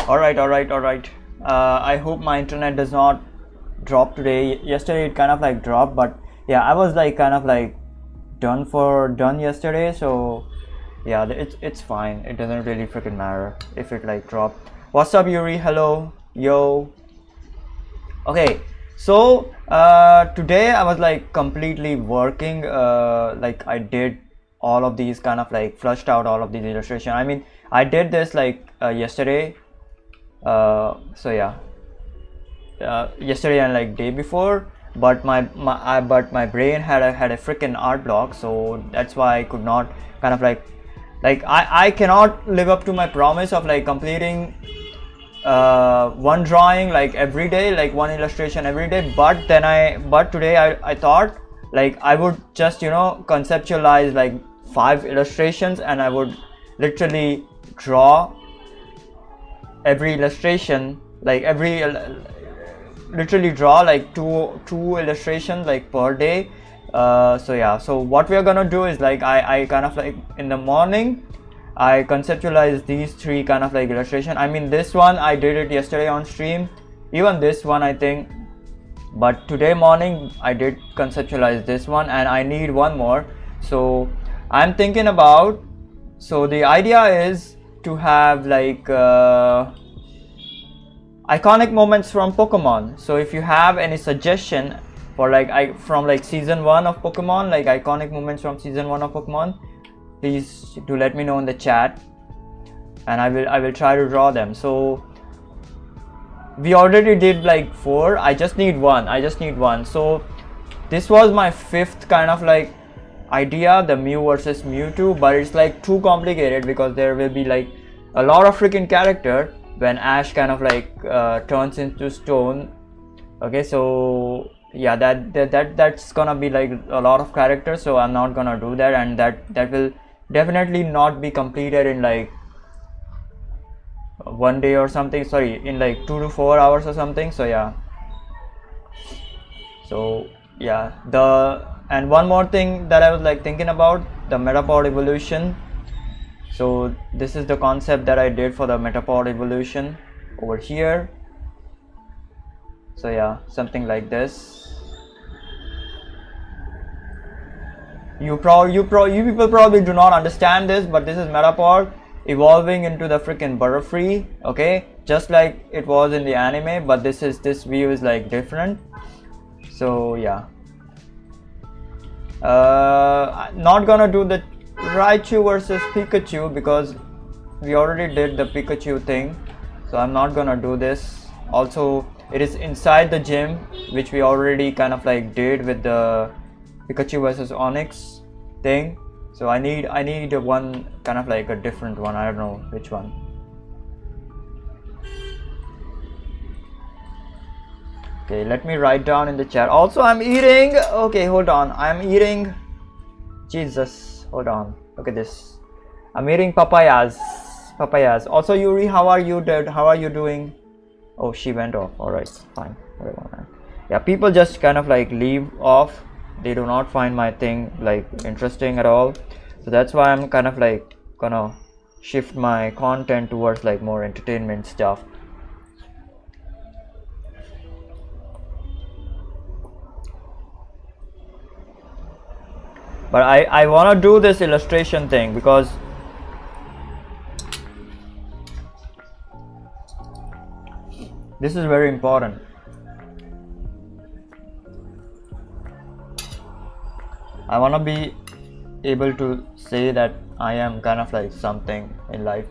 Alright. I hope my internet does not drop today. Yesterday it kind of like dropped, but yeah, I was like kind of like done yesterday, so yeah, it's fine. It doesn't really freaking matter if it like dropped. What's up, Yuri? Hello, yo. Okay, so today I was like completely working. Like I did all of these kind of like flushed out all of these illustration. I mean, I did this like yesterday. So yeah, yesterday and like day before, but my brain had a freaking art block, so that's why I could not kind of like I cannot live up to my promise of like completing one drawing like every day, like one illustration every day. But today I thought like I would just, you know, conceptualize like 5 illustrations, and I would literally draw every illustration, like literally draw like two illustrations like per day. So yeah, so what we are gonna do is like I kind of like in the morning I conceptualize these 3 kind of like illustration. I mean, this one I did it yesterday on stream, even this one I think, but today morning I did conceptualize this one, and I need one more. So I'm thinking about, so the idea is to have like iconic moments from Pokemon. So if you have any suggestion for like from like season 1 of Pokemon, like iconic moments from season 1 of Pokemon, please do let me know in the chat, and I will try to draw them. So we already did like 4. I just need one. So this was my 5th kind of like idea, the Mew versus Mewtwo, but it's like too complicated because there will be like a lot of freaking character when Ash kind of like turns into stone. Okay, so yeah, that's gonna be like a lot of characters, so I'm not gonna do that, and that will definitely not be completed in like one day or something. Sorry, in like 2 to 4 hours or something. So yeah, so yeah, and one more thing that I was like thinking about, the Metapod evolution. So this is the concept that I did for the Metapod evolution over here. So yeah, something like this. You people probably do not understand this, but this is Metapod evolving into the freaking Butterfree, okay, just like it was in the anime, but this view is like different. So yeah, not gonna do the Raichu versus Pikachu because we already did the Pikachu thing, so I'm not gonna do this. Also, it is inside the gym, which we already kind of like did with the Pikachu versus Onyx thing. So I need one kind of like a different one. I don't know which one. Okay, let me write down in the chat. Also, I'm eating. Okay, hold on. I'm eating. Jesus, hold on. Look at this. I'm eating papayas. Also, Yuri, how are you, dude? How are you doing? Oh, she went off. All right, fine. Whatever. Yeah, people just kind of like leave off. They do not find my thing like interesting at all. So that's why I'm kind of like gonna shift my content towards like more entertainment stuff. But I want to do this illustration thing because this is very important. I want to be able to say that I am kind of like something in life.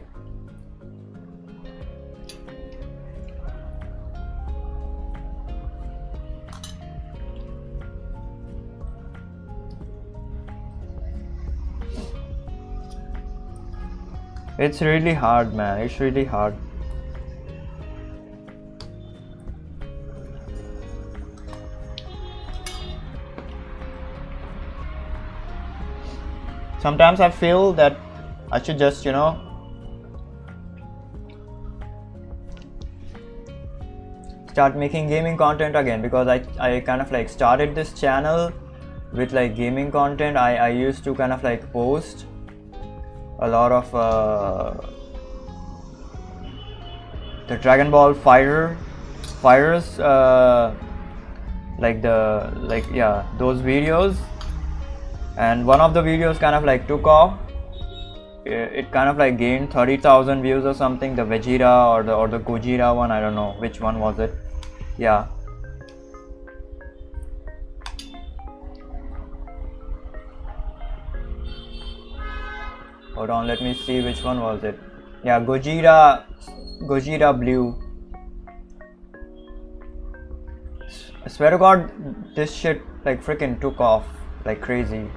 It's really hard, man. It's really hard. Sometimes I feel that I should just, you know, start making gaming content again, because I kind of like started this channel with like gaming content. I used to kind of like post a lot of the Dragon Ball fighters, yeah, those videos, and one of the videos kind of like took off. It kind of like gained 30,000 views or something. The Vegeta or the Gojira one, I don't know which one was it. Yeah. Hold on, let me see which one was it. Yeah, Gojira Blue. I swear to God, this shit like freaking took off like crazy.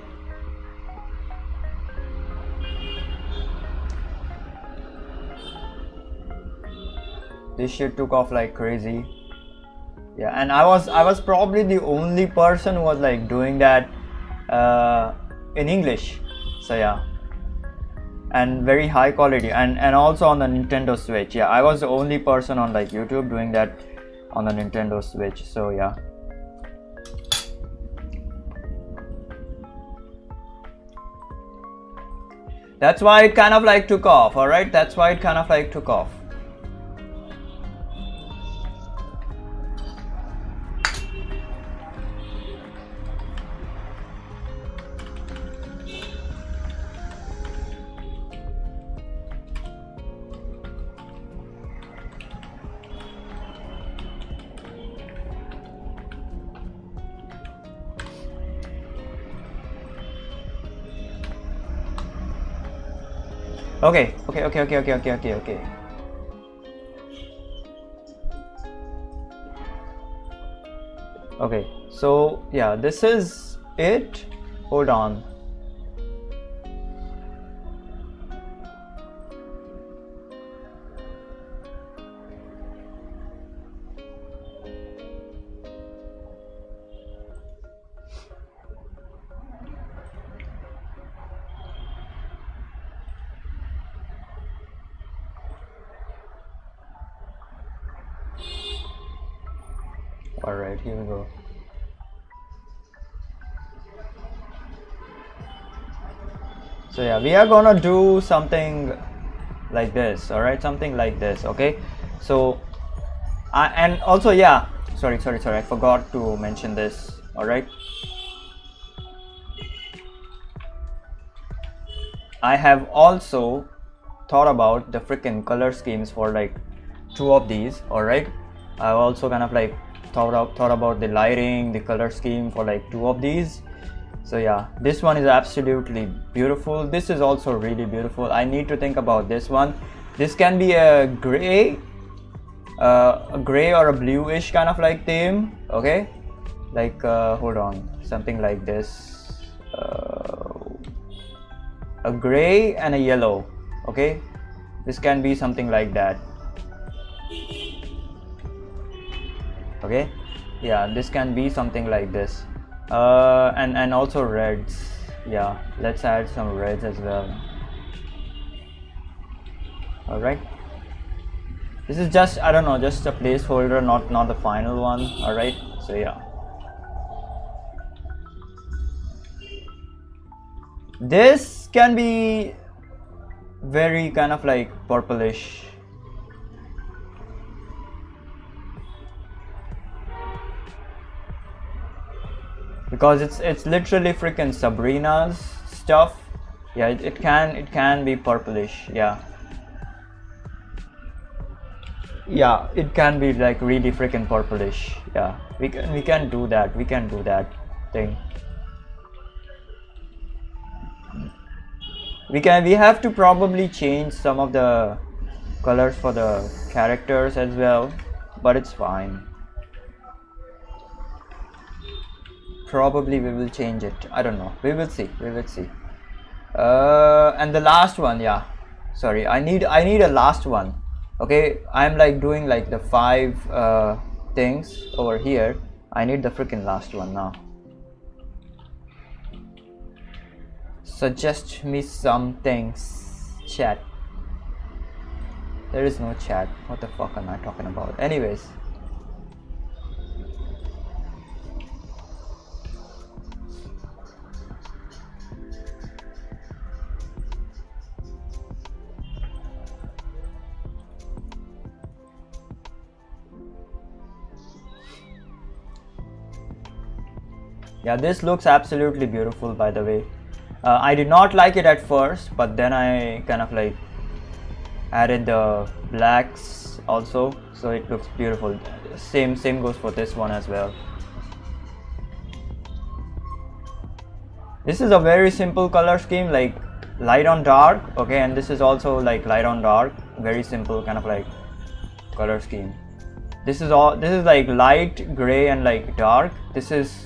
This shit took off like crazy. Yeah, and I was probably the only person who was like doing that in English. So yeah, and very high quality, and also on the Nintendo Switch. Yeah, I was the only person on like YouTube doing that on the Nintendo Switch. So yeah. That's why it kind of like took off. All right, that's why it kind of like took off. Okay. Okay, so yeah, this is it. Hold on. Alright, here we go. So yeah, we are gonna do something like this, alright, something like this, okay? So, and also, yeah, sorry, I forgot to mention this, alright? I have also thought about the freaking color schemes for like 2 of these, alright? I've also kind of like thought about the lighting, the color scheme for like 2 of these. So yeah, this one is absolutely beautiful. This is also really beautiful. I need to think about this one. This can be a gray or a bluish kind of like theme, okay? Like hold on, something like this, a gray and a yellow, okay? This can be something like that. Okay, yeah, this can be something like this, and also reds. Yeah, let's add some reds as well. All right, this is just, I don't know, just a placeholder, not the final one. All right, so yeah, this can be very kind of like purplish. Because it's literally freaking Sabrina's stuff. Yeah, it can be purplish. Yeah, it can be like really freaking purplish. Yeah, we can do that. We can do that thing. We have to probably change some of the colors for the characters as well, but it's fine. Probably we will change it. I don't know. We will see. And the last one, yeah. Sorry, I need a last one. Okay, I'm like doing like the 5 things over here. I need the freaking last one now. Suggest me some things, chat. There is no chat. What the fuck am I talking about? Anyways. Yeah, this looks absolutely beautiful, by the way. I did not like it at first, but then I kind of like added the blacks also, so it looks beautiful. Same goes for this one as well. This is a very simple color scheme, like light on dark, okay, and this is also like light on dark. Very simple kind of like color scheme. This is like light, gray, and like dark. This is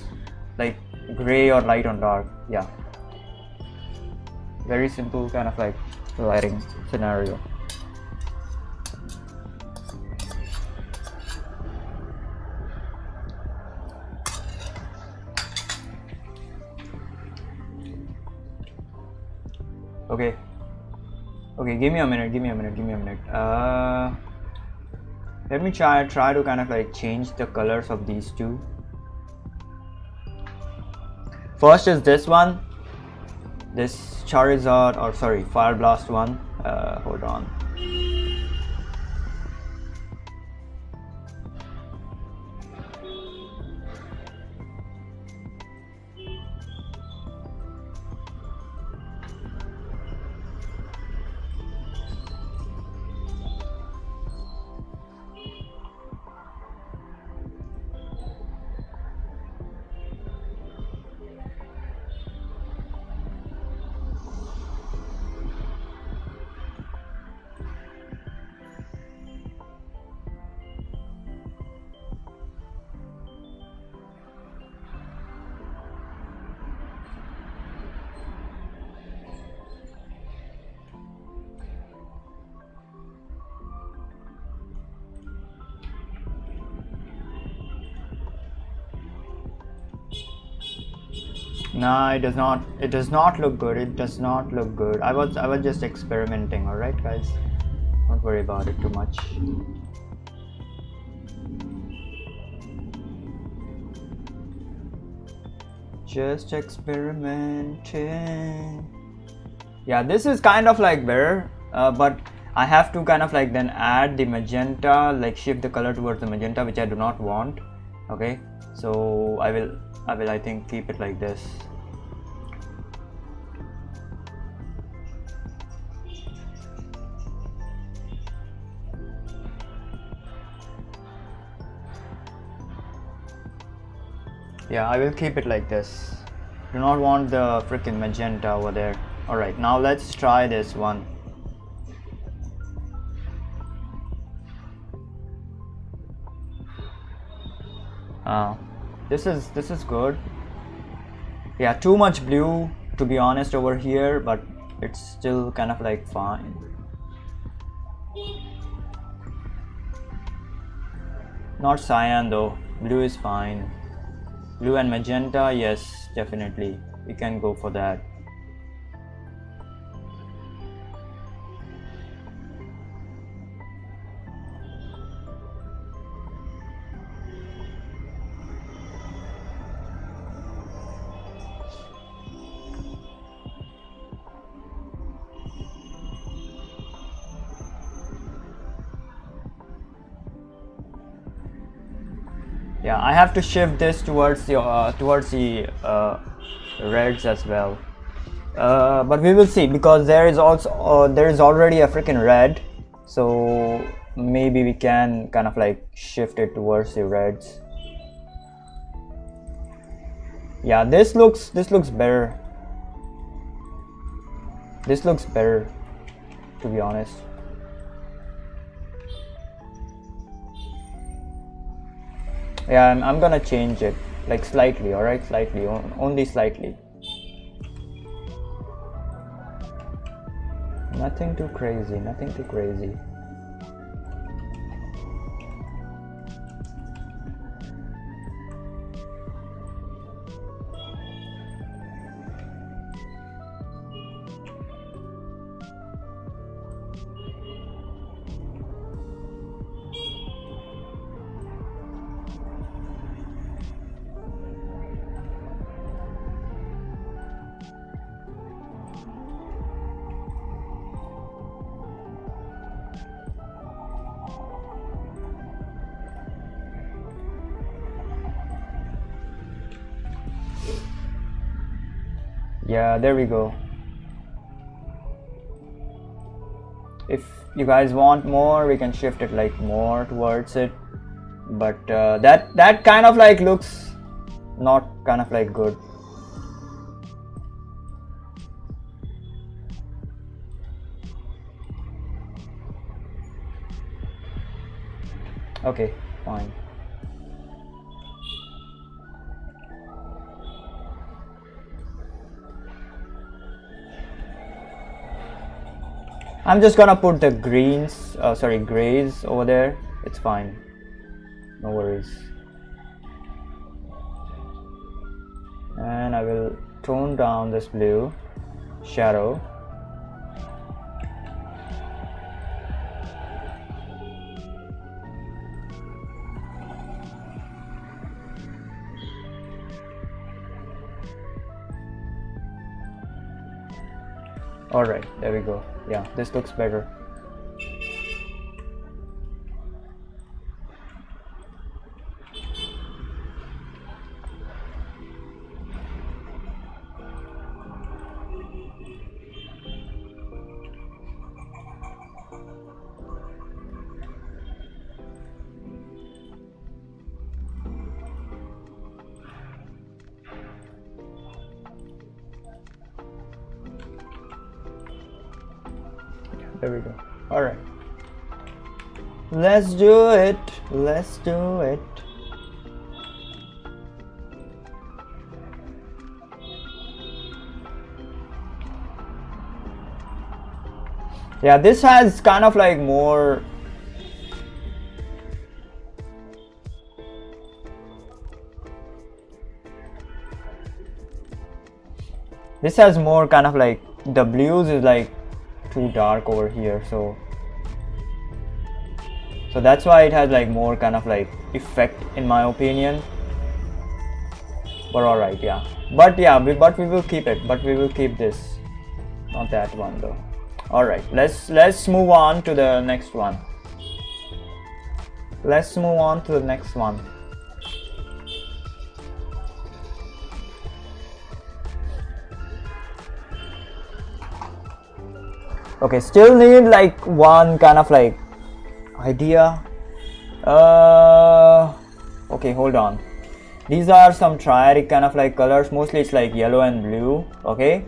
like gray or light on dark. Yeah, very simple kind of like lighting scenario. Okay, give me a minute. Let me try to kind of like change the colors of these two. First is this one, this Charizard, or sorry, Fire Blast one. Hold on. No, it does not. It does not look good. It does not look good. I was just experimenting. All right, guys. Don't worry about it too much. Just experimenting. Yeah, this is kind of like better, but I have to kind of like then add the magenta, like shift the color towards the magenta, which I do not want. Okay, so I will I think keep it like this. Yeah, I will keep it like this. Do not want the freaking magenta over there. Alright, now let's try this one. This is good. Yeah, too much blue to be honest over here, but it's still kind of like fine. Not cyan though. Blue is fine. Blue and magenta, yes, definitely. We can go for that. Yeah, I have to shift this towards the reds as well, but we will see, because there is also there is already a freaking red, so maybe we can kind of like shift it towards the reds. Yeah, this looks better. This looks better, to be honest. Yeah, I'm gonna change it like slightly. All right, slightly, only slightly. Nothing too crazy, nothing too crazy. Yeah, there we go. If you guys want more, we can shift it like more towards it, but that kind of like looks not kind of like good. Okay, fine. I'm just gonna put the greens, grays over there. It's fine. No worries. And I will tone down this blue shadow. Alright, there we go. Yeah, this looks better. There we go. All right, let's do it. Let's do it. Yeah, this has kind of like more kind of like, the blues is like too dark over here, so that's why it has like more kind of like effect in my opinion. But all right, yeah, but we will keep it, but we will keep this, not that one though. All right, let's move on to the next one. Let's move on to the next one. Okay, still need like one kind of like idea. Okay, hold on. These are some triadic kind of like colors. Mostly it's like yellow and blue. Okay.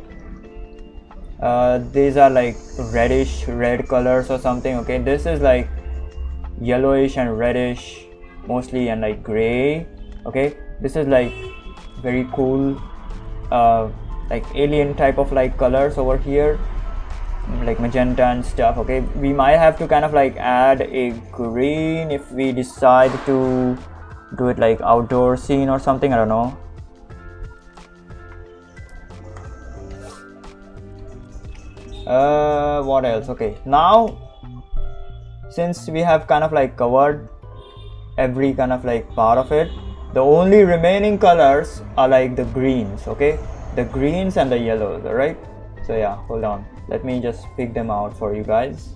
These are like reddish red colors or something. Okay, this is like yellowish and reddish mostly, and like gray. Okay, this is like very cool like alien type of like colors over here, like magenta and stuff. Okay, we might have to kind of like add a green if we decide to do it like outdoor scene or something, I don't know. What else? Okay, now since we have kind of like covered every kind of like part of it, the only remaining colors are like the greens. Okay, the greens and the yellows. All right, so yeah, hold on, let me just pick them out for you guys.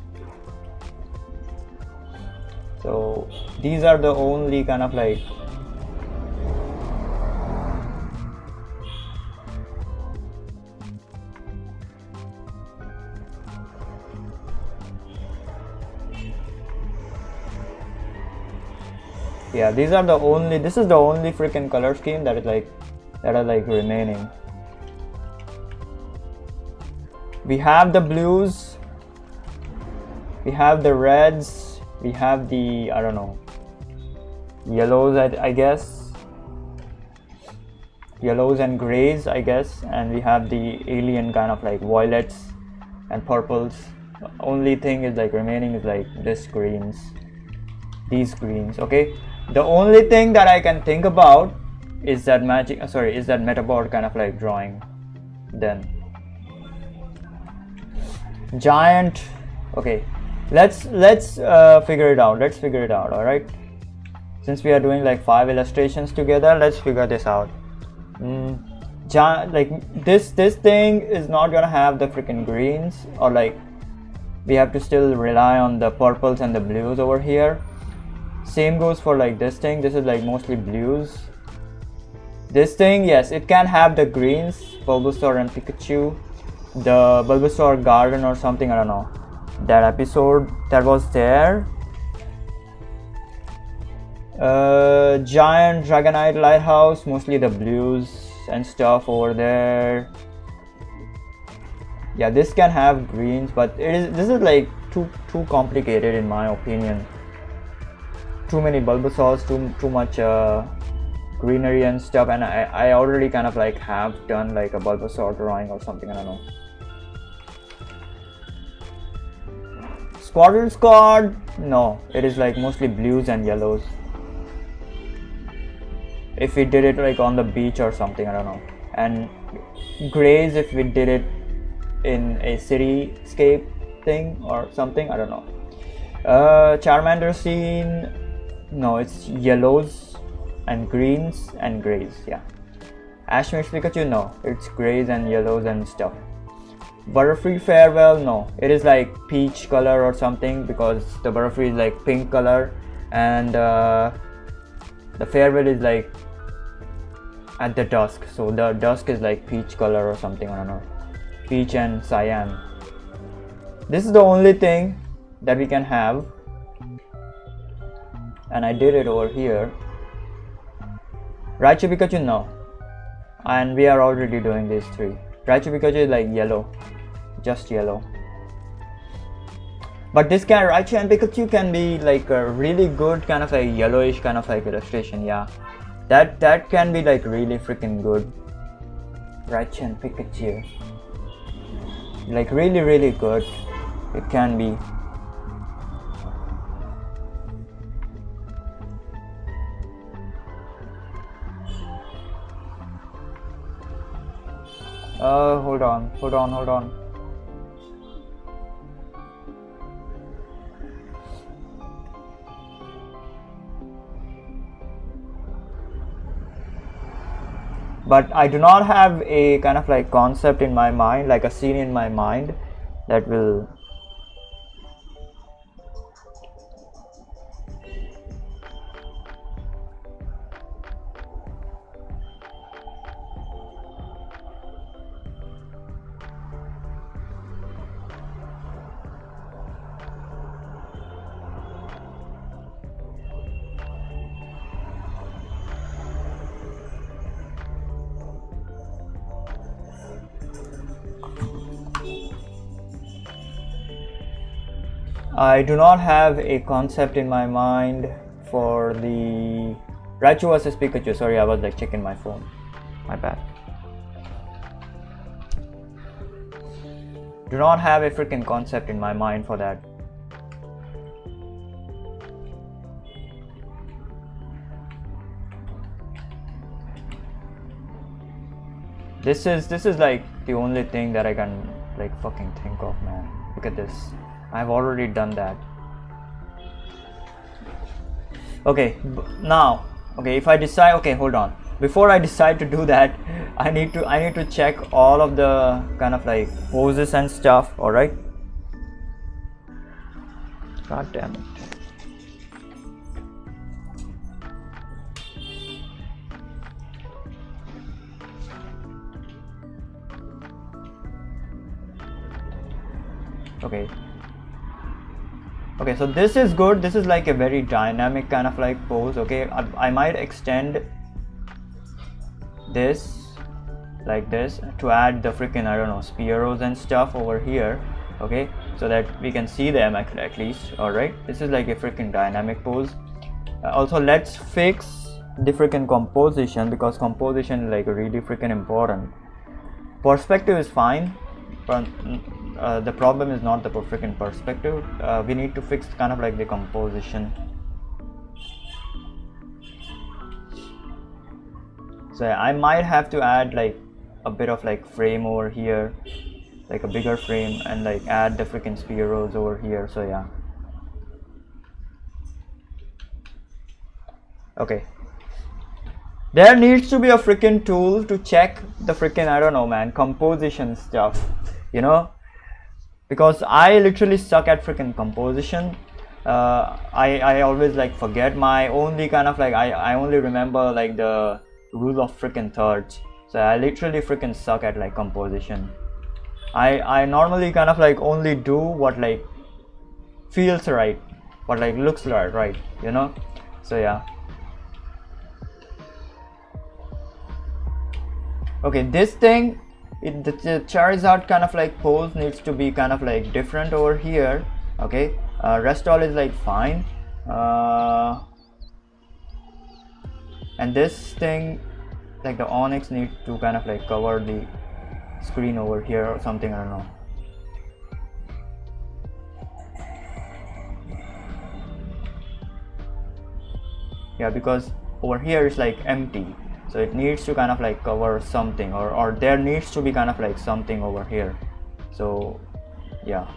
So these are the only kind of like yeah, these are the only, this is the only freaking color scheme that is like, that are like remaining. We have the blues, we have the reds, we have the, I don't know, yellows, I guess, yellows and grays, I guess, and we have the alien kind of like violets and purples. The only thing is like remaining is like this greens, these greens. Okay, the only thing that I can think about is that is that metaboard kind of like drawing. Then giant. Okay, let's figure it out. Let's figure it out. All right, since we are doing like 5 illustrations together, let's figure this out. Giant, like this thing is not gonna have the freaking greens, or like we have to still rely on the purples and the blues over here. Same goes for like this thing. This is like mostly blues. This thing, yes, it can have the greens, Bulbasaur and Pikachu, the Bulbasaur garden or something, I don't know. That episode that was there. Giant Dragonite Lighthouse, mostly the blues and stuff over there. Yeah, this can have greens, but this is like too complicated in my opinion. Too many Bulbasaurs, too much greenery and stuff, and I already kind of like have done like a Bulbasaur drawing or something, I don't know. Squadron Squad, no, it is like mostly blues and yellows. If we did it like on the beach or something, I don't know. And grays if we did it in a cityscape thing or something, I don't know. Charmander scene, no, it's yellows and greens and grays, yeah. Ash Mix Pikachu, no, it's grays and yellows and stuff. Butterfree Farewell, no, it is like peach color or something, because the Butterfree is like pink color, and the Farewell is like at the dusk, so the dusk is like peach color or something, I don't know. Peach and cyan. This is the only thing that we can have, and I did it over here. Raichu Pikachu, no, and we are already doing these three. Raichu Pikachu is like yellow, just yellow. But this can, Raichu and Pikachu can be like a really good kind of like yellowish kind of like illustration, yeah. That can be like really freaking good. Raichu and Pikachu, like really good. It can be. Hold on. But I do not have a kind of like concept in my mind, like a scene in my mind that will I do not have a concept in my mind for the Raichu vs Pikachu. Sorry, I was like checking my phone. My bad. Do not have a freaking concept in my mind for that. This is like the only thing that I can like fucking think of, man. Look at this. I've already done that. Okay, now, okay, if I decide, okay, hold on. Before I decide to do that, I need to check all of the kind of like poses and stuff. All right. God damn it. Okay, so this is good. This is like a very dynamic kind of like pose. Okay, I might extend this like this to add the freaking, I don't know, Spearows and stuff over here. Okay, so that we can see them at least. All right, this is like a freaking dynamic pose. Also, let's fix the freaking composition, because composition is like really freaking important. Perspective is fine, but the problem is not the freaking perspective. We need to fix kind of like the composition. So I might have to add like a bit of like frame over here, like a bigger frame, and like add the freaking Spearows over here. So yeah. Okay. There needs to be a freaking tool to check the freaking, I don't know, man, composition stuff, you know, because I literally suck at freaking composition. I always like forget my only kind of like I only remember like the rule of freaking thirds. So I literally freaking suck at like composition. I normally kind of like only do what like feels right, what like looks right, you know. So yeah. Okay, this thing, the Charizard kind of like pose needs to be kind of like different over here. Okay, rest all is like fine, and this thing, like the Onyx, needs to kind of like cover the screen over here or something, I don't know. Yeah, because over here is like empty, so it needs to kind of like cover something, or there needs to be kind of like something over here. So yeah.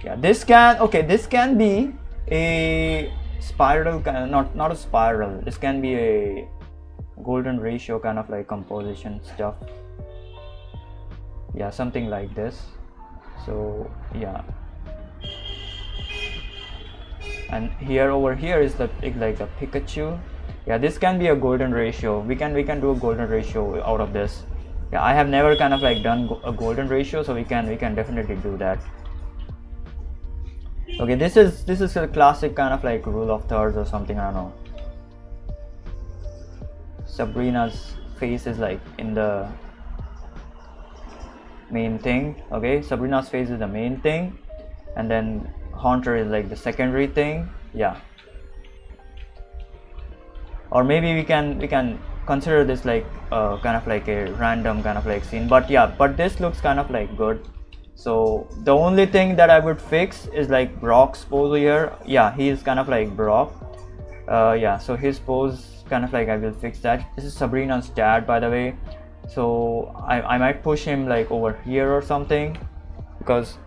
Yeah, this can be a spiral, not a spiral. This can be a golden ratio kind of like composition stuff. Yeah, something like this. So yeah, and here over here is the like the Pikachu. Yeah, this can be a golden ratio. We can do a golden ratio out of this. Yeah, I have never kind of like done a golden ratio, so we can definitely do that. Okay, this is a classic kind of like rule of thirds or something, I don't know. Sabrina's face is like in the main thing. Okay, Sabrina's face is the main thing, and then Haunter is like the secondary thing. Yeah, or maybe we can consider this like kind of like a random kind of like scene, but yeah, but this looks kind of like good. So the only thing that I would fix is like Brock's pose here. Yeah, he is kind of like Brock. Yeah, so his pose kind of like I will fix that. This is Sabrina's dad, by the way, so I might push him like over here or something, because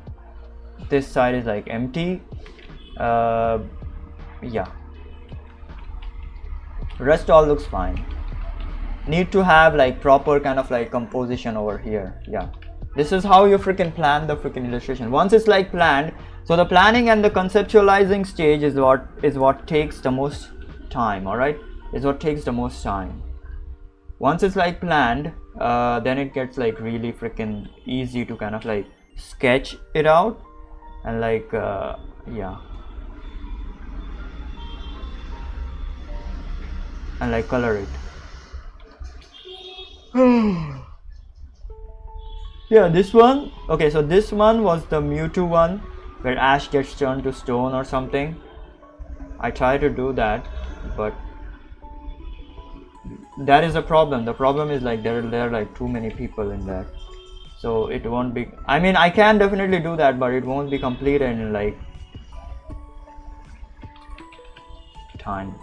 this side is like empty. Yeah, rest all looks fine. Need to have like proper kind of like composition over here. Yeah, this is how you freaking plan the freaking illustration. Once it's like planned, so the planning and the conceptualizing stage is what takes the most time. All right, is what takes the most time. Once it's like planned, then it gets like really freaking easy to kind of like sketch it out and like yeah, and like color it. Yeah, this one. Okay, so this one was the Mewtwo one where Ash gets turned to stone or something. I try to do that, but that is a problem. The problem is like there are like too many people in that, so it won't be, I mean, I can definitely do that, but it won't be completed in like time.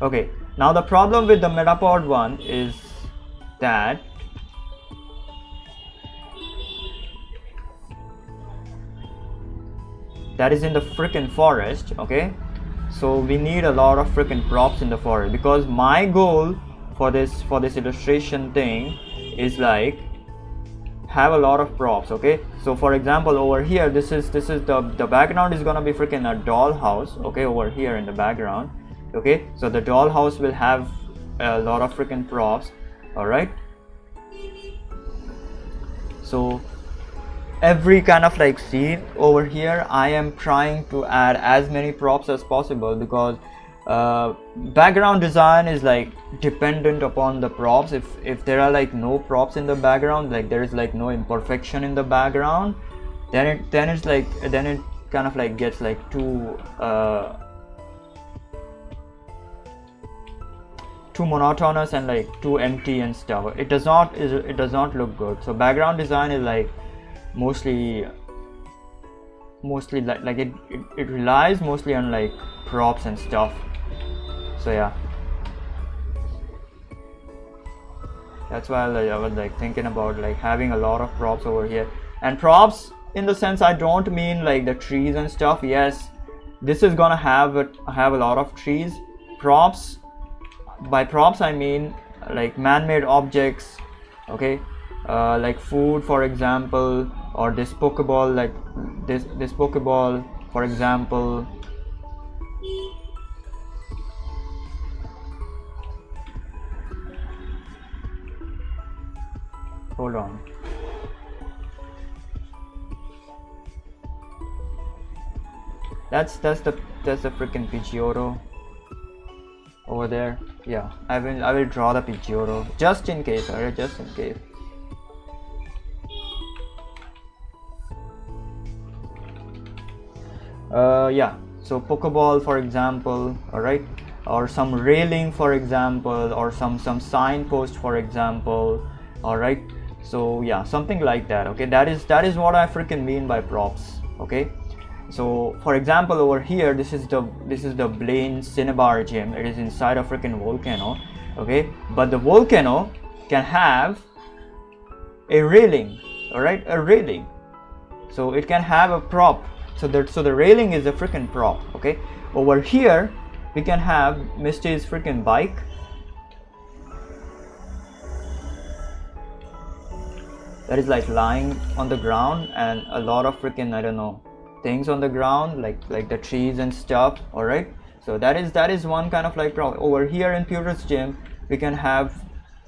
Okay, now the problem with the Metapod one is that is in the freaking forest. Okay, so we need a lot of freaking props in the forest, because my goal for this illustration thing is like have a lot of props. Okay, so for example over here, this is the background is gonna be freaking a dollhouse. Okay, over here in the background. Okay, so the dollhouse will have a lot of freaking props. All right, so every kind of like scene over here I am trying to add as many props as possible, because background design is like dependent upon the props. If there are like no props in the background, like there is like no imperfection in the background, then it kind of like gets like too monotonous and like too empty and stuff. It does not look good. So background design is like mostly like it relies mostly on like props and stuff. So yeah, that's why I was like thinking about like having a lot of props over here. And props in the sense, I don't mean like the trees and stuff. Yes, this is gonna have a lot of trees. Props, by props I mean like man-made objects. Okay, like food, for example, or this Pokeball, like this Pokeball, for example. Hold on. That's the freaking Pidgeotto over there. Yeah, I will draw the Pidgeotto just in case, alright, just in case. Yeah, so Pokeball, for example, alright, or some railing, for example, or some signpost, for example, alright. So yeah, something like that. Okay, that is what I freaking mean by props. Okay, so for example, over here, this is the Blaine Cinnabar gym. It is inside a freaking volcano. Okay, but the volcano can have a railing, all right, a railing. So it can have a prop. So the railing is a freaking prop. Okay, over here we can have Misty's freaking bike. That is like lying on the ground, and a lot of freaking, I don't know, things on the ground, like the trees and stuff. All right, so that is one kind of like prop. Over here in Pewter's gym, we can have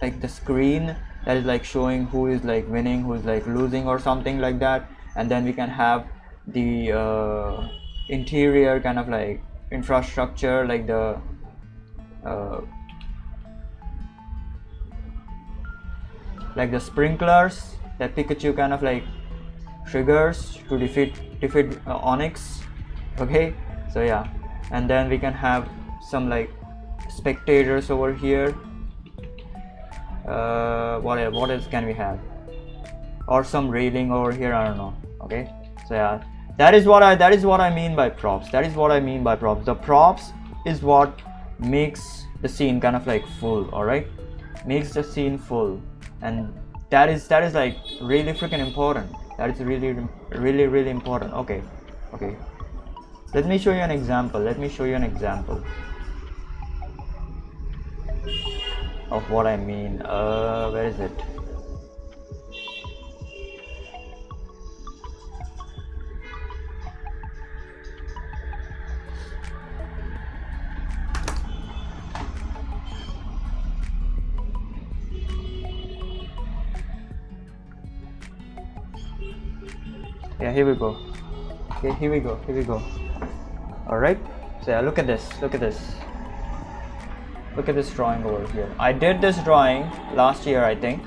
like the screen that is like showing who is like winning, who is like losing, or something like that. And then we can have the interior kind of like infrastructure, like the sprinklers that Pikachu kind of like triggers to defeat Onyx. Okay, so yeah, and then we can have some like spectators over here. What else can we have? Or some railing over here, I don't know. Okay, so yeah, that is what I mean by props. That is what I mean by props. The props is what makes the scene kind of like full. All right, makes the scene full, and that is like really freaking important. That is really important. Okay, let me show you an example. Of what I mean. Where is it? Yeah, here we go. Okay, here we go. All right, so yeah, look at this drawing over here. I did this drawing last year, I think.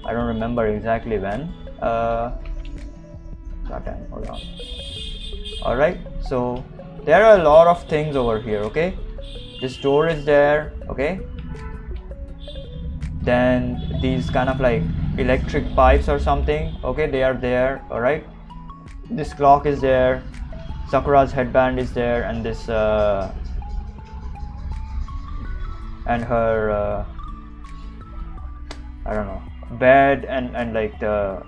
I don't remember exactly when. Goddamn, hold on. All right, so there are a lot of things over here. Okay, this door is there. Okay, then these kind of like electric pipes or something. Okay, they are there. All right, this clock is there, Sakura's headband is there, and this and her I don't know, bed, and like the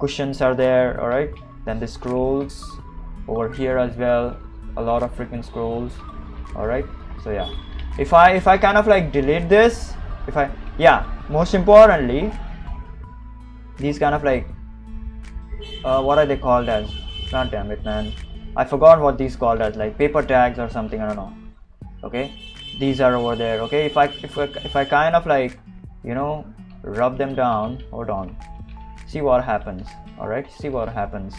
cushions are there. All right, then the scrolls over here as well, a lot of freaking scrolls. All right, so yeah, if I kind of like delete this, most importantly, these kind of like what are they called as? God damn it, man, I forgot what these called as, like paper tags or something, I don't know. Okay, these are over there. Okay, if I kind of like, you know, rub them down, hold on, see what happens. All right, see what happens.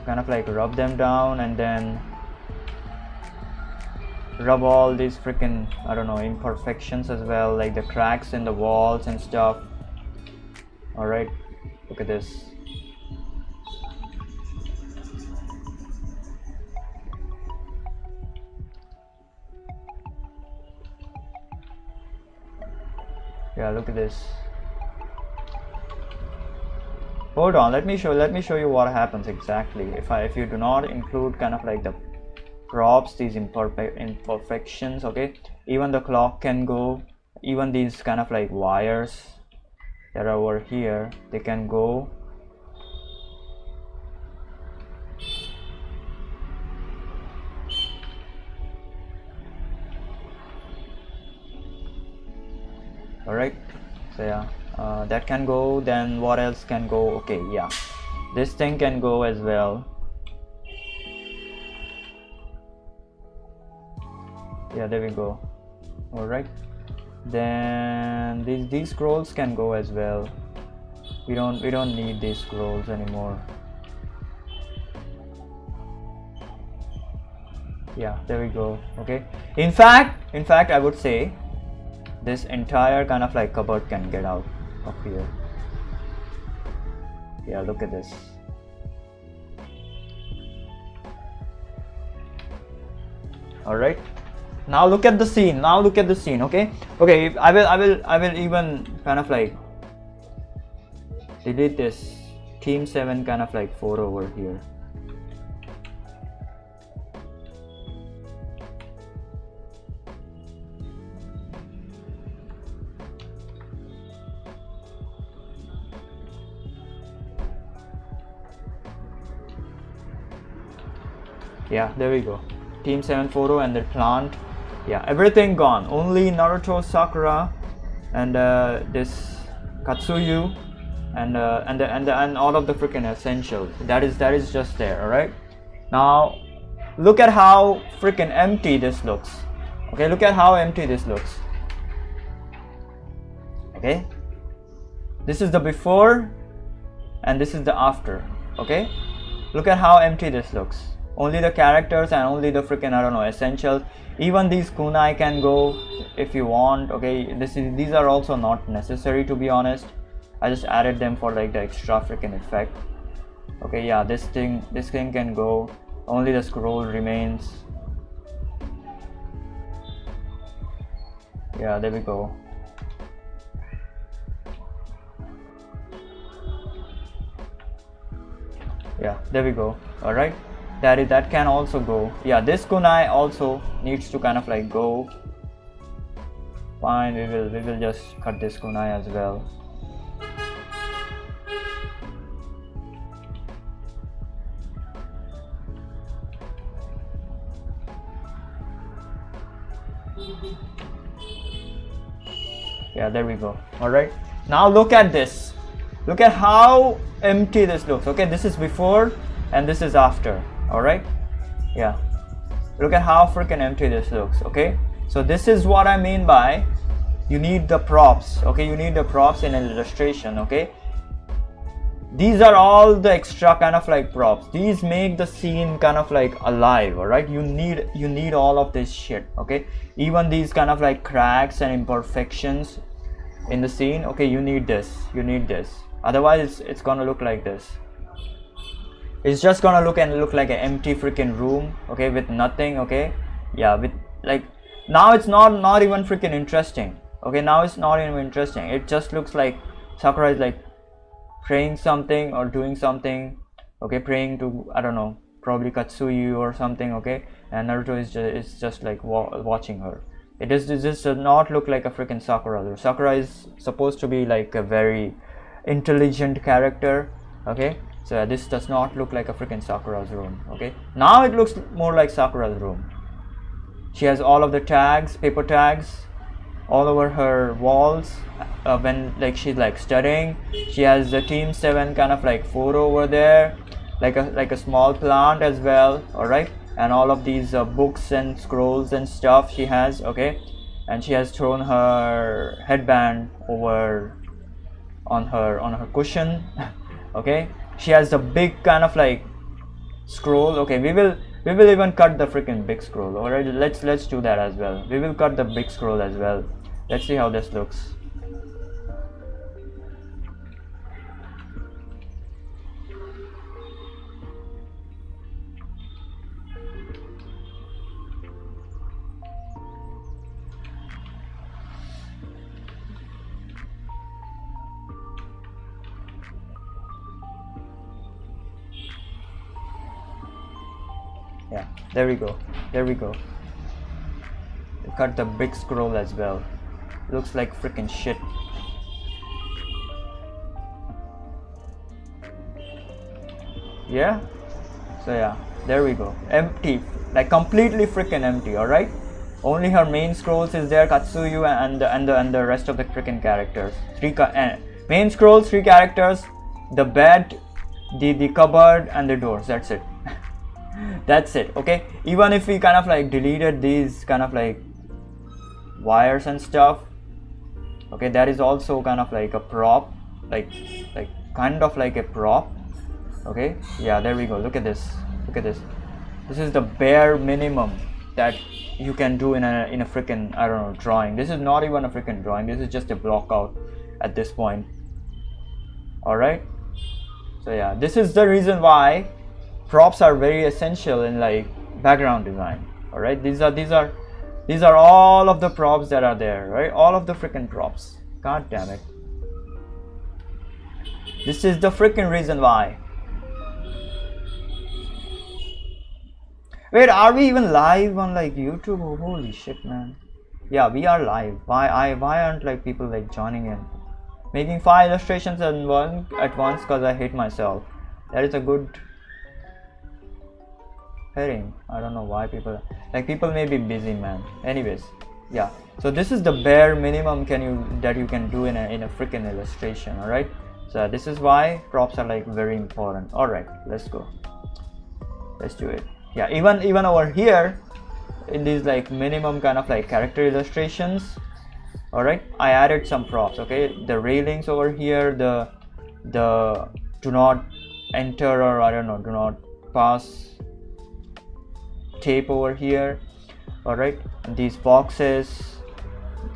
Kind of like rub them down, and then rub all these freaking, I don't know, imperfections as well, like the cracks in the walls and stuff. All right, look at this. Yeah, look at this. Hold on, let me show you what happens exactly if you do not include kind of like the props, these imperfections. Okay, even the clock can go, even these kind of like wires that are over here, they can go. Alright, so yeah, that can go. Then what else can go? Okay, yeah, this thing can go as well. Yeah, there we go. Alright, then these scrolls can go as well. We don't need these scrolls anymore. Yeah, there we go. Okay, in fact I would say this entire kind of like cupboard can get out of here. Yeah, look at this. All right, now look at the scene. Okay, I will even kind of like delete this Team 7 kind of like photo over here. Yeah, there we go. Team 7 photo and the plant. Yeah, everything gone. Only Naruto, Sakura, and this Katsuyu, and all of the freaking essentials. That is just there. All right. Now, look at how freaking empty this looks. Okay, look at how empty this looks. Okay, this is the before, and this is the after. Okay, look at how empty this looks. Only the characters and only the freaking, I don't know, essentials. Even these kunai can go if you want. Okay, these are also not necessary, to be honest. I just added them for like the extra freaking effect. Okay, yeah, this thing can go. Only the scroll remains. Yeah, there we go. Yeah, there we go. All right. That can also go. Yeah, this kunai also needs to kind of like go. Fine, we will just cut this kunai as well. Yeah, there we go. All right, now look at this. Look at how empty this looks. Okay, this is before and this is after. All right, yeah, look at how freaking empty this looks. Okay, so this is what I mean by you need the props. Okay, you need the props in an illustration. Okay, these are all the extra kind of like props. These make the scene kind of like alive. All right, you need all of this shit. Okay, even these kind of like cracks and imperfections in the scene. Okay, you need this, otherwise it's gonna look like this. It's just gonna look like an empty freaking room. Okay, with nothing. Okay, yeah, with like now it's not even freaking interesting. Okay, now it's not even interesting. It just looks like Sakura is like praying something or doing something. Okay, praying to, I don't know, probably Katsuyu or something. Okay, and Naruto is just like watching her. This does not look like a freaking Sakura. Sakura is supposed to be like a very intelligent character. Okay, so this does not look like a freaking Sakura's room. Okay, now it looks more like Sakura's room. She has all of the tags, paper tags, all over her walls. When like she's like studying, she has the Team 7 kind of like photo over there, like a small plant as well. All right, and all of these books and scrolls and stuff she has. Okay, and she has thrown her headband over on her cushion. Okay, she has the big kind of like scroll. Okay, we will even cut the freaking big scroll. All right, let's do that as well. We will cut the big scroll as well. Let's see how this looks. Yeah, there we go. We cut the big scroll as well. Looks like freaking shit. Yeah, so yeah, there we go. Empty, like completely freaking empty. All right, Only her main scrolls is there, Katsuyu and the rest of the freaking characters. Main scrolls, 3 characters, the bed, the cupboard and the doors. That's it. That's it. Okay, even if we kind of like deleted these kind of like wires and stuff, okay, that is also kind of like a prop, like kind of like a prop. Okay, yeah, there we go. Look at this. Look at this. This is the bare minimum that you can do in a freaking, I don't know, drawing. This is not even a freaking drawing. This is just a block out at this point. All right. So yeah, this is the reason why props are very essential in like background design. All right. These are all of the props that are there, right? All of the freaking props. God damn it. This is the freaking reason why. Wait, are we even live on like YouTube? Oh, holy shit, man. Yeah, we are live. Why aren't like people like joining in? Making 5 illustrations at once because I hate myself. That is a good heading. I don't know why people may be busy, man. Anyways, yeah. So this is the bare minimum that you can do in a freaking illustration. All right. So this is why props are like very important. All right, let's go. Let's do it. Yeah, even over here in these like minimum kind of like character illustrations, all right, I added some props. Okay, the railings over here, the do not enter, or I don't know, do not pass tape over here. All right, and these boxes,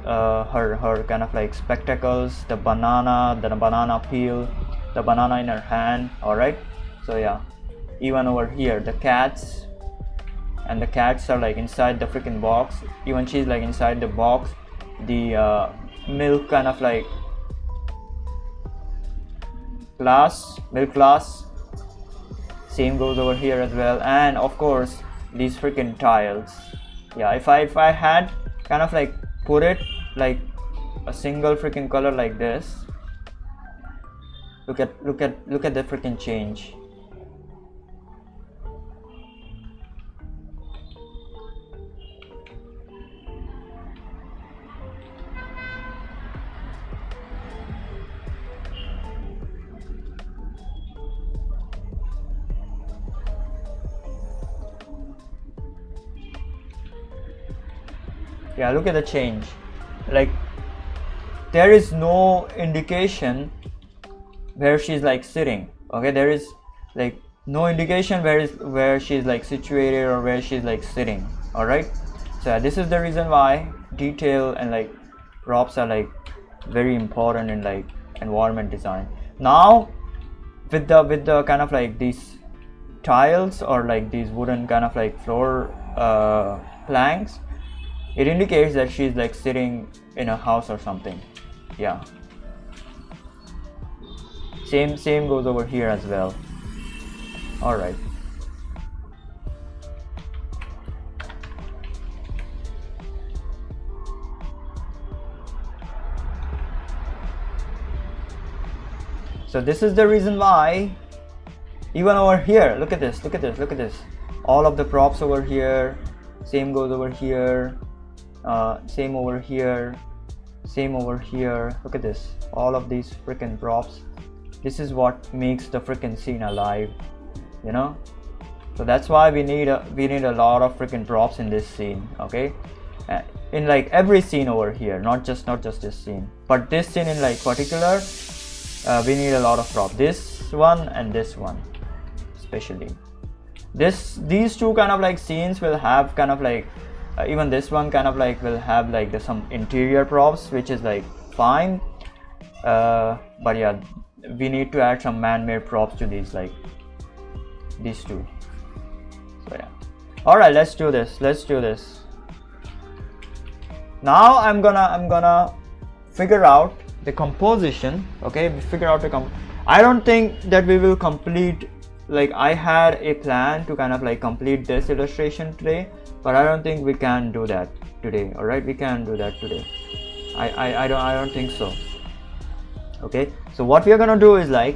her kind of like spectacles, the banana peel, the banana in her hand. All right, so yeah, even over here the cats, and the cats are like inside the freaking box. Even she's like inside the box. The milk kind of like milk glass, same goes over here as well. And of course these freaking tiles. Yeah, if I had kind of like put it like a single freaking color like this, look at the freaking change. Yeah, look at the change. Like there is no indication where she's like sitting. Okay, there is like no indication where she's like situated or where she's like sitting. All right, so this is the reason why detail and like props are like very important in like environment design. Now with the kind of like these tiles or like these wooden kind of like floor planks, it indicates that she's like sitting in a house or something. Yeah, same goes over here as well. All right, so this is the reason why even over here, look at this, all of the props over here, same goes over here, same over here, same over here. Look at this, all of these freaking props. This is what makes the freaking scene alive, you know. So that's why we need a lot of freaking props in this scene. Okay, in like every scene over here, not just this scene, but this scene in like particular, we need a lot of props. This one and this one especially. These two kind of like scenes will have kind of like even this one kind of like will have like some interior props, which is like fine, but yeah, we need to add some man-made props to these, like these two. So yeah, all right, let's do this. Now I'm gonna figure out the composition. Okay, I don't think that we will complete, like I had a plan to kind of like complete this illustration today, but I don't think we can do that today. All right, we can do that today. I don't think so. Okay, so what we are gonna do is like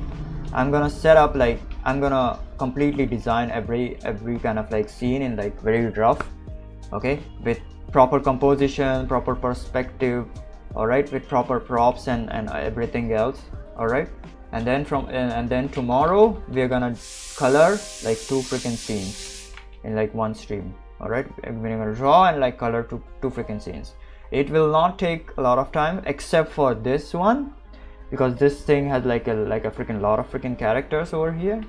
I'm gonna set up, like I'm gonna completely design every kind of like scene in like very rough, okay, with proper composition, proper perspective, all right, with proper props and everything else, all right. And then tomorrow we're gonna color like 2 freaking scenes in like one stream, all right. We're gonna draw and like color two freaking scenes. It will not take a lot of time except for this one, because this thing has like a freaking lot of freaking characters over here,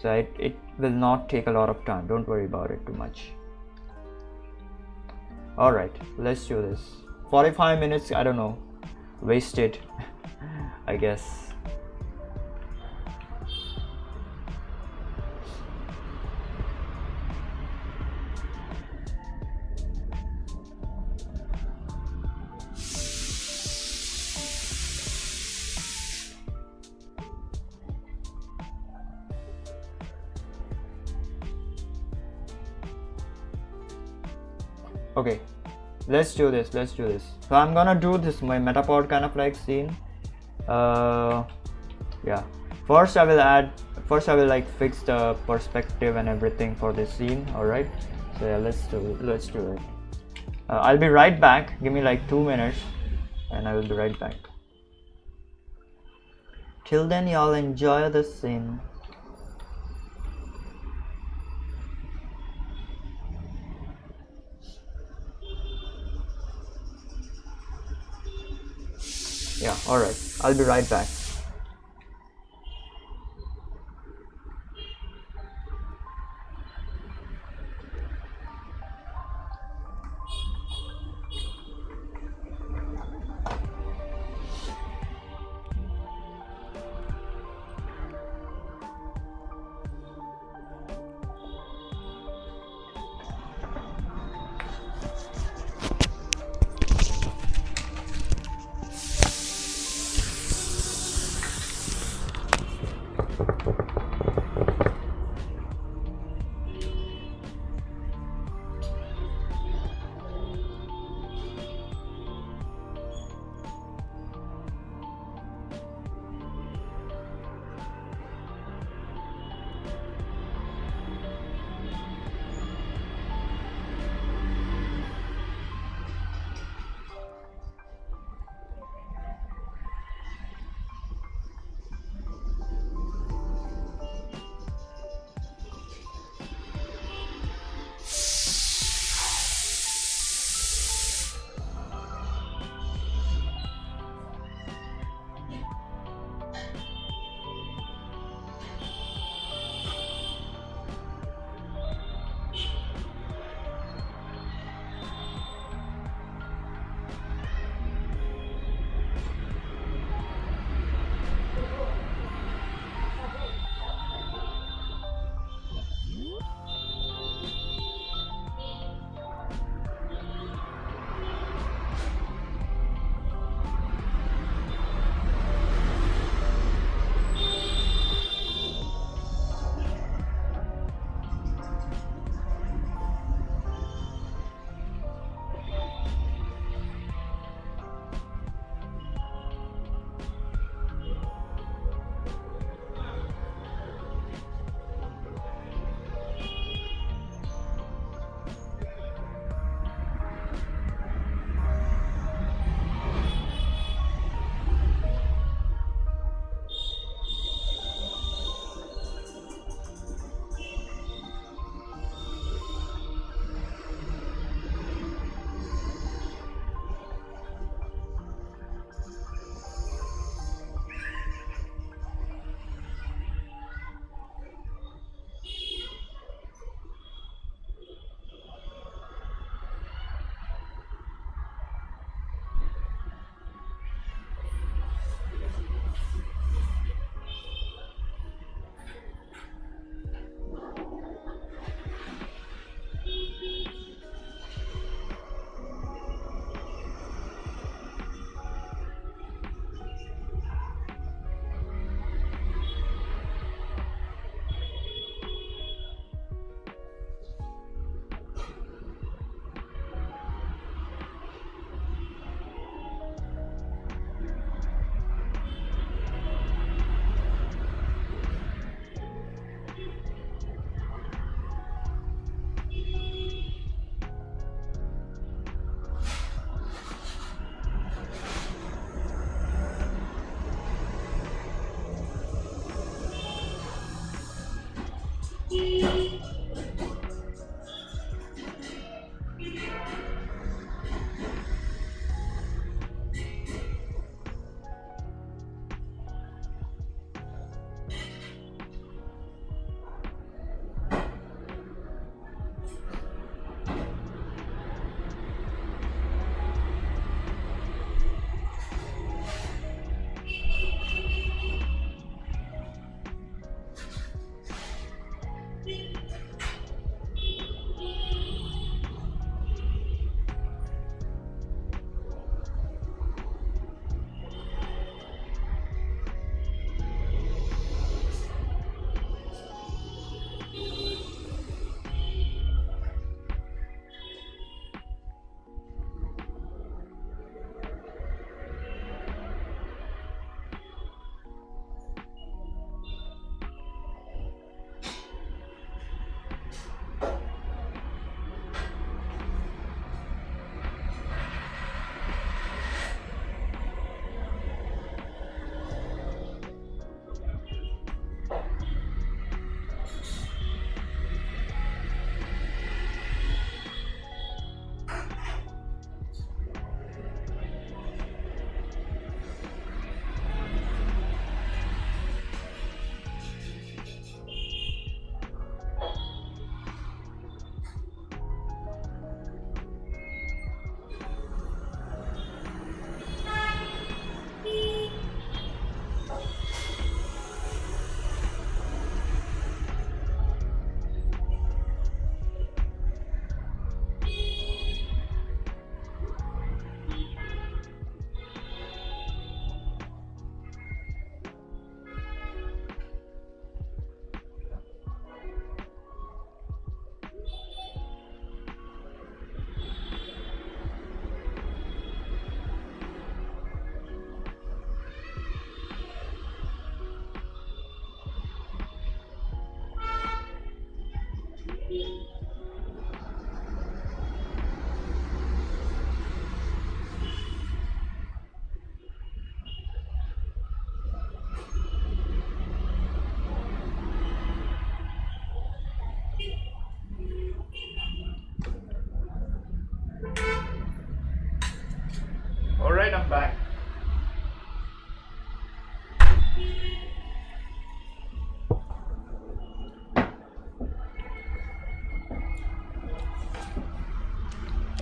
so it will not take a lot of time. Don't worry about it too much. All right, let's do this. 45 minutes, I don't know, wasted I guess. Okay, let's do this. So I'm gonna do this my metapod kind of like scene. Yeah, first I will like fix the perspective and everything for this scene, all right. So yeah, let's do it. I'll be right back. Give me like 2 minutes and I will be right back. Till then, y'all enjoy the scene. Yeah, alright, I'll be right back.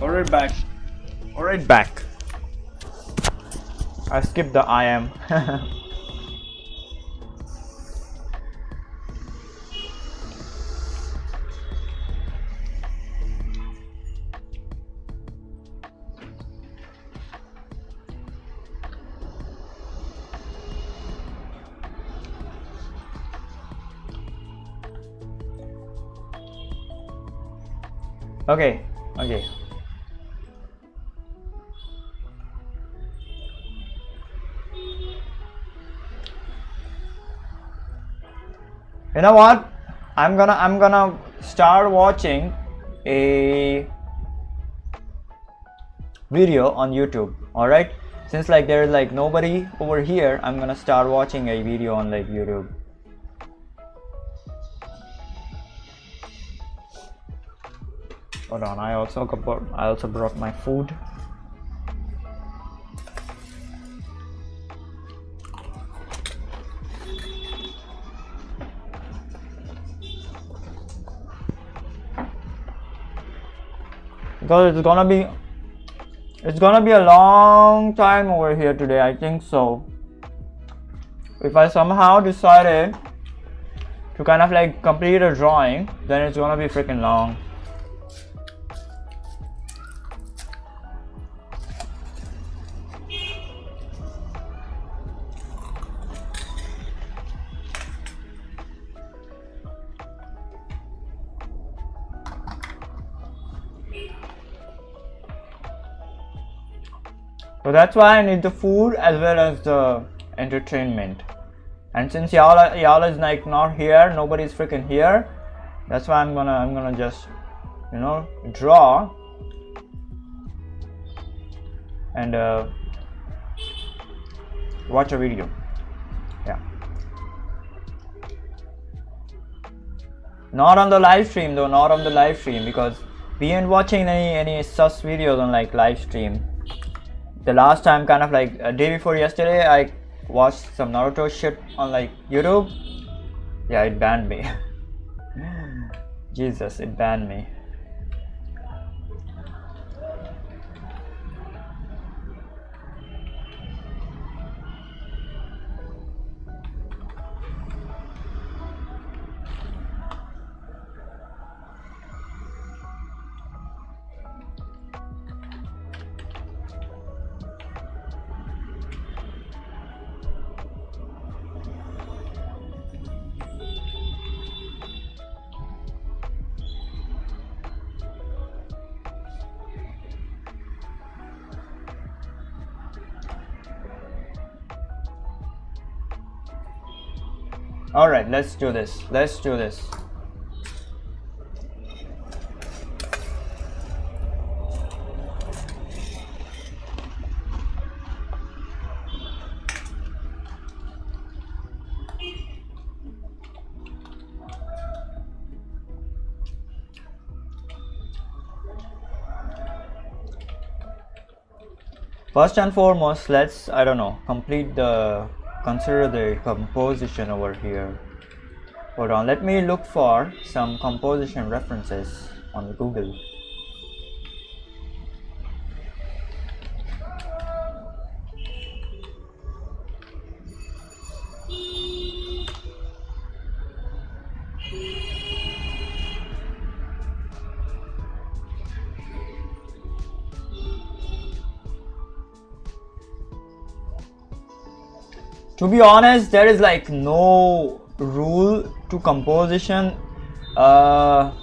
Alright, back. Alright, back. I skipped the I am. Okay, okay. You know what? I'm gonna start watching a video on YouTube. Alright? Since like there's like nobody over here, I'm gonna start watching a video on like YouTube. Hold on, I also brought my food. Because it's gonna be a long time over here today, I think so. If I somehow decided to kind of like complete a drawing, then it's gonna be freaking long. So that's why I need the food as well as the entertainment. And since y'all is like not here, nobody's freaking here. That's why I'm gonna just, you know, draw and watch a video. Yeah. Not on the live stream though. Not on the live stream, because we ain't watching any sus videos on like live stream. The last time, kind of like a day before yesterday, I watched some Naruto shit on like YouTube. Yeah, it banned me. Jesus, it banned me. Alright, let's do this. Let's do this. First and foremost, let's, I don't know, consider the composition over here. Hold on, let me look for some composition references on Google. To be honest, there is like no rule to composition. The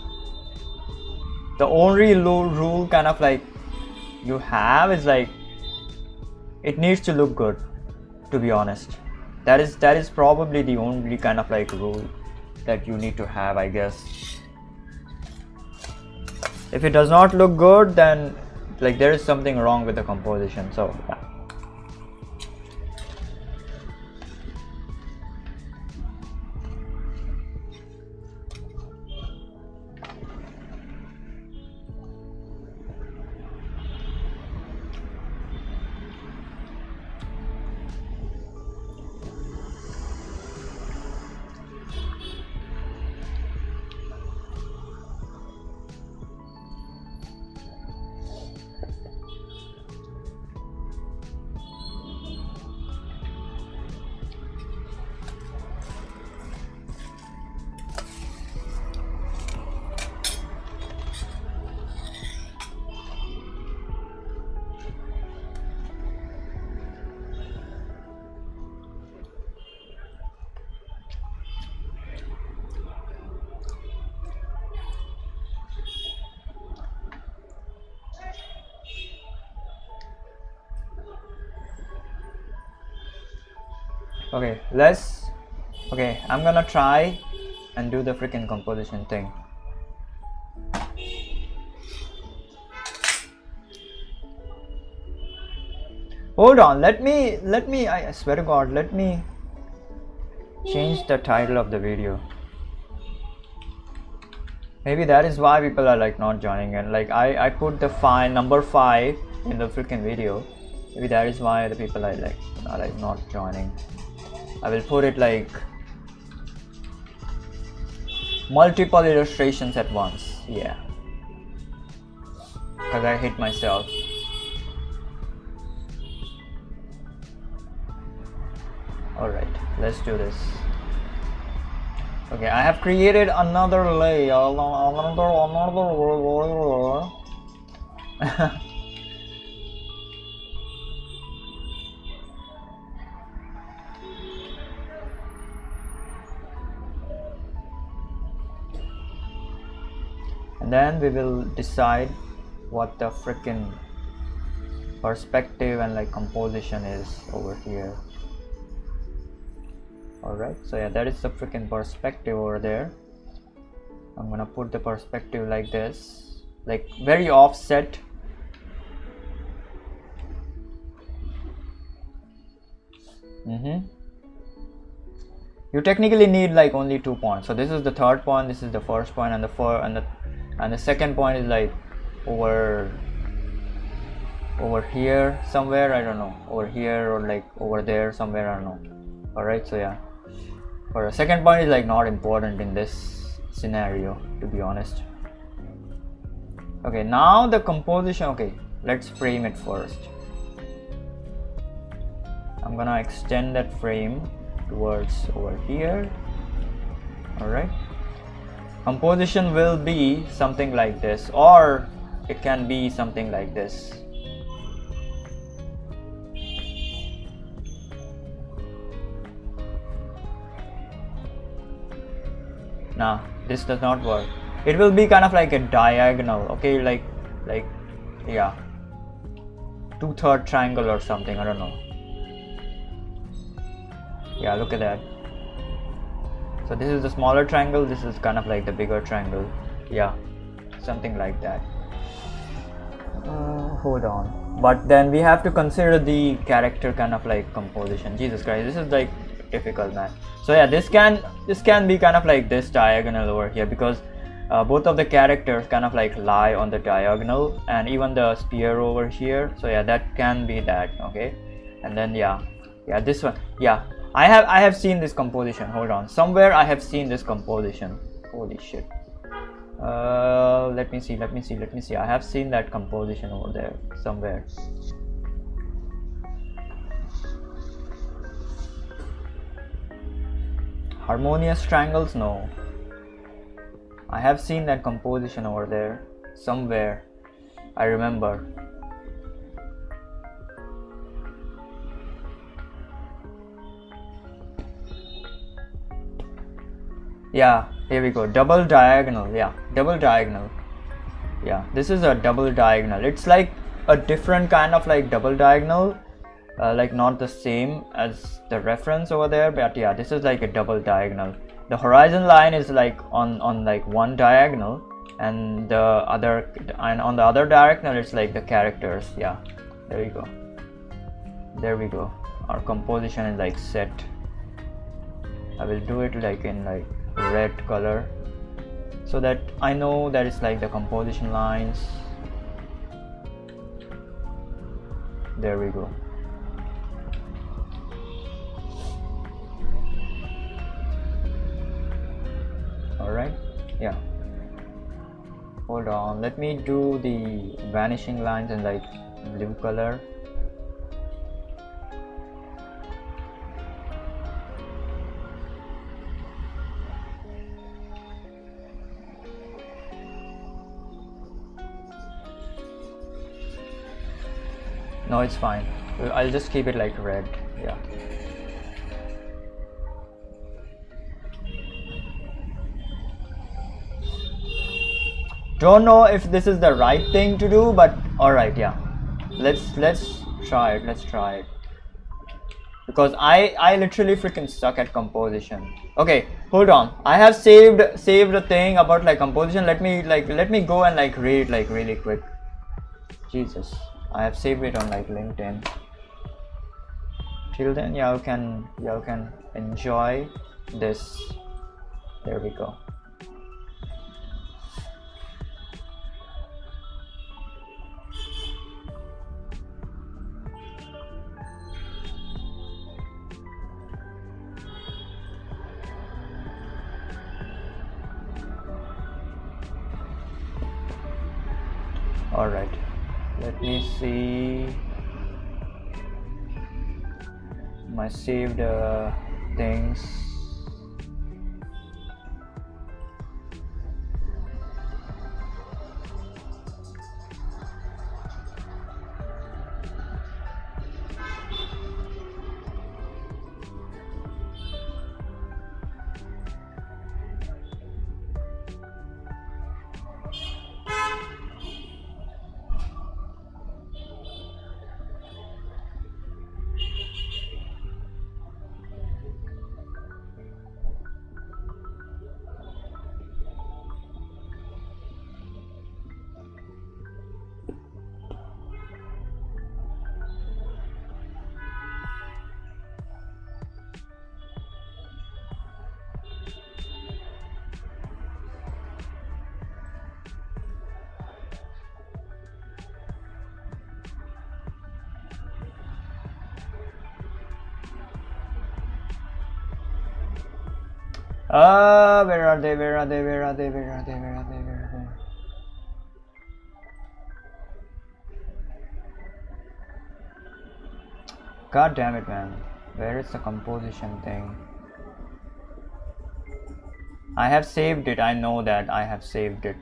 only rule kind of like you have is like it needs to look good. To be honest, that is probably the only kind of like rule that you need to have, I guess. If it does not look good, then like there is something wrong with the composition. So yeah. Okay, okay, I'm gonna try and do the freaking composition thing. Hold on, let me, I swear to God, let me change the title of the video. Maybe that is why people are like not joining in. Like I put the number 5 in the freaking video. Maybe that is why the people are like not joining. I will put it like multiple illustrations at once. Yeah, because I hate myself. Alright, let's do this. Okay, I have created another layer. And then we will decide what the freaking perspective and like composition is over here. Alright, so yeah, that is the freaking perspective over there. I'm gonna put the perspective like this, like very offset. You technically need like only 2 points. So this is the third point, this is the first point, and the second point is like over here somewhere, I don't know, over here or like over there somewhere, I don't know. Alright, so yeah, for the second point is like not important in this scenario, to be honest. Okay, now the composition. Okay, let's frame it first. I'm gonna extend that frame towards over here. Alright, composition will be something like this, or it can be something like this. Nah, this does not work. It will be kind of like a diagonal. Okay, like yeah, 2/3 triangle or something, I don't know. Yeah, look at that. So this is the smaller triangle, this is kind of like the bigger triangle. Yeah, something like that. Hold on, but then we have to consider the character kind of like composition. Jesus Christ, this is like difficult, man. So yeah, this can be kind of like this diagonal over here, because both of the characters kind of like lie on the diagonal, and even the spear over here. So yeah, that can be that. Okay, and then yeah, this one. Yeah, I have seen this composition. Hold on, somewhere I have seen this composition. Holy shit. Let me see. I have seen that composition over there somewhere. Harmonious triangles? No. I have seen that composition over there somewhere. I remember. Yeah, here we go. Double diagonal. Yeah, double diagonal. Yeah, this is a double diagonal. It's like a different kind of like double diagonal. Like not the same as the reference over there, but yeah, this is like a double diagonal. The horizon line is like on like one diagonal, and on the other diagonal it's like the characters. Yeah, there we go. Our composition is like set. I will do it like in like red color, so that I know that it's like the composition lines. There we go. Alright, yeah, hold on, let me do the vanishing lines in like blue color. No, it's fine, I'll just keep it like red. Yeah, don't know if this is the right thing to do, but alright, yeah, let's try it. because I literally freaking suck at composition. Okay, hold on. I have saved a thing about like composition. Let me go and like read like really quick. Jesus, I have saved it on like LinkedIn. Till then, y'all can enjoy this. There we go. All right, let me see my saved things. Where are they? God damn it, man. Where is the composition thing? I have saved it. I know that I have saved it.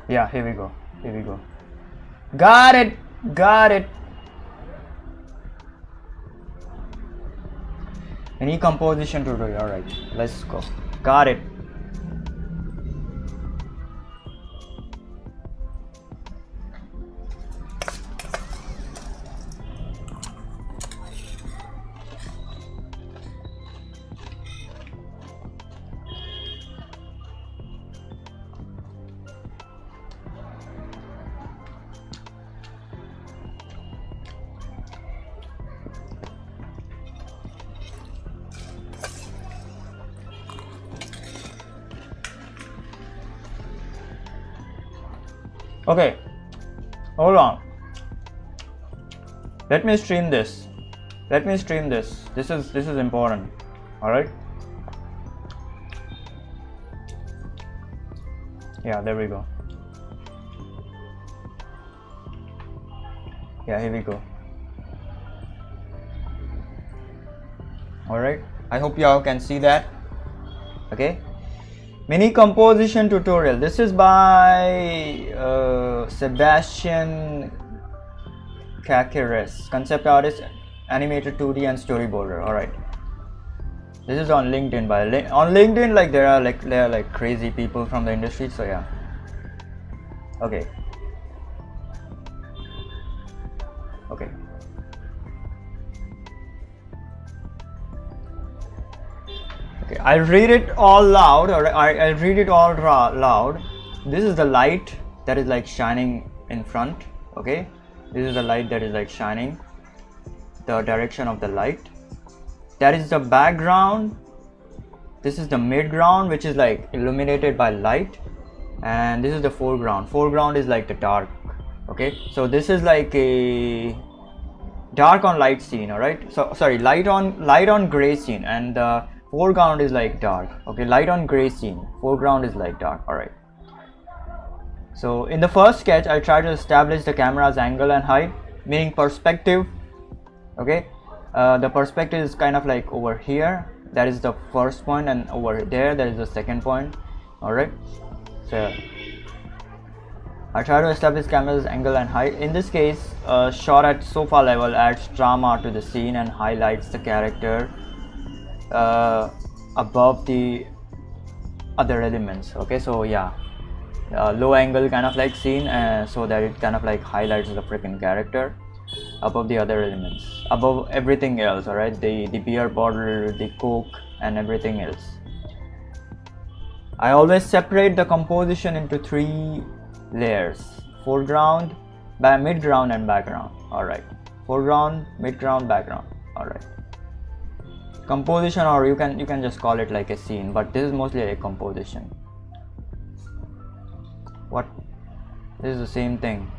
Yeah, here we go. Got it. Any composition tutorial. All right, let's go. Got it. Okay, hold on. Let me stream this. This is important. All right. Yeah, there we go. Yeah, here we go. All right. I hope y'all can see that. Okay. Mini composition tutorial. This is by Sebastian Caceres, concept artist, animator, 2D and storyboarder. All right. This is on LinkedIn. On LinkedIn, like there are crazy people from the industry. So yeah. Okay. I'll read it all loud, or I'll read it all loud. This is the light that is like shining in front. Okay, this is the light that is like shining, the direction of the light. That is the background. This is the midground, which is like illuminated by light, and this is the foreground. Foreground is like the dark. Okay, so this is like a dark on light scene. All right, so sorry, light on gray scene, and the foreground is like dark. Okay, light on gray scene, foreground is like dark. All right, so in the first sketch I try to establish the camera's angle and height, meaning perspective. Okay, the perspective is kind of like over here, that is the first point, and over there that is the second point. All right, so I try to establish camera's angle and height. In this case, a shot at sofa level adds drama to the scene and highlights the character above the other elements. Okay, so yeah, low angle kind of like scene, so that it kind of like highlights the freaking character above the other elements, above everything else. All right, the beer bottle, the coke, and everything else. I always separate the composition into 3 layers: foreground, midground, and background. All right, foreground, midground, background. All right, composition, or you can just call it like a scene, but this is mostly a composition. What? This is the same thing.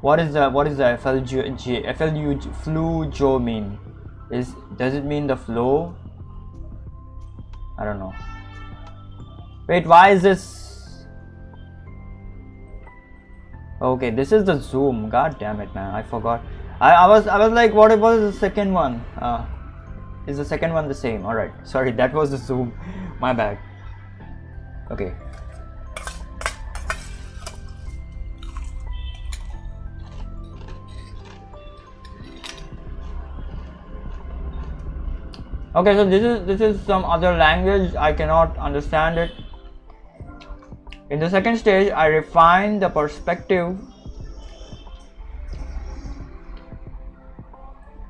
What is the FLU mean? Does it mean the flow? I don't know. Wait, why is this? Okay, this is the zoom. God damn it, man! I forgot. I was like, what was the second one? Is the second one the same? All right, sorry, that was the zoom. My bad. Okay. Okay, so this is some other language. I cannot understand it. In the second stage, I refine the perspective.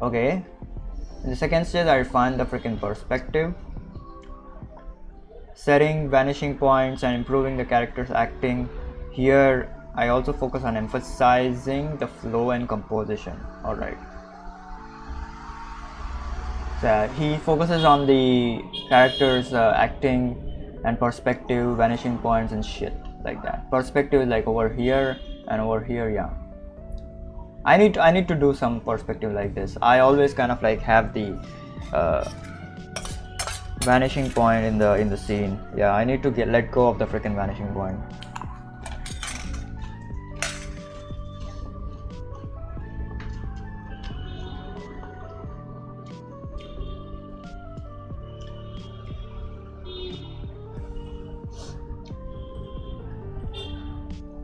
Okay. In the second stage, I refine the freaking perspective, setting vanishing points and improving the character's acting. Here, I also focus on emphasizing the flow and composition. All right. So he focuses on the character's acting and perspective, vanishing points, and shit like that. Perspective is like over here and over here. Yeah, I need to do some perspective like this. I always kind of like have the vanishing point in the scene. Yeah, I need to let go of the freaking vanishing point.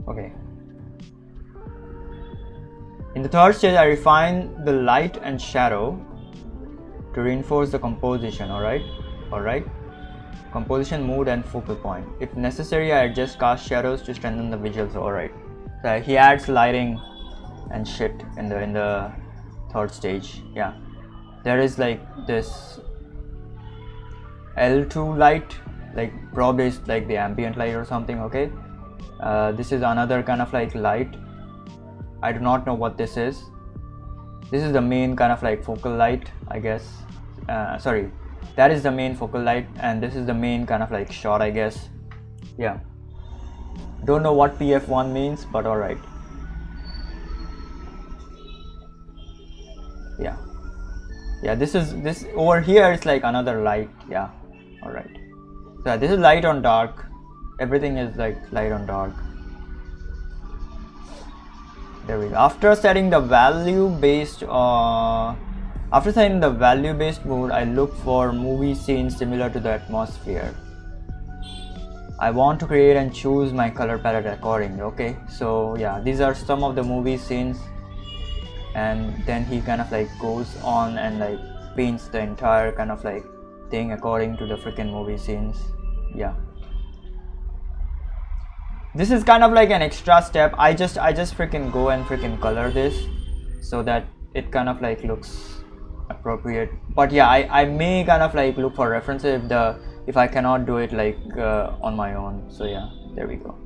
Okay. In the third stage, I refine the light and shadow to reinforce the composition. Alright. Composition, mood, and focal point. If necessary, I adjust cast shadows to strengthen the visuals. Alright. So he adds lighting and shit in the third stage. Yeah. There is like this L2 light, like probably it's like the ambient light or something. Okay. This is another kind of like light. I do not know what this is. This is the main kind of like focal light, I guess. Sorry, that is the main focal light, and this is the main kind of like shot, I guess. Yeah. Don't know what PF1 means, but alright. Yeah. Yeah, this over here is like another light. Yeah. Alright. So this is light on dark. Everything is like light on dark. There we go. After setting the value based mood, I look for movie scenes similar to the atmosphere. I want to create and choose my color palette accordingly. Okay, so yeah, these are some of the movie scenes, and then he kind of like goes on and like paints the entire kind of like thing according to the freaking movie scenes. Yeah. This is kind of like an extra step. I just freaking go and freaking color this so that it kind of like looks appropriate. But yeah, I may kind of like look for references if I cannot do it like on my own. So yeah, there we go.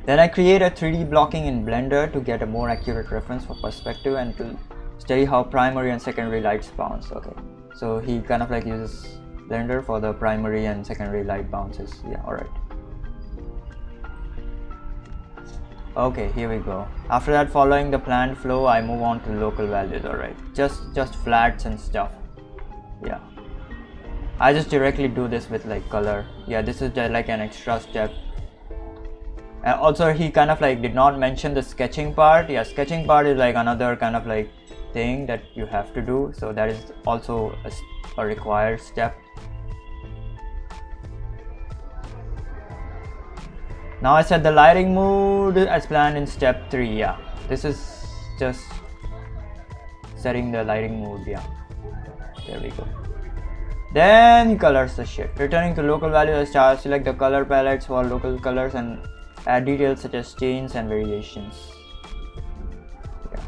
Then I create a 3D blocking in Blender to get a more accurate reference for perspective and to study how primary and secondary lights bounce. Okay, so he kind of like uses Blender for the primary and secondary light bounces. Yeah, alright. Okay, here we go. After that, following the planned flow, I move on to local values. Alright, just flats and stuff. Yeah, I just directly do this with like color. Yeah, this is just like an extra step. Also, he kind of like did not mention the sketching part. Yeah, sketching part is like another kind of like thing that you have to do, so that is also a required step. Now I set the lighting mode as planned in step 3. Yeah, this is just setting the lighting mode. Yeah, there we go. Then he colors the shit. Returning to local value as style, select the color palettes for local colors and add details such as stains and variations. Yeah.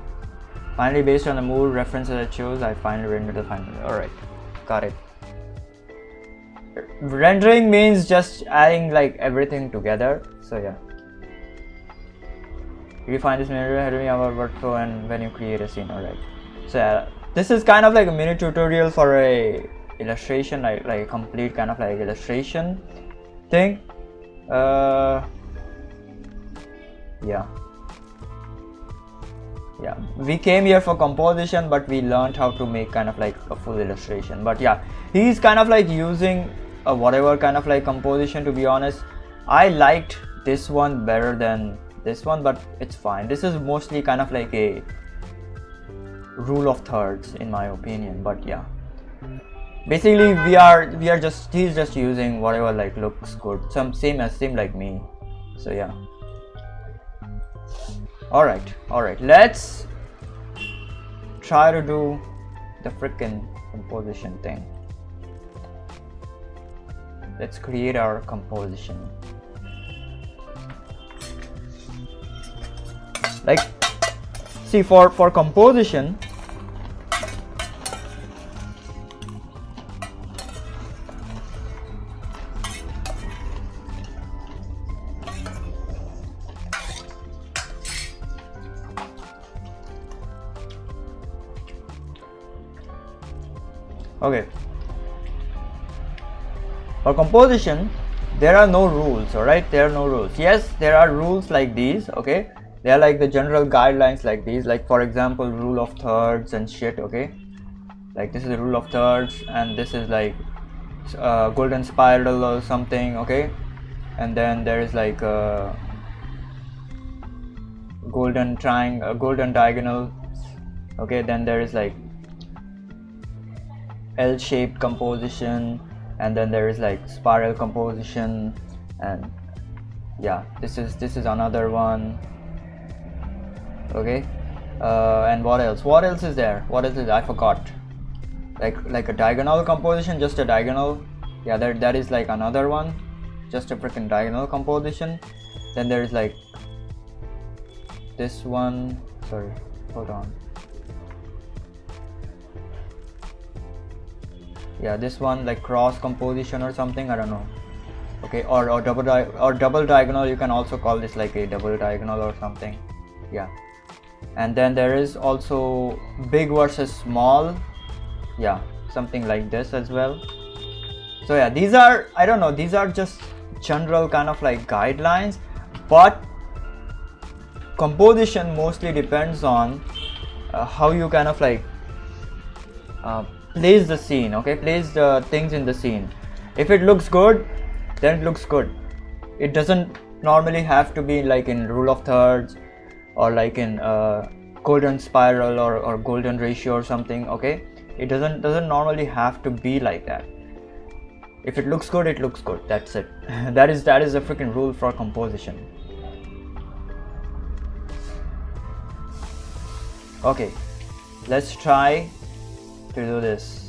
Finally, based on the mood references I chose, I finally render the final. Alright, got it. Rendering means just adding like everything together. So yeah. You find this mirror help me about workflow and when you create a scene. Alright. So yeah, this is kind of like a mini tutorial for a illustration, like a complete kind of like illustration thing. Yeah, we came here for composition, but we learned how to make kind of like a full illustration. But yeah, he's kind of like using a whatever kind of like composition. To be honest, I liked this one better than this one, but it's fine. This is mostly kind of like a rule of thirds in my opinion. But yeah, basically he's just using whatever like looks good, same like me. So yeah. Alright, let's try to do the frickin' composition thing. Let's create our composition. Like, see, for composition, okay, for composition there are no rules. Alright, there are no rules. Yes, there are rules like these. Okay, they are like the general guidelines like these, like for example rule of thirds and shit. Okay, like this is the rule of thirds and this is like golden spiral or something. Okay, and then there is like a golden triangle, golden diagonal. Okay, then there is like L-shaped composition, and then there is like spiral composition, and yeah, this is another one. Okay, and what else is there? I forgot. Like a diagonal composition, just a diagonal. Yeah, that is like another one, just a freaking diagonal composition. Then there is like this one. Sorry, hold on. Yeah, this one, like cross composition or something, I don't know. Okay, or double diagonal. You can also call this like a double diagonal or something. Yeah, and then there is also big versus small. Yeah, something like this as well. So yeah, these are, I don't know, these are just general kind of like guidelines, but composition mostly depends on how you kind of like place the scene. Okay, place the things in the scene. If it looks good, then it looks good. It doesn't normally have to be like in rule of thirds or like in golden spiral or golden ratio or something. Okay, it doesn't normally have to be like that. If it looks good, it looks good. That's it. that is the freaking rule for composition. Okay, let's try to do this.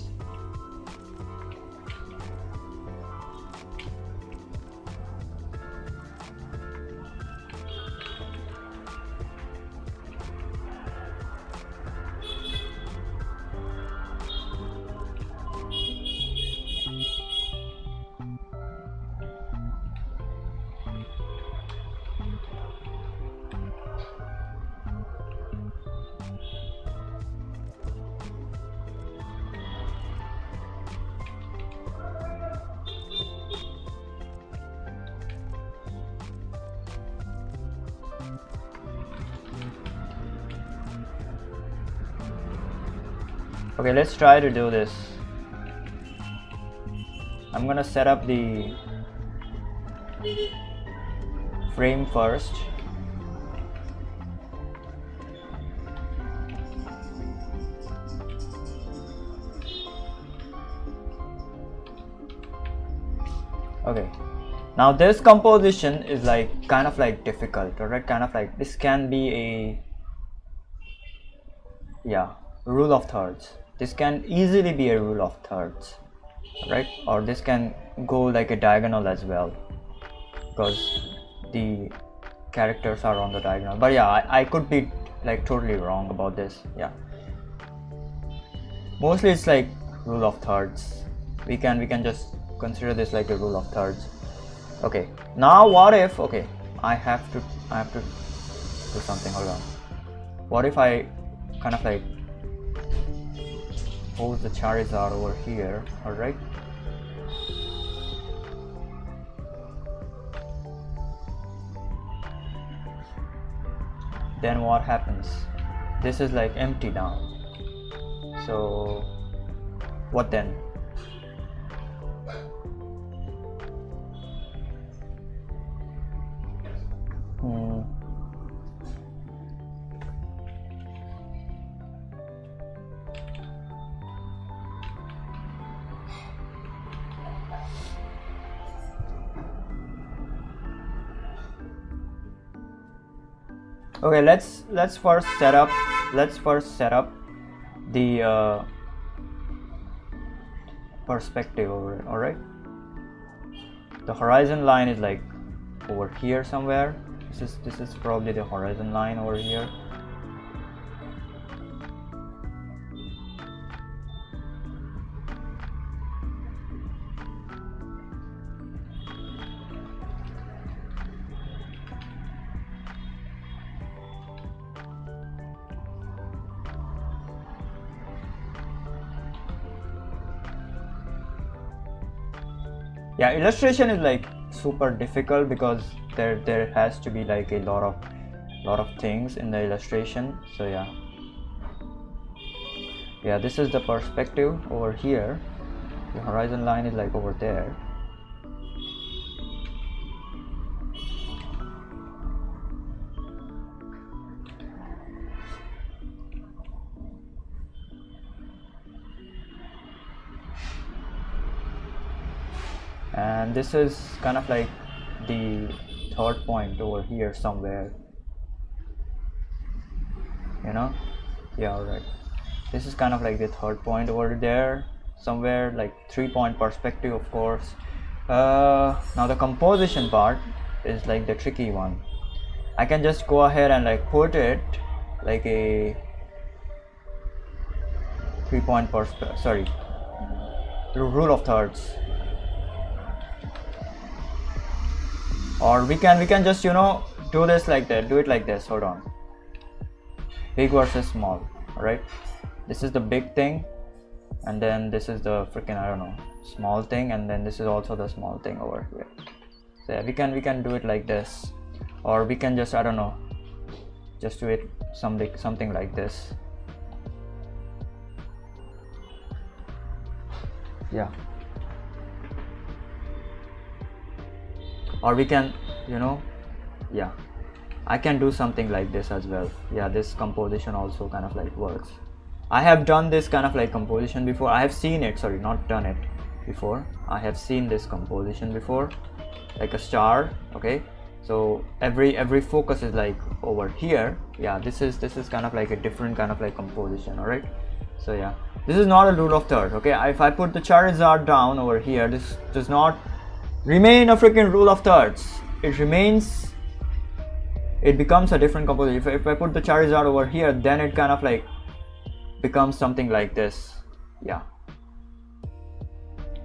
Okay, let's try to do this. I'm gonna set up the frame first. Okay, Now this composition is like kind of like difficult, alright, kind of like this can be a, yeah, rule of thirds. This can easily be a rule of thirds, right? Or this can go like a diagonal as well, because the characters are on the diagonal. But yeah, I could be like totally wrong about this. Yeah, mostly it's like rule of thirds. We can just consider this like a rule of thirds. Okay, now what if, okay, I have to do something. Hold on. What if I kind of like pose the Charizard over here? All right. Then what happens? This is like empty now. So what then? Okay, let's first set up the perspective over it. All right, the horizon line is like over here somewhere. This is probably the horizon line over here. Yeah, illustration is like super difficult because there has to be like a lot of things in the illustration. So yeah, this is the perspective over here. The horizon line is like over there. And this is kind of like the third point over here somewhere, you know. Yeah, alright, this is kind of like the third point over there somewhere, like 3-point perspective, of course. Now the composition part is like the tricky one. I can just go ahead and like put it like a 3-point rule of thirds. Or we can just, you know, do this like that, do it like this. Hold on, big versus small. All right, this is the big thing, and then this is the freaking, I don't know, small thing, and then this is also the small thing over here. So yeah, we can do it like this, or we can just, I don't know, just do it something like this. Yeah, or we can, you know, yeah, I can do something like this as well. Yeah, this composition also kind of like works. I have done this kind of like composition before. I have seen it, sorry, not done it before. I have seen this composition before, like a star. Okay, so every focus is like over here. Yeah, this is kind of like a different kind of like composition. All right, so yeah, this is not a rule of thirds. Okay, if I put the Charizard down over here, this does not remain a freaking rule of thirds. It becomes a different composition. If I put the Charizard over here, then it kind of like becomes something like this. Yeah,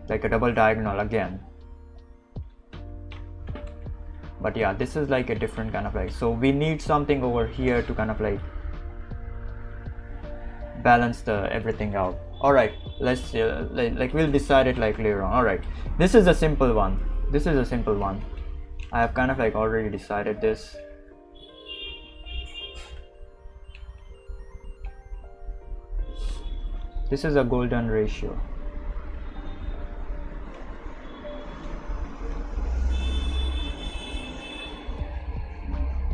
like a double diagonal again. But yeah, this is like a different kind of like, so we need something over here to kind of like balance the everything out. All right, let's like we'll decide it like later on. All right, this is a simple one. I have kind of like already decided this. This is a golden ratio.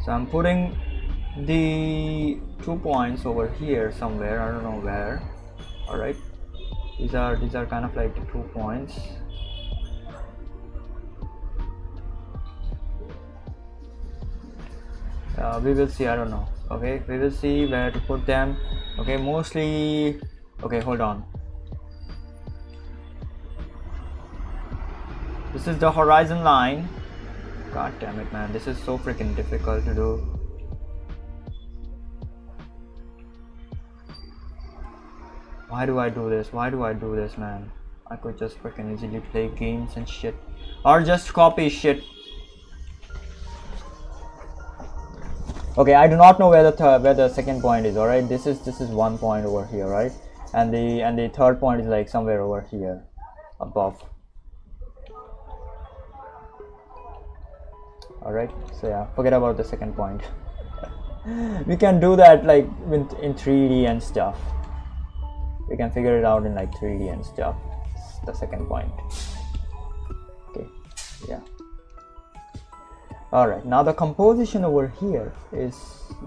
So I'm putting the 2 points over here somewhere, I don't know where. All right, these are kind of like the 2 points. we will see. I don't know. Okay, we will see where to put them. Okay, mostly. Okay, hold on. This is the horizon line. God damn it, man, this is so freaking difficult to do. Why do I do this? Why do I do this, man? I could just freaking easily play games and shit, or just copy shit. Okay, I do not know where the second point is. All right, this is 1 point over here, right? And the third point is like somewhere over here, above. All right, so yeah, forget about the second point. We can do that like in 3D and stuff. We can figure it out in like 3D and stuff. The second point. Okay, yeah. All right, now the composition over here is,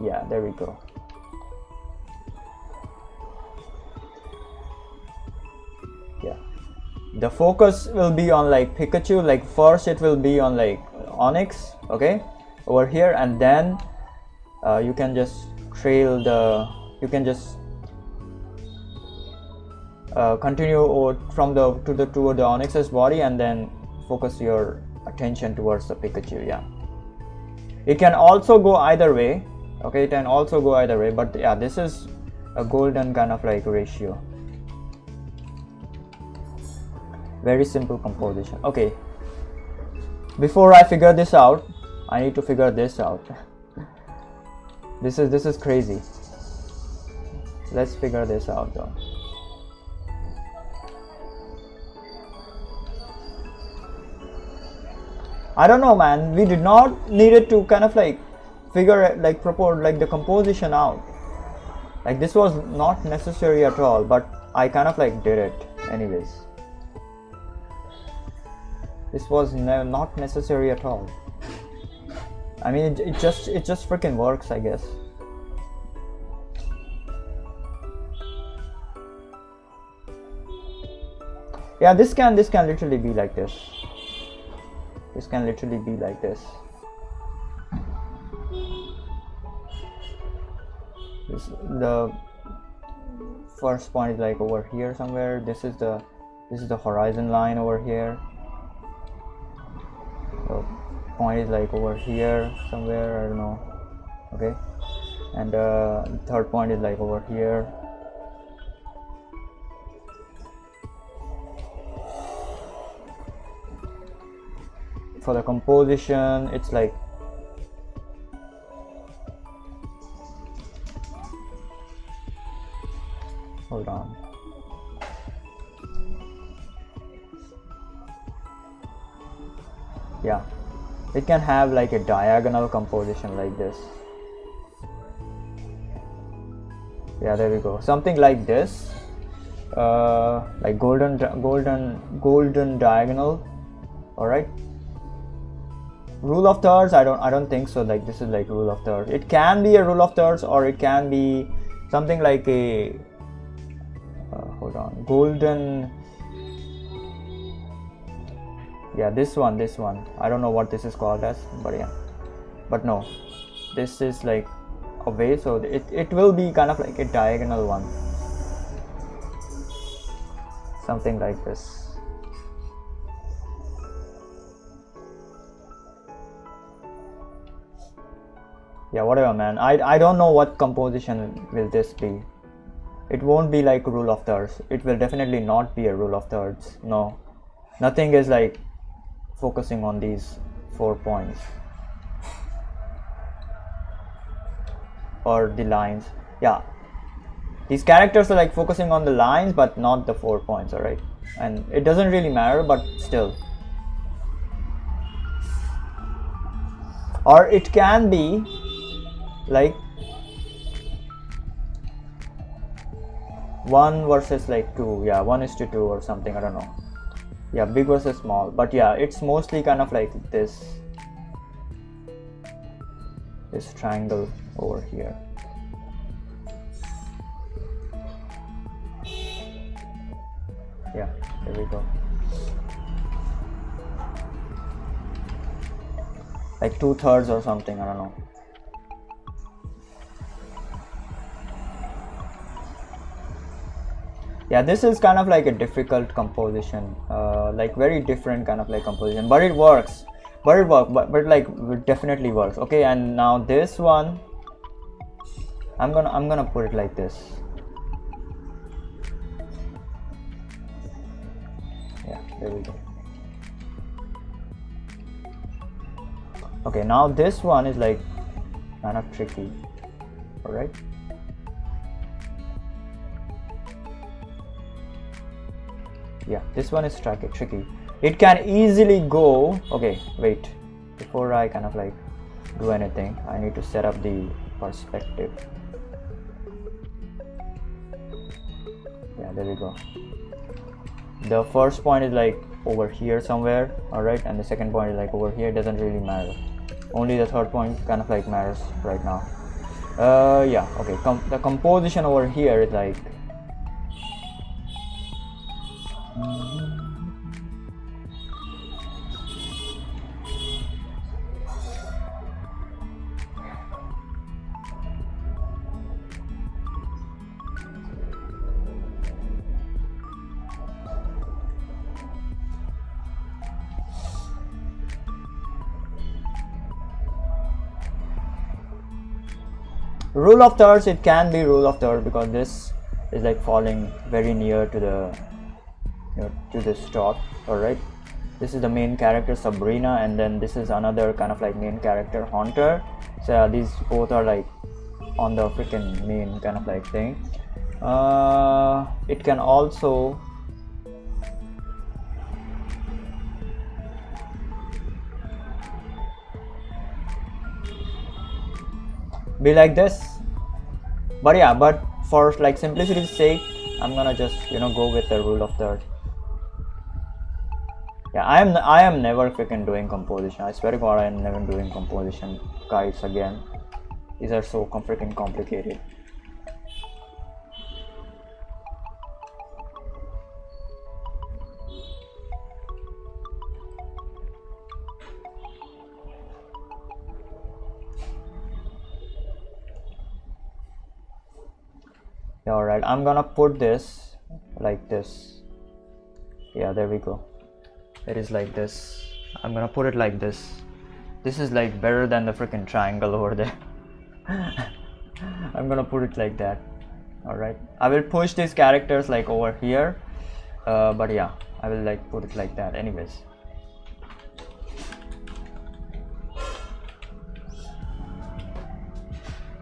yeah, there we go. Yeah, the focus will be on like Pikachu. Like first it will be on like Onyx, okay, over here, and then you can just trail the, you can just continue over from the toward the Onyx's body, and then focus your attention towards the Pikachu. Yeah, it can also go either way. Okay, it can also go either way, but yeah, this is a golden kind of like ratio. Very simple composition. Okay, before I figure this out, I need to figure this out. This is crazy. Let's figure this out though. I don't know, man. We did not needed to kind of like figure like propose like the composition out. Like this was not necessary at all, but I kind of like did it anyways. This was not necessary at all. I mean, it just freaking works, I guess. Yeah, this can literally be like this. This can literally be like this. The first point is like over here somewhere. This is the horizon line over here. The point is like over here somewhere, I don't know. Okay, and the third point is like over here. For the composition, it's like hold on. Yeah, it can have like a diagonal composition like this. Yeah, there we go. Something like this, like golden diagonal. All right. Rule of thirds, I don't think so. Like this is like rule of thirds. It can be a rule of thirds, or it can be something like a hold on, golden. Yeah, this one. I don't know what this is called as, but yeah, but no, this is like a way, so it will be kind of like a diagonal one, something like this. Yeah, whatever, man. I don't know what composition will this be. It won't be like rule of thirds. It will definitely not be a rule of thirds. No, nothing is like focusing on these 4 points or the lines. Yeah, these characters are like focusing on the lines but not the 4 points. All right, and it doesn't really matter, but still. Or it can be like 1 versus like 2. Yeah, 1:2 or something, I don't know. Yeah, big versus small, but yeah, it's mostly kind of like this triangle over here. Yeah, there we go. Like 2/3 or something, I don't know. Yeah, this is kind of like a difficult composition, like very different kind of like composition, but it works. But like it definitely works. Okay, and now this one, I'm gonna put it like this. Yeah, there we go. Okay, now this one is like kind of tricky. All right. Yeah, this one is tricky. It can easily go. Okay, wait. Before I kind of like do anything, I need to set up the perspective. Yeah, there we go. The first point is like over here somewhere, alright, and the second point is like over here. It doesn't really matter. Only the third point kind of like matters right now. Yeah, okay. The composition over here is like rule of thirds. It can be rule of thirds because this is like falling very near to the to this dot. All right, this is the main character Sabrina, and then this is another kind of like main character Haunter. So these both are like on the freaking main kind of like thing. It can also be like this, but yeah, but for like simplicity's sake, I'm gonna just go with the rule of thirds. Yeah, I am never freaking doing composition. I swear to God, I am never doing composition guides again. These are so freaking complicated. Yeah, all right, I'm gonna put this like this. Yeah, there we go. It is like this. I'm gonna put it like this. This is like better than the freaking triangle over there. I'm gonna put it like that. All right, I will push these characters like over here, but yeah, I will like put it like that anyways.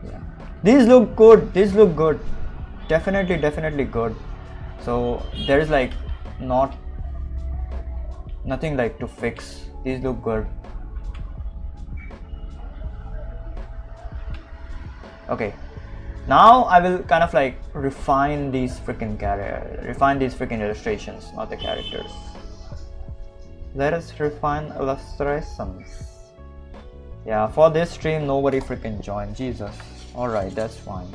Yeah, these look good. These look good. Definitely good. So there is like nothing like to fix. These look good. Okay, now I will kind of like refine these freaking illustrations, not the characters. Let us refine illustrations. Yeah, for this stream nobody freaking joined. Jesus. All right, that's fine.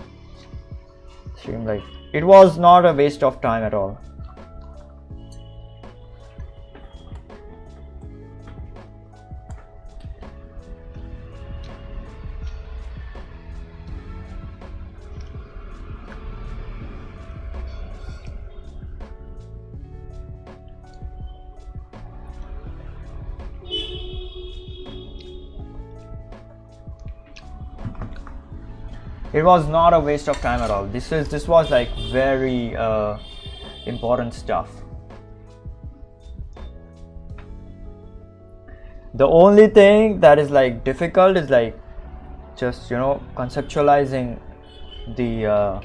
Stream like it was not a waste of time at all. It was not a waste of time at all. This was like very important stuff. The only thing that is like difficult is like just conceptualizing the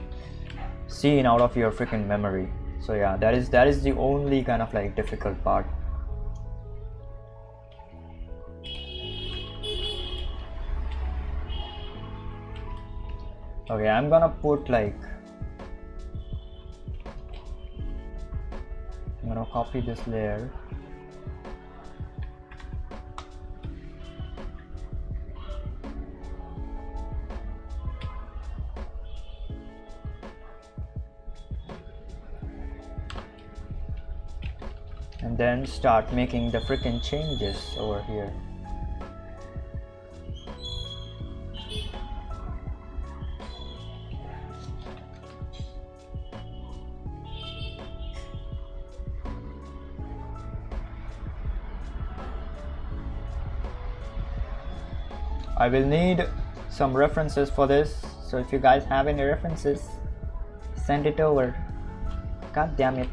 scene out of your freaking memory. So yeah, that is the only kind of like difficult part. Okay, I'm gonna put like, I'm gonna copy this layer. And then start making the freaking changes over here. I will need some references for this, so if you guys have any references, send it over. God damn it.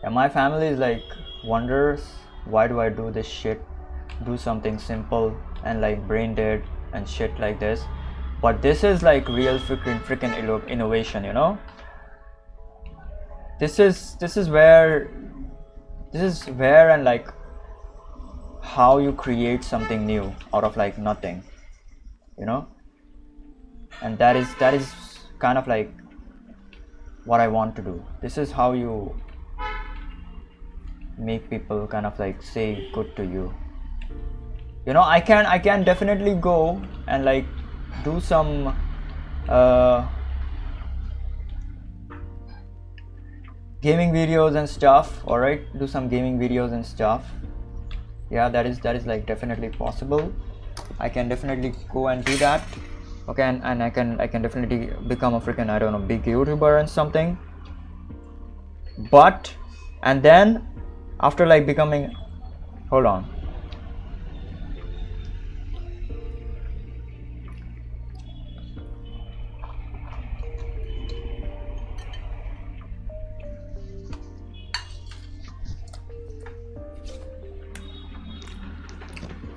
Yeah, my family is like wonders why do I do this shit, do something simple and like brain dead and shit like this, but this is like real freaking innovation, you know. This is where and like how you create something new out of like nothing, you know. And that is kind of like what I want to do. This is how you make people kind of like say good to you, you know. I can definitely go and like do some gaming videos and stuff. All right, do some gaming videos and stuff. Yeah, that is like definitely possible. I can definitely go and do that. Okay, and I can definitely become a freaking, I don't know, big YouTuber and something. But and then after like becoming, hold on,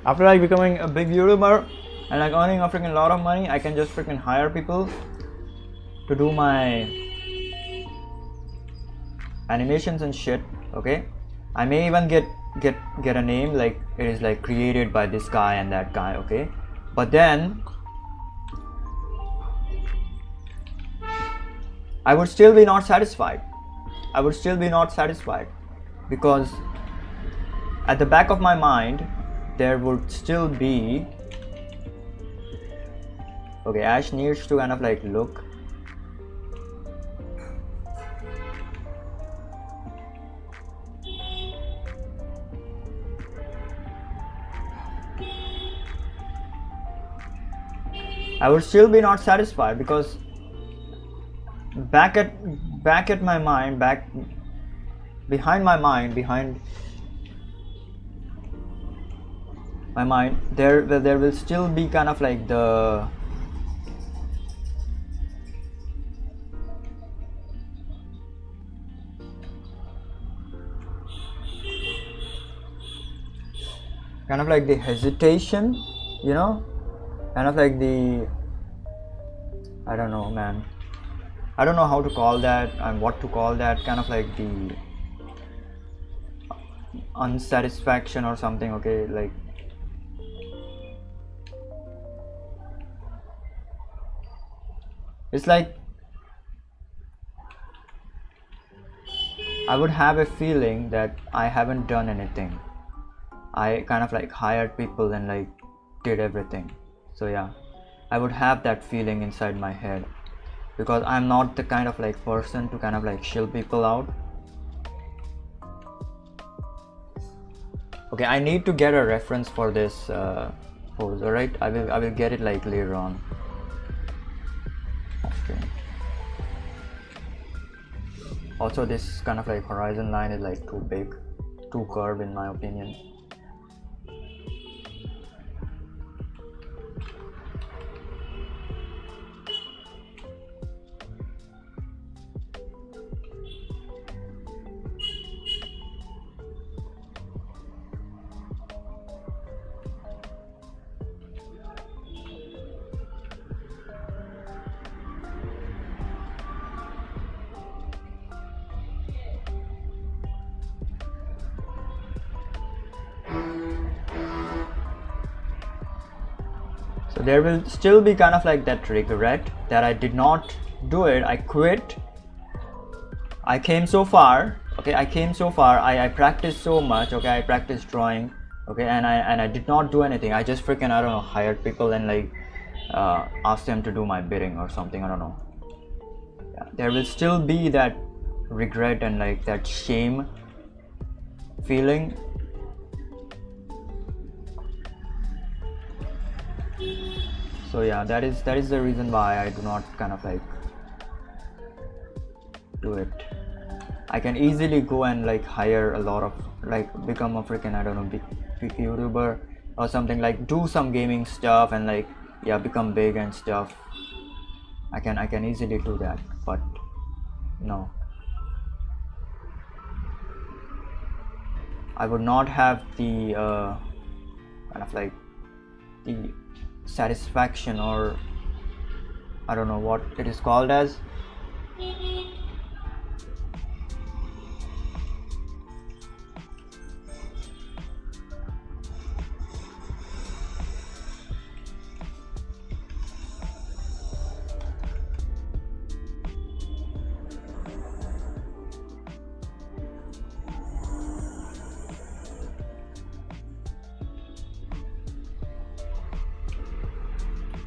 after like becoming a big YouTuber and like earning a freaking lot of money, I can just freaking hire people to do my animations and shit. Okay, I may even get a name like it is like created by this guy and that guy. Okay, but then I would still be not satisfied. I would still be not satisfied because at the back of my mind there would still be, okay, Ash needs to kind of like look. I would still be not satisfied because behind my mind, there will still be kind of like the kind of like the hesitation, you know, kind of like the, I don't know, man, I don't know how to call that and what to call that, kind of like the unsatisfaction or something. Okay, like it's like I would have a feeling that I haven't done anything. I kind of like hired people and like did everything. So yeah, I would have that feeling inside my head because I'm not the kind of like person to kind of like shill people out. Okay, I need to get a reference for this pose. All right, I will get it like later on. Okay. Also, this kind of like horizon line is like too big, too curved in my opinion. So there will still be kind of like that regret that I did not do it. I quit. I came so far. Okay, I came so far. I practiced so much. Okay, I practiced drawing. Okay, and I did not do anything. I just freaking, I don't know, hired people and like asked them to do my bidding or something. I don't know. yeah, there will still be that regret and like that shame feeling. So yeah, that is the reason why I do not kind of like do it. I can easily go and like hire a lot of like become a freaking, I don't know, big YouTuber or something, like do some gaming stuff and like, yeah, become big and stuff. I can easily do that, but no, I would not have the kind of like the satisfaction, or I don't know what it is called as.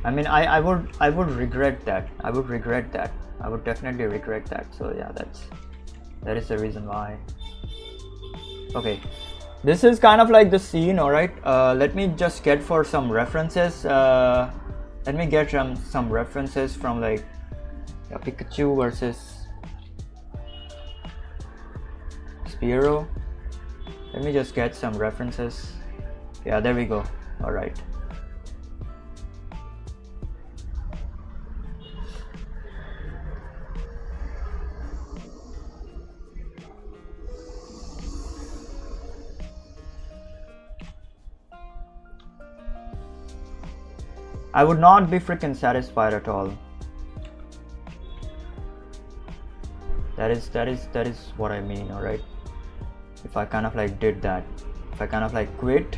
I mean, I would regret that. I would definitely regret that. So yeah, that is the reason why. Okay, this is kind of like the scene. All right, let me just get for some references. Let me get some references from like, yeah, Pikachu versus Spearow. Let me just get some references. Yeah, there we go. All right. I would not be freaking satisfied at all. That is what I mean, alright? If I kind of like did that, if I kind of like quit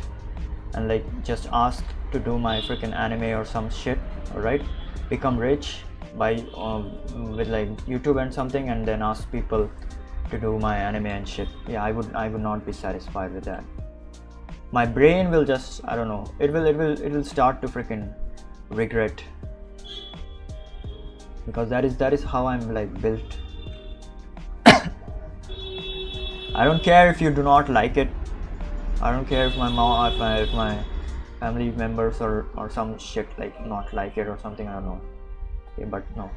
and like just ask to do my freaking anime or some shit, alright? Become rich by with like YouTube and something, and then ask people to do my anime and shit. Yeah, I would not be satisfied with that. My brain will just, I don't know, it will start to freaking regret, because that is how I'm like built. I don't care if you do not like it. I don't care if my mom, if my family members or some shit like not like it or something, I don't know. Okay, but no,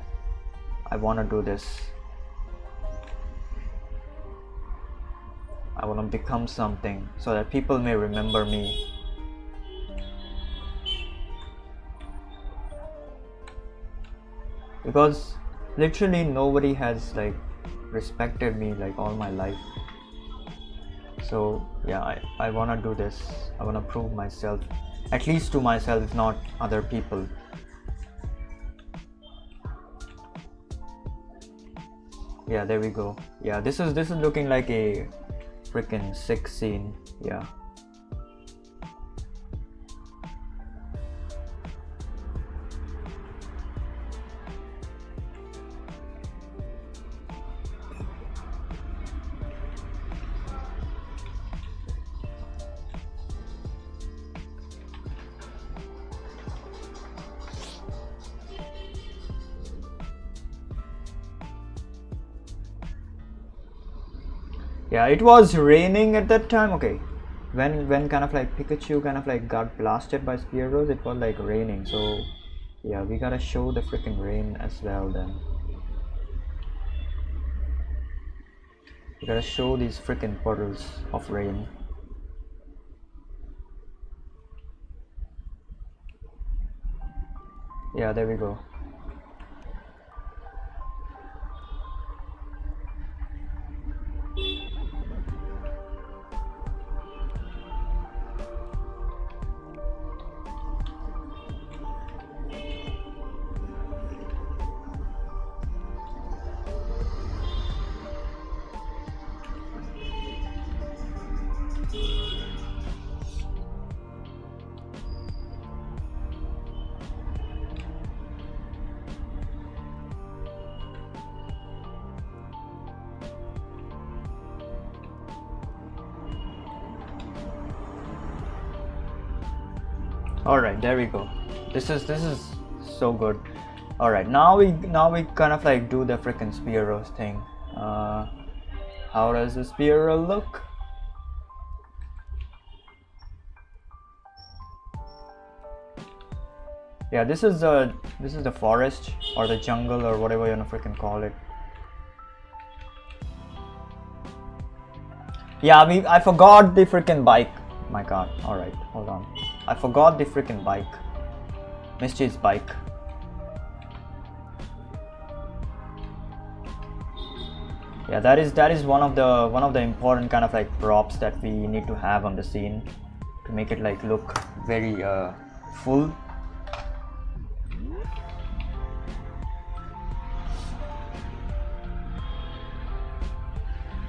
I want to do this. I want to become something so that people may remember me. Because literally nobody has like respected me like all my life. So yeah, I wanna do this. I wanna prove myself, at least to myself, if not other people. Yeah, there we go. Yeah, this is looking like a freaking sick scene. Yeah. Yeah, it was raining at that time. Okay, when kind of like Pikachu kind of like got blasted by Spearows, it was like raining. So yeah, we gotta show the freaking rain as well then. We gotta show these freaking puddles of rain. Yeah, there we go. All right, there we go. This is so good. All right, now we kind of like do the freaking spear roast thing. How does the spear look? Yeah, this is the forest or the jungle or whatever you wanna freaking call it. Yeah, I forgot the freaking bike. My god. All right, hold on. I forgot the freaking bike. Misty's bike. Yeah, that is one of the important kind of like props that we need to have on the scene to make it like look very full.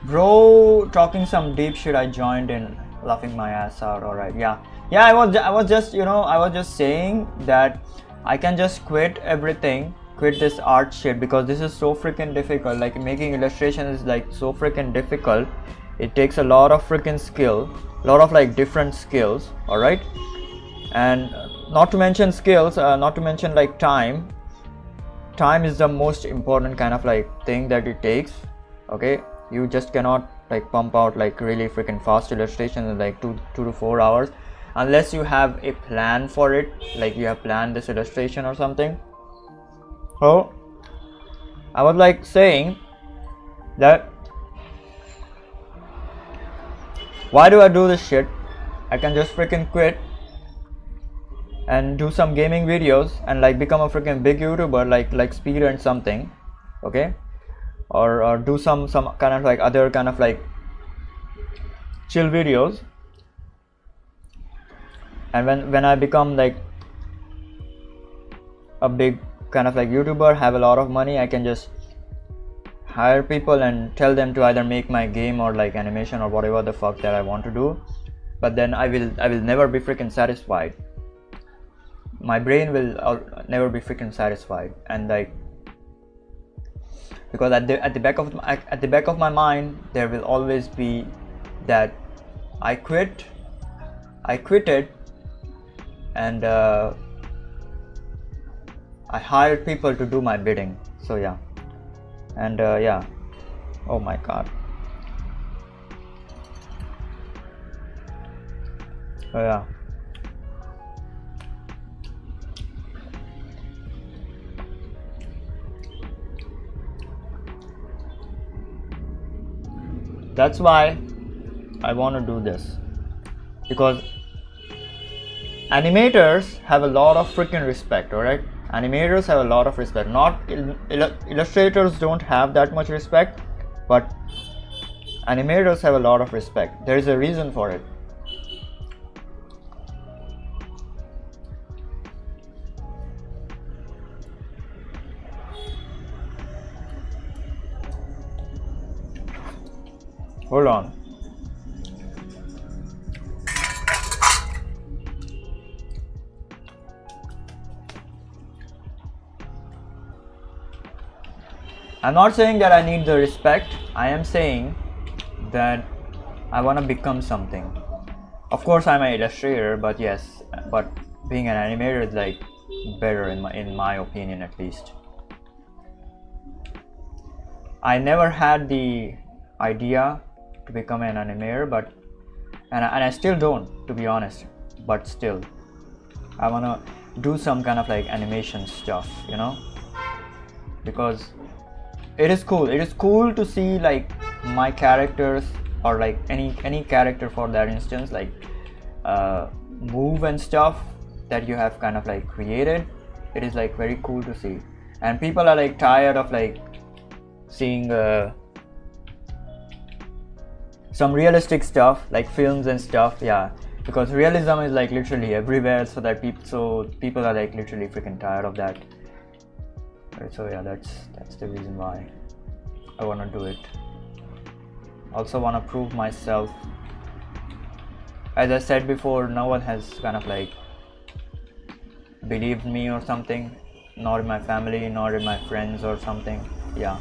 Bro, talking some deep shit. I joined in, laughing my ass out. All right, yeah. I was just, you know, I was just saying that I can just quit everything, quit this art shit, because this is so freaking difficult. Like making illustration is like so freaking difficult. It takes a lot of freaking skill, a lot of like different skills. All right, and not to mention skills, not to mention like time. Time is the most important kind of like thing that it takes. Okay, you just cannot like pump out like really freaking fast illustrations in like 2 to 4 hours unless you have a plan for it, like you have planned this illustration or something. So I was like saying that why do I do this shit? I can just freaking quit and do some gaming videos and like become a freaking big YouTuber, like speed and something, okay, or do some kind of like other kind of like chill videos. And when I become like a big kind of like YouTuber, have a lot of money, I can just hire people and tell them to either make my game or like animation or whatever the fuck that I want to do. But then I will never be freaking satisfied. My brain will never be freaking satisfied, and like, because at the back of my mind there will always be that I quitted and I hired people to do my bidding. So yeah, and yeah, oh my god, oh yeah. That's why I want to do this, because animators have a lot of freaking respect. Alright, animators have a lot of respect. Not illustrators don't have that much respect, but animators have a lot of respect. There is a reason for it. Hold on. I'm not saying that I need the respect. I am saying that I want to become something. Of course, I'm an illustrator, but yes, but being an animator is like better in my opinion, at least. I never had the idea to become an animator, but and I still don't, to be honest, but still I want to do some kind of like animation stuff, you know, because it is cool. It is cool to see like my characters, or like any character for that instance, like move and stuff that you have kind of like created. It is like very cool to see, and people are like tired of like seeing some realistic stuff like films and stuff. Yeah, because realism is like literally everywhere, so that people are like literally freaking tired of that. So yeah, that's the reason why I want to do it. Also want to prove myself. As I said before, no one has kind of like believed me or something, not in my family, not in my friends or something. Yeah,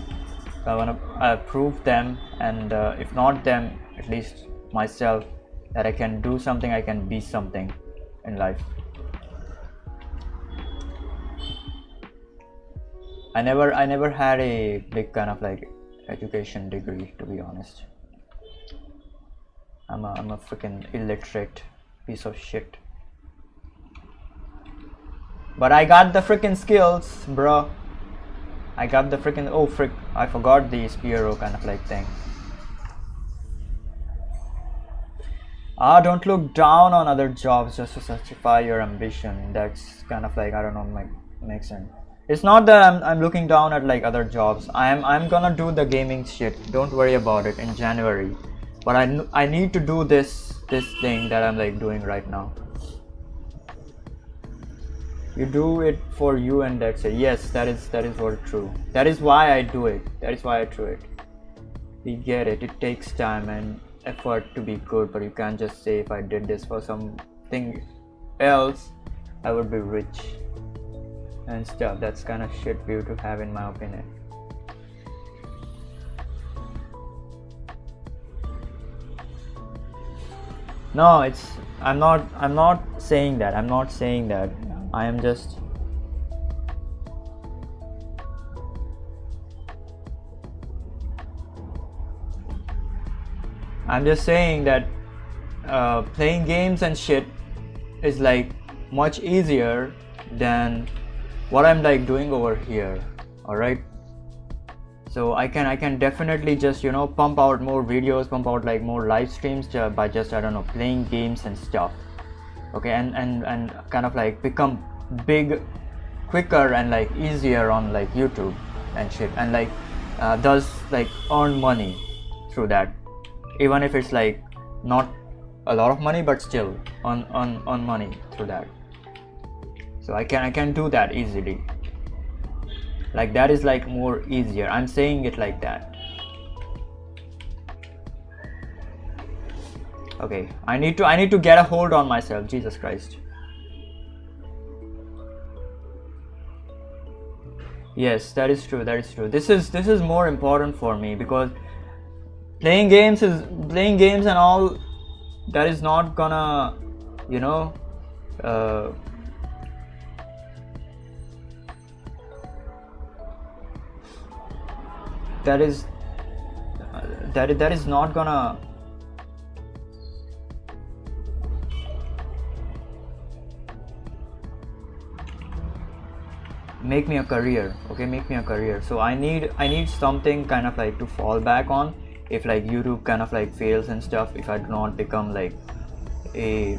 so I want to prove them, and if not them, at least myself, that I can do something, I can be something in life. I never had a big kind of like education degree, to be honest. I'm a freaking illiterate piece of shit. But I got the freaking skills, bro. I got the freaking, oh frick, I forgot the Spiro kind of like thing. Don't look down on other jobs just to satisfy your ambition. That's kind of like, I don't know, makes sense. It's not that I'm looking down at like other jobs. I'm gonna do the gaming shit. Don't worry about it in January. But I need to do this thing that I'm like doing right now. You do it for you and that's it. Yes, that is what true. That is why I do it. That is why I do it. We get it. It takes time and effort to be good, but you can't just say if I did this for something else, I would be rich and stuff. That's kind of shit view to have, in my opinion. No, I'm not saying that. I'm not saying that. I am just saying that playing games and shit is like much easier than what I'm like doing over here. Alright, so I can definitely just, you know, pump out more videos, pump out like more live streams by just, I don't know, playing games and stuff. Okay, and kind of like become big quicker and like easier on like YouTube and shit, and like does like earn money through that, even if it's like not a lot of money, but still on money through that. So I can do that easily. Like that is like more easier. I'm saying it like that. Okay, I need to get a hold on myself. Jesus Christ. Yes, that is true. That is true. This is more important for me, because playing games and all, that is not gonna, you know, that is not gonna make me a career. Okay, make me a career. So I need something kind of like to fall back on if like YouTube kind of like fails and stuff, if I do not become like a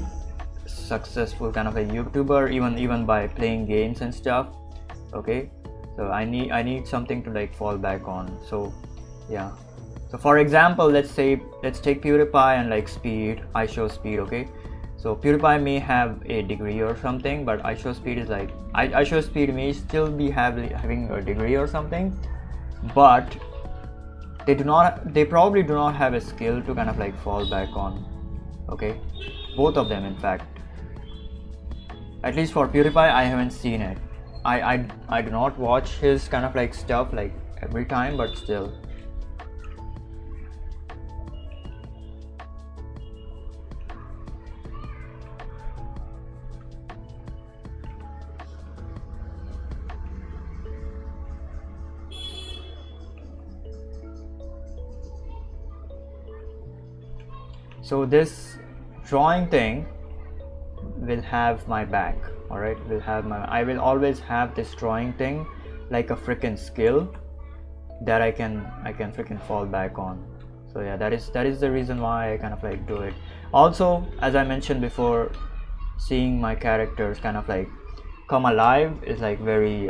successful kind of a YouTuber, even by playing games and stuff. Okay, so I need something to like fall back on. So yeah, so for example, let's take PewDiePie and like Speed, aight. Okay, so PewDiePie may have a degree or something, but aight is like, aight may still be having a degree or something, but they probably do not have a skill to kind of like fall back on. Okay, both of them, in fact. At least for PewDiePie, I haven't seen it. I do not watch his kind of like stuff like every time, but still. So this drawing thing will have my back. All right, I will always have this drawing thing like a freaking skill that I can freaking fall back on. So yeah, that is the reason why I kind of like do it. Also, as I mentioned before, seeing my characters kind of like come alive is like very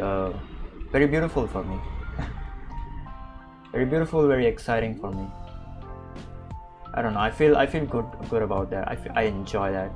beautiful for me. Very beautiful, very exciting for me. I don't know, I feel good about that. I enjoy that.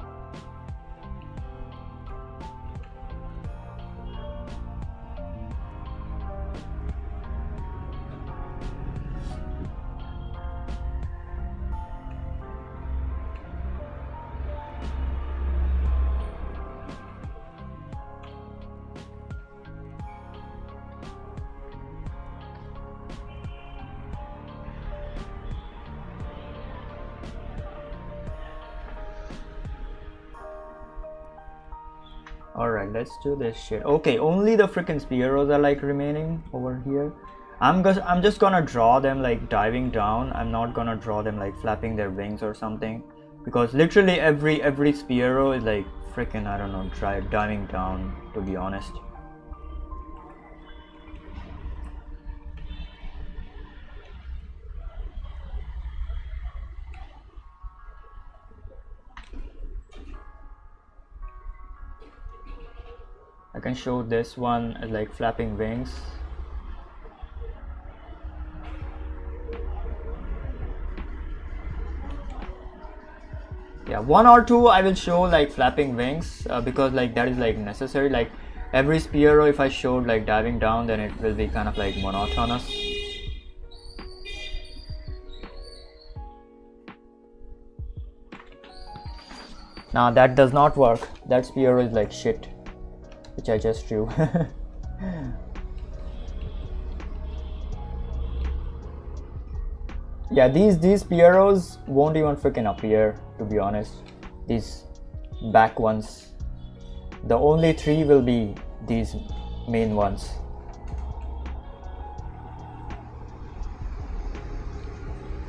Alright, let's do this shit. Okay, only the freaking Spearos are like remaining over here. I'm just gonna draw them like diving down. I'm not gonna draw them like flapping their wings or something, because literally every Spearo is like freaking, I don't know, diving down, to be honest. I can show this one as like flapping wings. Yeah, one or two I will show like flapping wings, because like that is like necessary. Like every Spearo, if I showed like diving down, then it will be kind of like monotonous. Nah, that does not work. That Spearo is like shit, which I just drew. Yeah, these Spearos won't even freaking appear, to be honest. These back ones. The only three will be these main ones.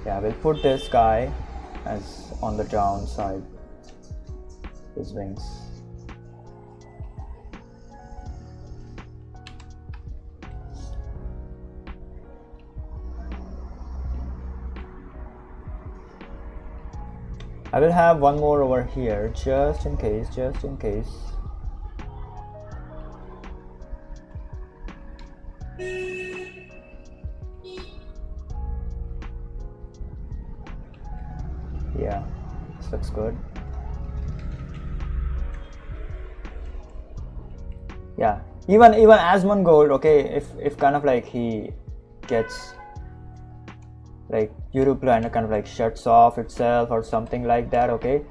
Yeah, we'll put this guy as on the down side, his wings. I will have one more over here, just in case. Yeah, this looks good. Yeah, even Asmongold, okay, if kind of like he gets like Europlan kind of like shuts off itself or something like that, okay,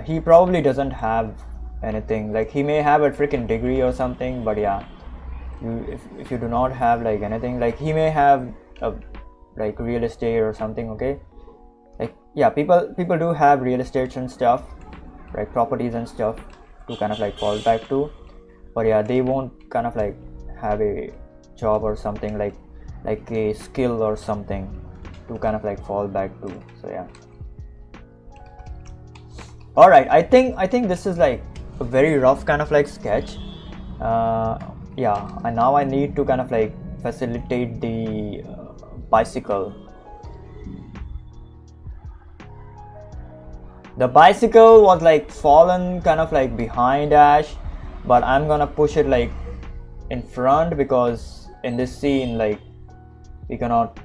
he probably doesn't have anything. Like he may have a freaking degree or something, but yeah, if you do not have like anything, like he may have a like real estate or something, okay. Like yeah, people do have real estates and stuff, like properties and stuff to kind of like fall back to, but yeah, they won't kind of like have a job or something, like a skill or something to kind of like fall back to. So yeah, all right, I think this is like a very rough kind of like sketch. Yeah, and now I need to kind of like facilitate the bicycle. The bicycle was like fallen kind of like behind Ash, but I'm gonna push it like in front, because in this scene like we cannot.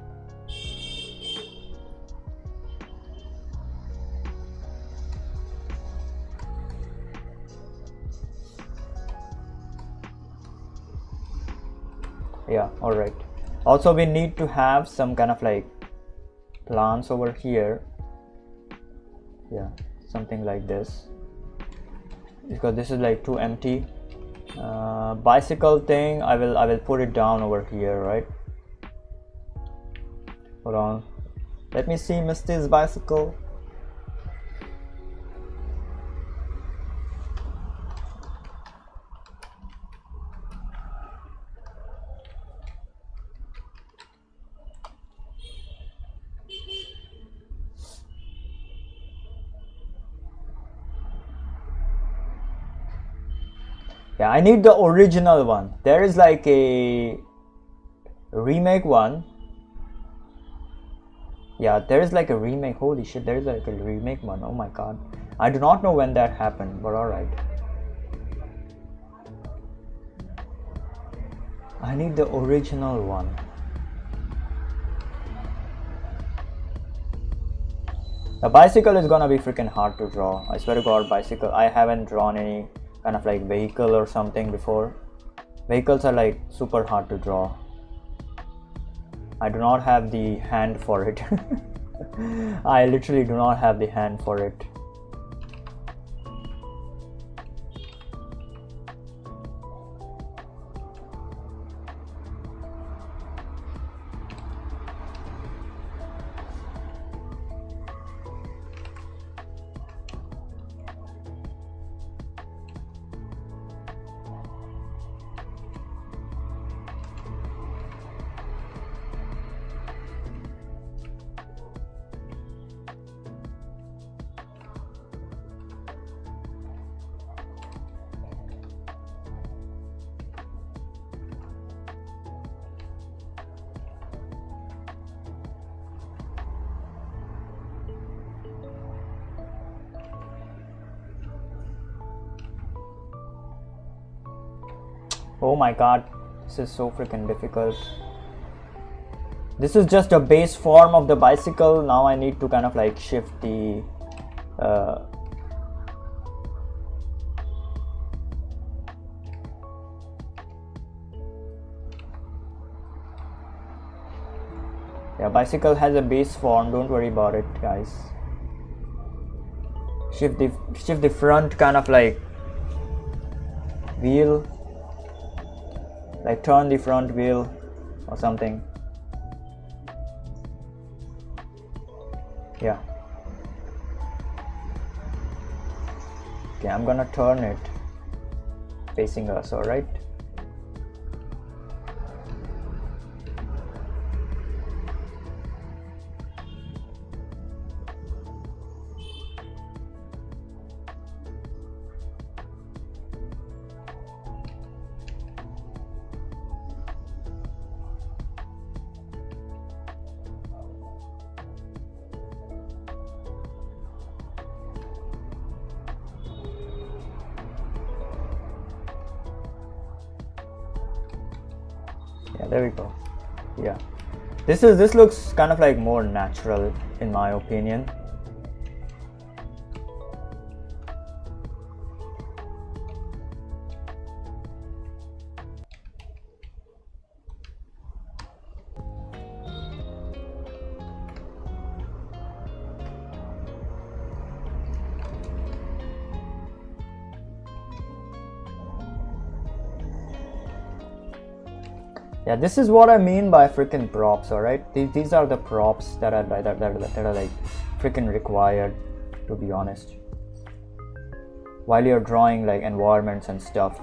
Yeah, all right. Also we need to have some kind of like plants over here. Yeah, something like this, because this is like too empty. Bicycle thing, I will put it down over here, right? Hold on, let me see Misty's bicycle. Yeah, I need the original one. There is like a remake one. Yeah, there is like a remake. Holy shit, there is like a remake one. Oh my god, I do not know when that happened, but all right. I need the original one. The bicycle is gonna be freaking hard to draw. I swear to god, bicycle. I haven't drawn any kind of like vehicle or something before. Vehicles are like super hard to draw. I do not have the hand for it. I literally do not have the hand for it. Oh my god, this is so freaking difficult. This is just a base form of the bicycle. Now I need to kind of like shift the yeah, bicycle has a base form, don't worry about it, guys. Shift the front kind of like wheel, like turn the front wheel or something. Yeah. Okay, I'm gonna turn it facing us, alright? Yeah, there we go. Yeah, this looks kind of like more natural in my opinion. Yeah, this is what I mean by freaking props, alright? These are the props that are like freaking required, to be honest, while you're drawing like environments and stuff.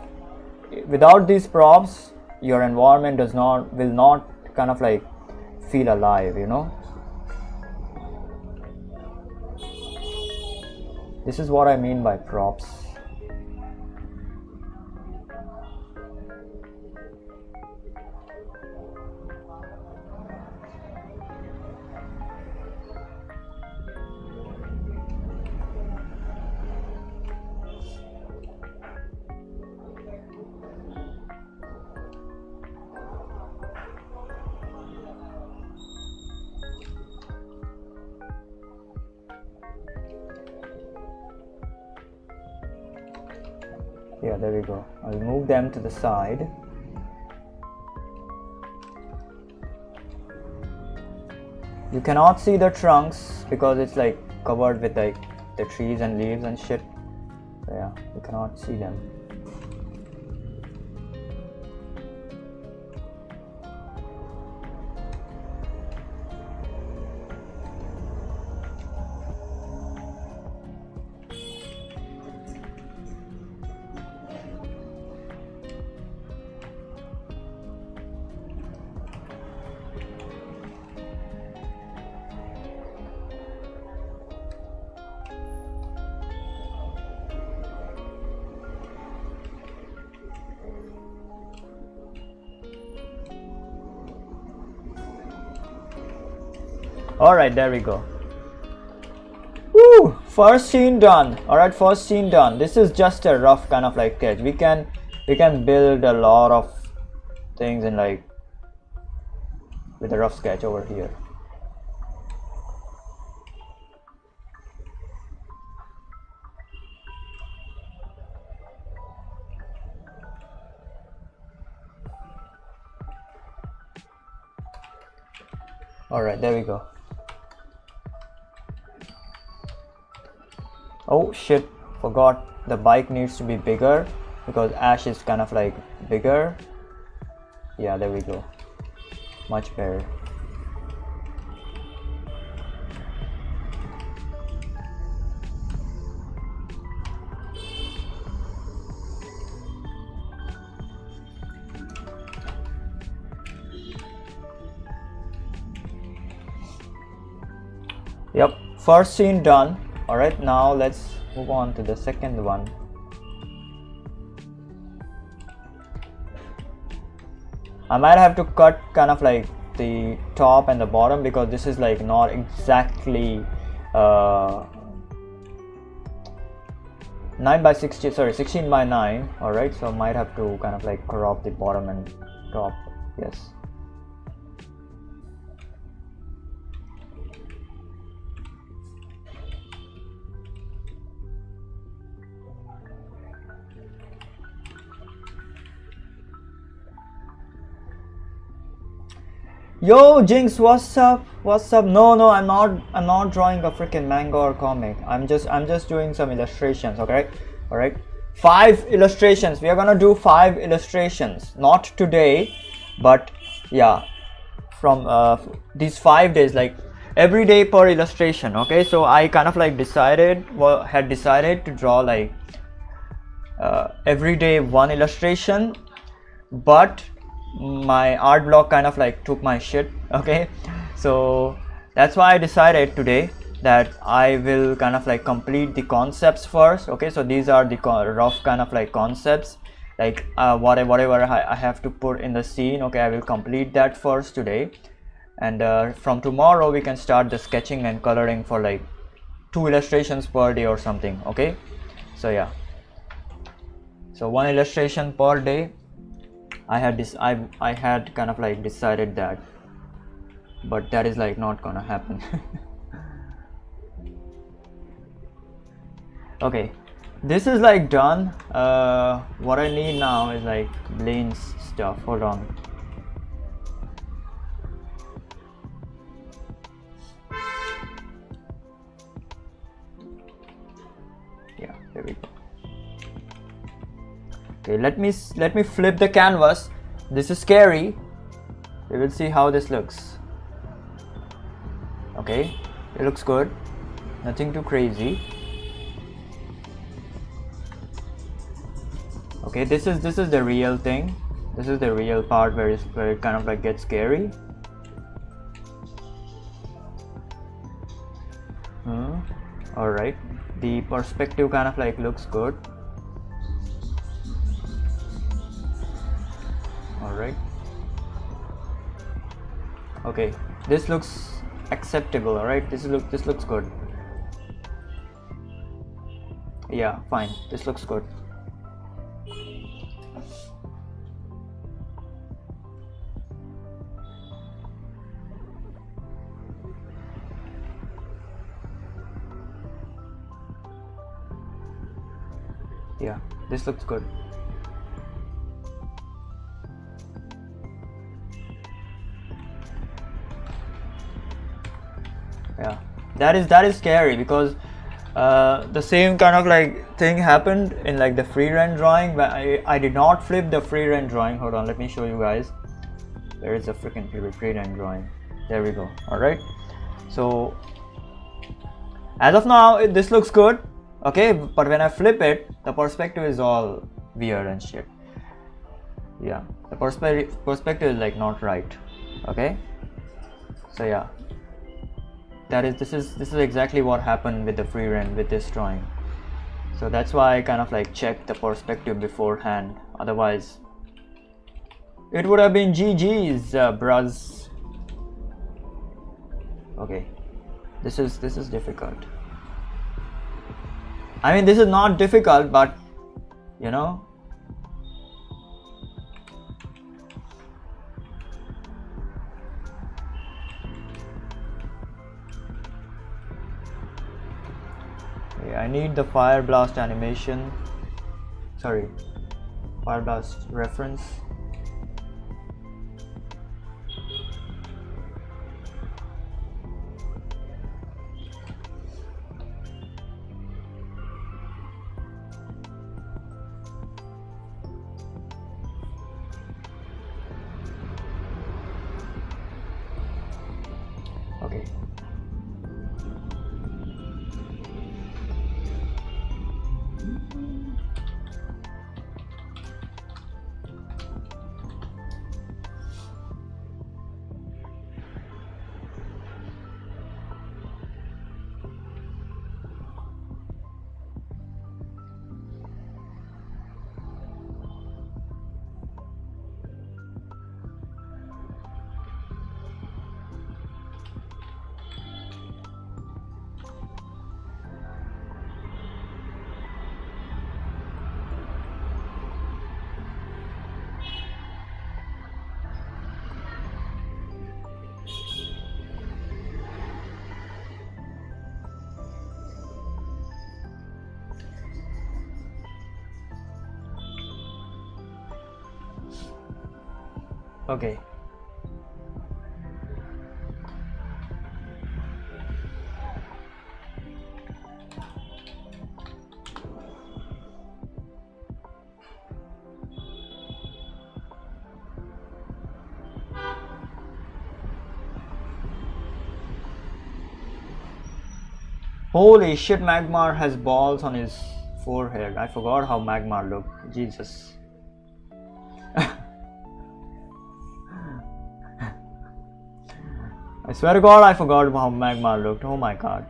Without these props, your environment will not kind of like feel alive, you know? This is what I mean by props. Yeah, there we go. I'll move them to the side. You cannot see the trunks because it's like covered with like the trees and leaves and shit. So yeah, you cannot see them. Alright, there we go. Woo! First scene done. Alright, first scene done. This is just a rough kind of like sketch. We can build a lot of things in like with a rough sketch over here. Alright, there we go. Oh shit, forgot the bike needs to be bigger because Ash is kind of like bigger. Yeah, there we go. Much better. Yep, first scene done. Alright, now let's move on to the second one. I might have to cut kind of like the top and the bottom because this is like not exactly 9 by 60, sorry, 16 by 9. All right, so I might have to kind of like crop the bottom and top. Yes. Yo, Jinx, what's up? What's up? No, I'm not drawing a freaking manga or comic. I'm just doing some illustrations, okay? All right. 5 illustrations. We are gonna do 5 illustrations. Not today, but yeah, from these 5 days, like every day per illustration, okay? So I kind of like had decided to draw like every day 1 illustration, but my art block kind of like took my shit, okay? So that's why I decided today that I will kind of like complete the concepts first, okay? So these are the rough kind of like concepts, like whatever I have to put in the scene, okay? I will complete that first today, and from tomorrow we can start the sketching and coloring for like 2 illustrations per day or something, okay? So yeah, so 1 illustration per day. I had kind of like decided that, but that is like not gonna happen. Okay, this is like done. What I need now is like Blaine's stuff. Hold on. Yeah, there we go. Okay, let me flip the canvas. This is scary. We will see how this looks. Okay, it looks good. Nothing too crazy. Okay, this is the real thing. This is the real part where it kind of like gets scary. All right, the perspective kind of like looks good. Alright. Okay, this looks acceptable, alright? This looks good. Yeah, fine. This looks good. Yeah, this looks good. Yeah, that is scary because the same kind of like thing happened in like the freehand drawing, but I did not flip the freehand drawing. Hold on, let me show you guys. Where is the freaking freehand drawing? There we go. All right, so as of now this looks good, okay, but when I flip it, the perspective is all weird and shit. Yeah, the perspective is like not right, okay? So yeah, this is exactly what happened with the freehand with this drawing. So that's why I kind of like checked the perspective beforehand, otherwise it would have been GG's, bruz. Okay, this is difficult. I mean, this is not difficult, but you know, yeah, I need the fire blast animation, sorry, fire blast reference. Okay. Okay. Holy shit, Magmar has balls on his forehead. I forgot how Magmar looked. Jesus. I swear to God, I forgot how Magmar looked. Oh my god.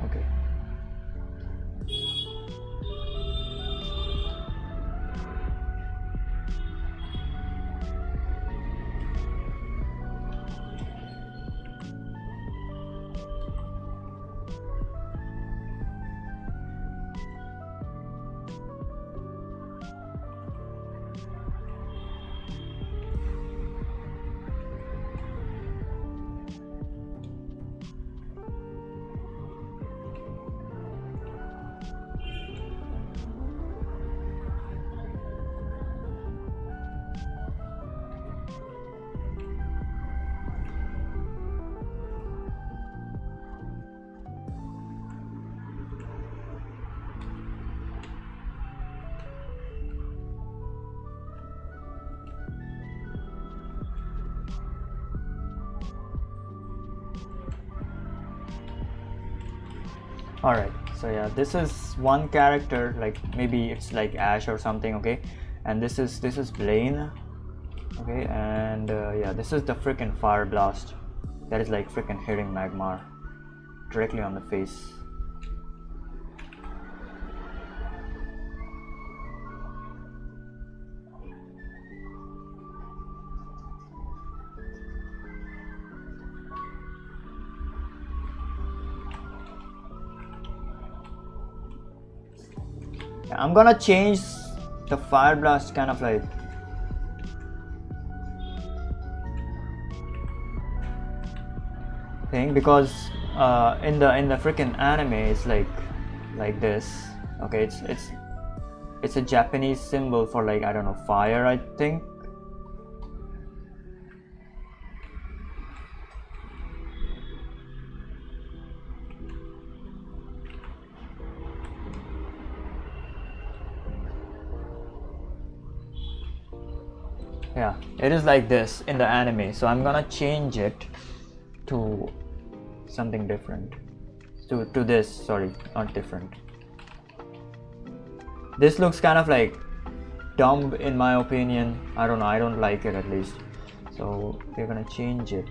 Okay. Alright, so yeah, this is one character, like maybe it's like Ash or something, okay? And this is Blaine, okay? And yeah, this is the freaking Fire Blast that is like freaking hitting Magmar directly on the face. I'm gonna change the Fire Blast kind of like thing, because in the freaking anime it's like this, okay? It's a Japanese symbol for like, I don't know, fire, I think. Yeah, it is like this in the anime, so I'm gonna change it to something different, to this, sorry, not different. This looks kind of like dumb in my opinion. I don't know, I don't like it at least, so we're gonna change it.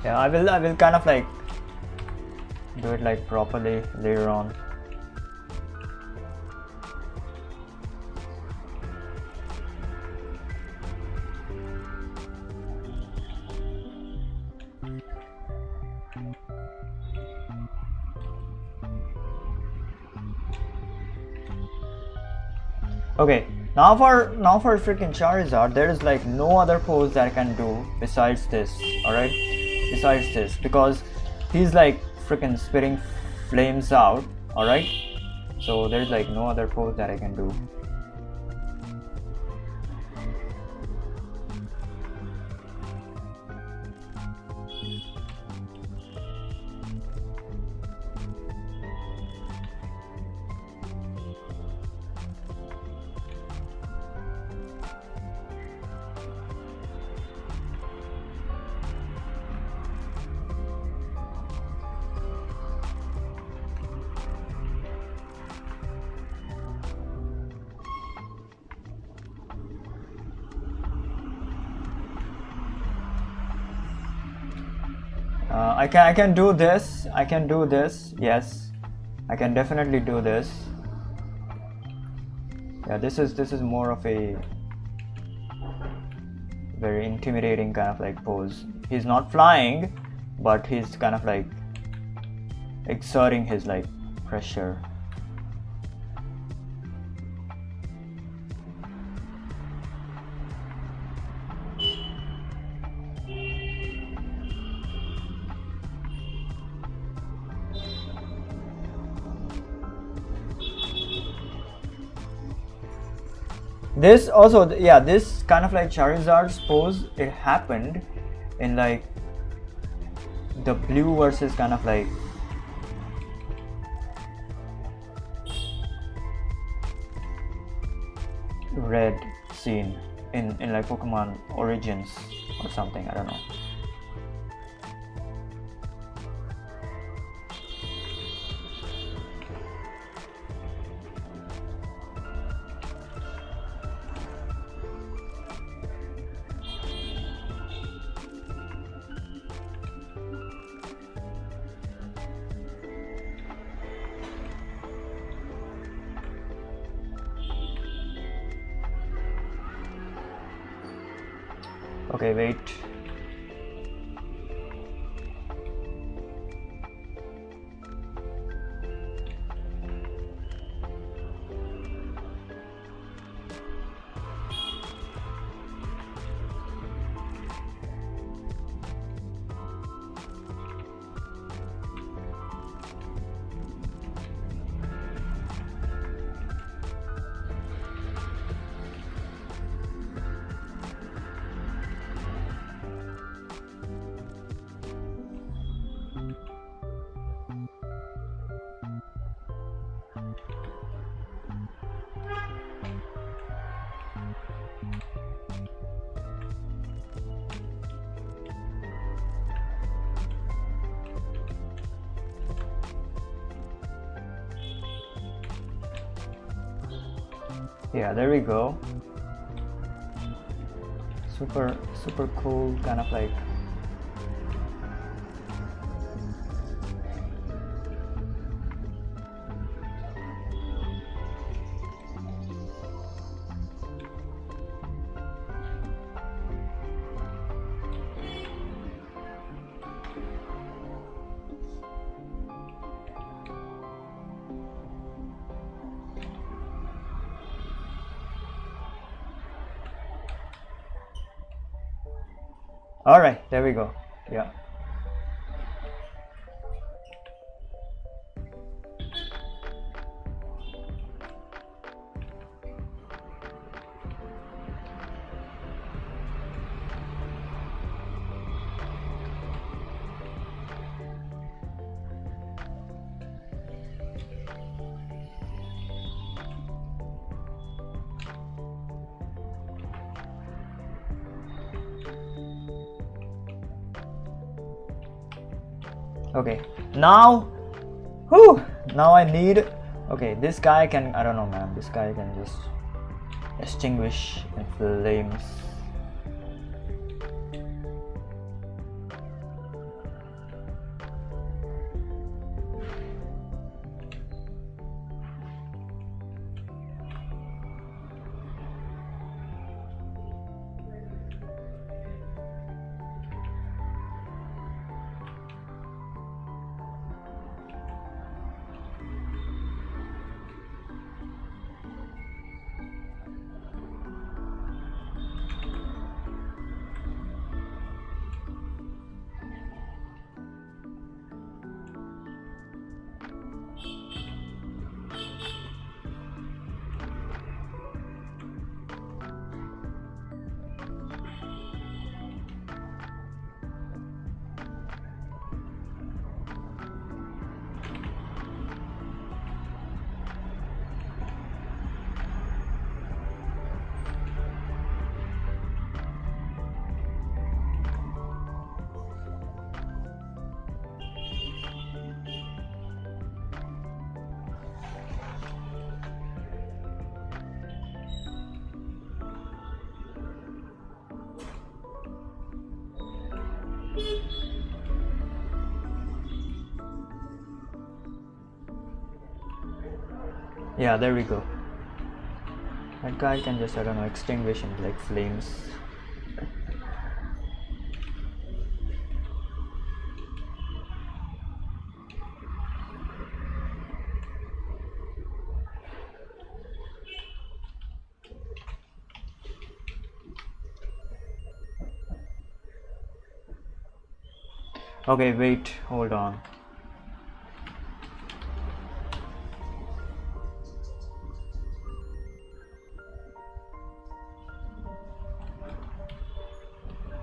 Yeah, I will kind of like do it like properly later on. Okay, Now for freaking Charizard, there is like no other pose that I can do besides this. All right, besides this, because he's like freaking spitting flames out. All right, so there's like no other pose that I can do. I can do this. I can do this. Yes, I can definitely do this. Yeah, this is more of a very intimidating kind of like pose. He's not flying, but he's kind of like exerting his like pressure. This also, yeah, this kind of like Charizard's pose, it happened in like the blue versus kind of like red scene in like Pokemon Origins or something, I don't know. Okay, wait. Yeah, there we go. Super cool, kind of like all right, there we go. Yeah. Okay, now, whew, now I need, okay, this guy can, I don't know, man, this guy can just extinguish in flames. Yeah, there we go. That guy can just, I don't know, extinguish into like flames. Okay, wait, hold on.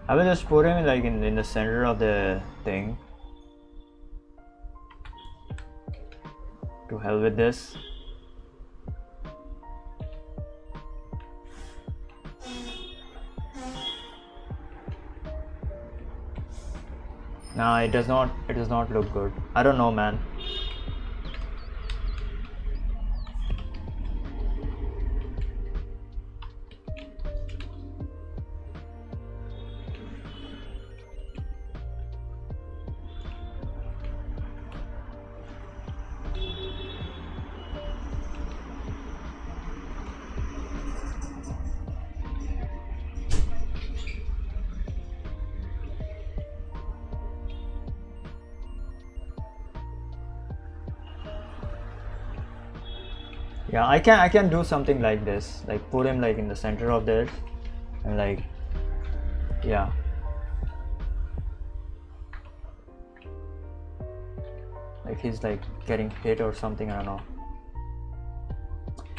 I will just put him like in the center of the thing. To hell with this. Nah, it does not look good. I don't know, man. Yeah, I can do something like this, like put him like in the center of this, and like, yeah. Like he's like getting hit or something, I don't know.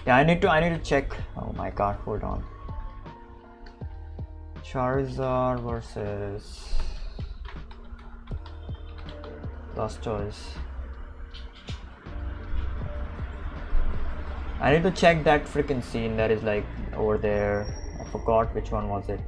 Yeah, I need to check. Oh my god, hold on. Charizard versus Blastoise. I need to check that freaking scene that is like over there. I forgot which one was it.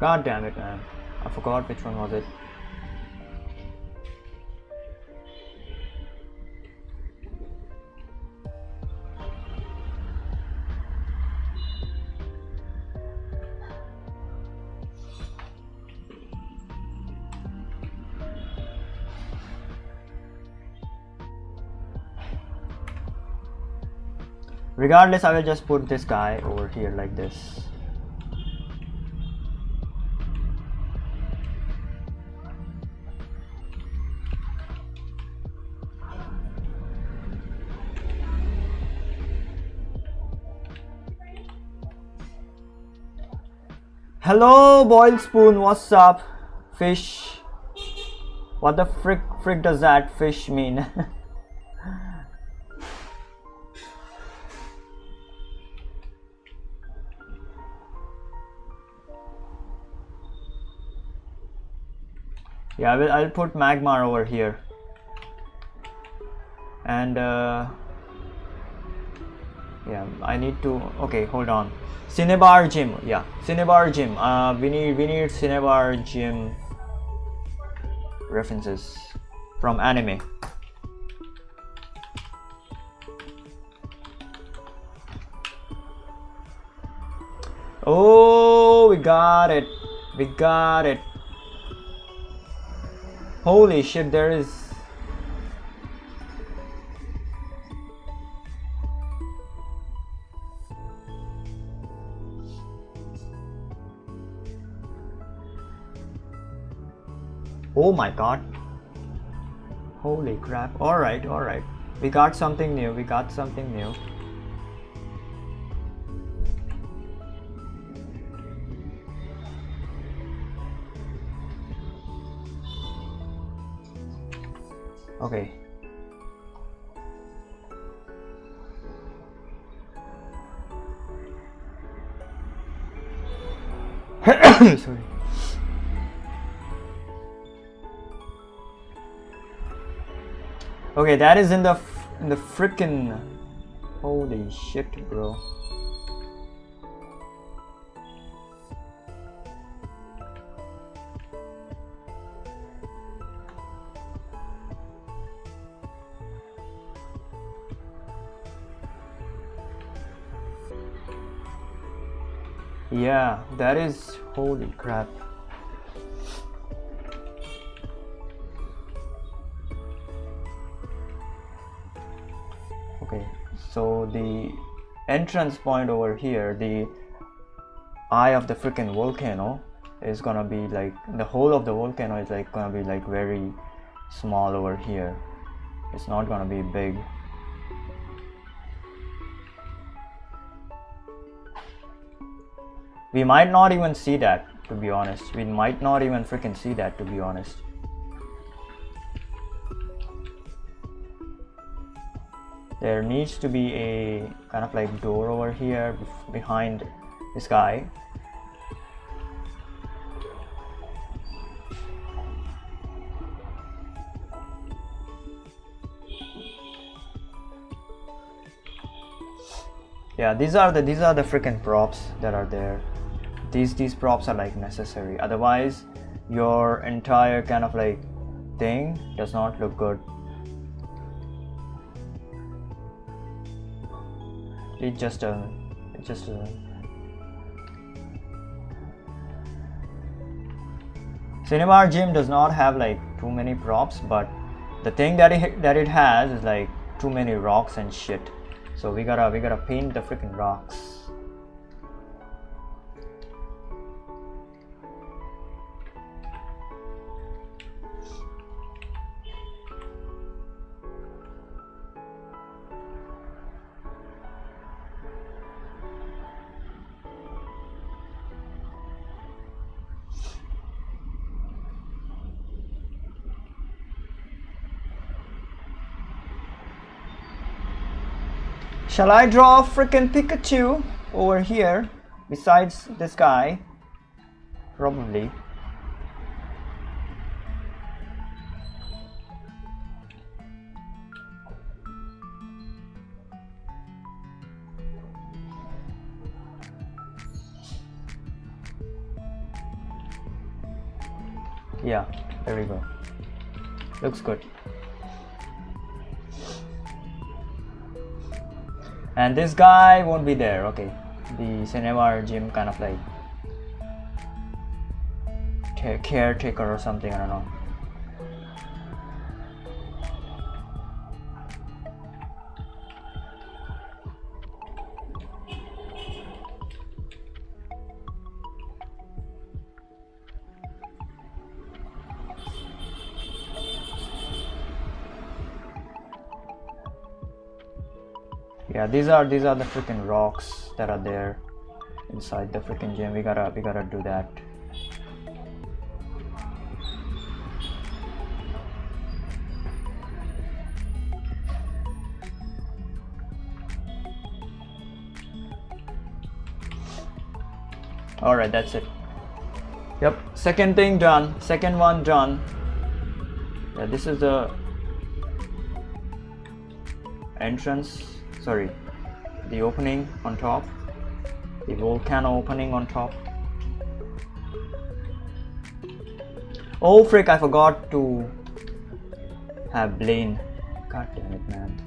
God damn it, man. I forgot which one was it. Regardless, I will just put this guy over here like this. Hello, boiled spoon. What's up, fish? What the frick does that fish mean? Yeah, I'll put Magmar over here, and yeah, I need to. Okay, hold on. Cinnabar Gym. Yeah, Cinnabar Gym. We need Cinnabar Gym references from anime. Oh, we got it. We got it. Holy shit, there is. Oh my god. Holy crap. Alright, alright. We got something new. We got something new. Okay. Sorry. Okay, that is in the frickin'. Holy shit, bro. Yeah, that is, holy crap. Okay, so the entrance point over here, the eye of the freaking volcano, is gonna be like, the whole of the volcano is like gonna be like very small over here. It's not gonna be big. We might not even see that, to be honest. We might not even freaking see that, to be honest. There needs to be a kind of like door over here behind this guy. Yeah, these are the freaking props that are there. These props are like necessary, otherwise your entire kind of like thing does not look good. It just doesn't. Cinema Gym does not have like too many props, but the thing that it has is like too many rocks and shit. So we gotta paint the freaking rocks. Shall I draw a freaking Pikachu over here besides this guy? Probably. Yeah, there we go. Looks good. And this guy won't be there. Okay, the cinema gym kind of like caretaker or something, I don't know. Yeah, these are the freaking rocks that are there inside the freaking gym. We gotta do that. All right, that's it. Yep, second thing done. Second one done. Yeah, this is the entrance. Sorry, the opening on top, the volcano opening on top. Oh frick, I forgot to have Blaine. God damn it, man.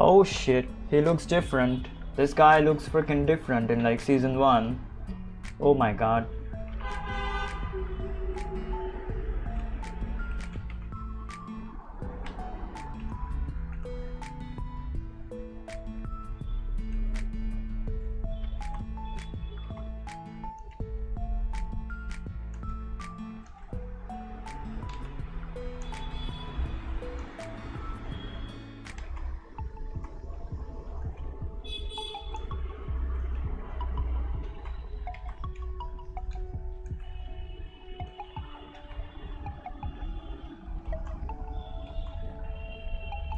Oh shit, he looks different. This guy looks freaking different in like season 1. Oh my god.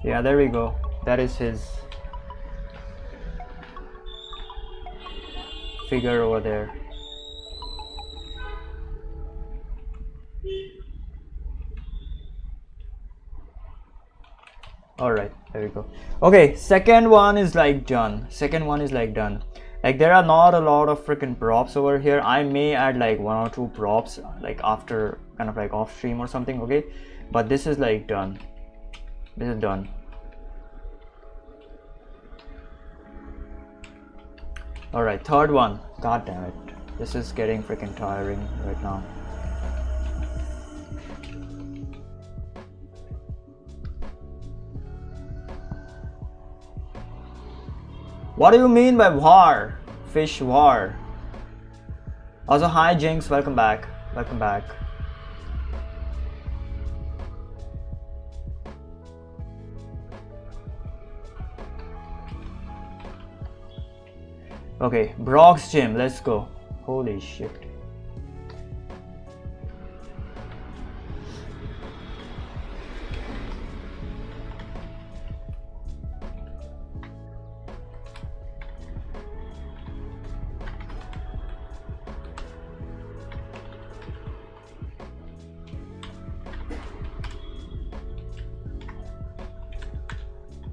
Yeah, there we go. That is his figure over there. Alright, there we go. Okay, second one is like done. Like there are not a lot of freaking props over here. I may add like 1 or 2 props like after kind of like off stream or something, okay? But this is like done. This is done. Alright, third one. God damn it. This is getting freaking tiring right now. What do you mean by war? Fish war. Also, hi Jinx, welcome back. Welcome back. Okay, Brock's gym, let's go. Holy shit.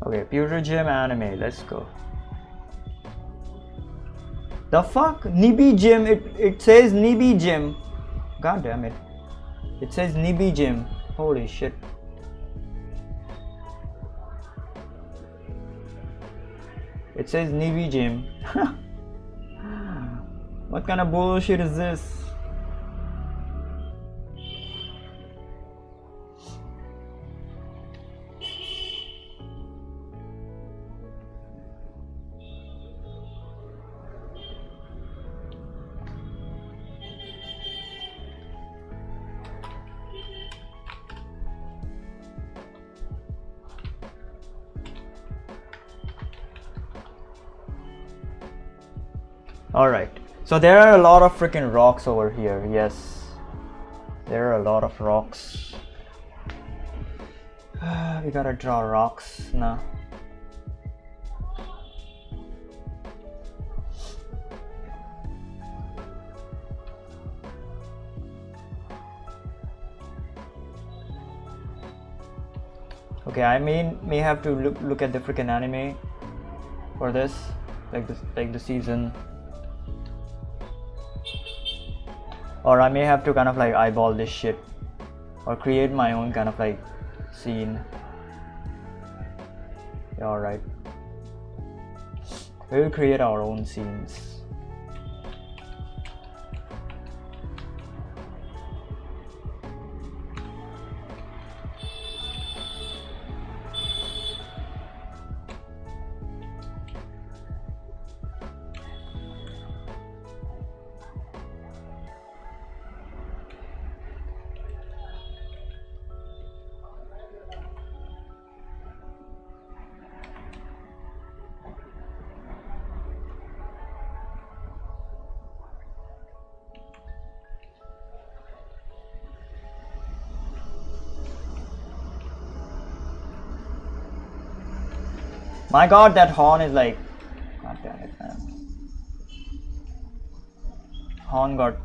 Okay, Pewter Gym anime, let's go. The fuck? Nibi Gym, it says Nibi Gym. God damn it. It says Nibi Gym. Holy shit. It says Nibi Gym. What kind of bullshit is this? Alright, so there are a lot of freaking rocks over here. Yes, there are a lot of rocks. We gotta draw rocks now. Okay, I may have to look at the freaking anime for this, like the season. Or I may have to kind of like eyeball this shit or create my own kind of like scene. Yeah, alright. We will create our own scenes. My god, that horn is like... God damn it, man. Horn got...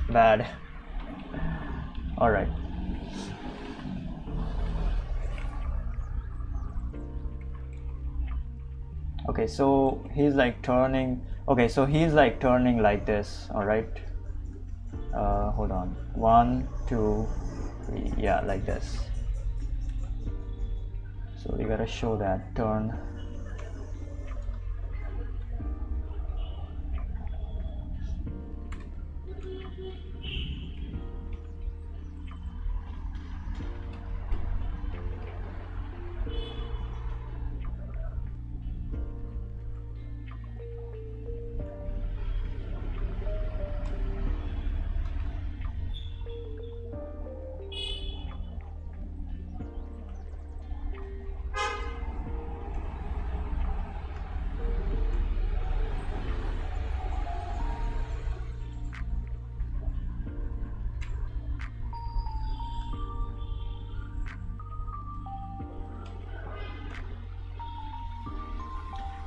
bad. Alright. Okay, so he's like turning... Okay, so he's like turning like this, alright? Hold on. 1, 2, 3, yeah, like this. So we gotta show that turn.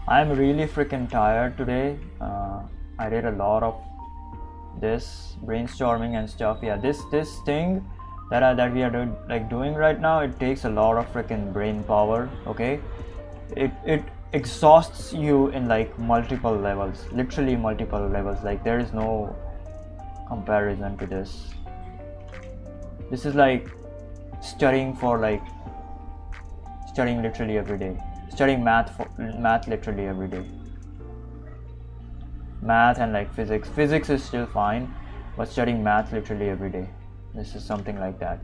I'm really freaking tired today. I did a lot of this brainstorming and stuff. Yeah, this thing that we are doing right now, it takes a lot of freaking brain power. Okay, it exhausts you in like multiple levels, literally multiple levels. Like there is no comparison to this. This is like studying literally every day, studying math literally every day. Math and like physics is still fine, but studying math literally every day, this is something like that.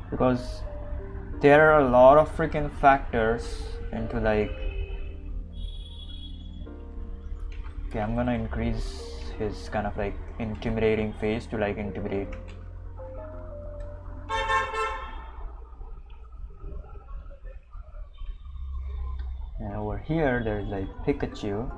Because there are a lot of freaking factors into like, okay, I'm gonna increase his kind of like intimidating face to like intimidate. And over here there's like Pikachu.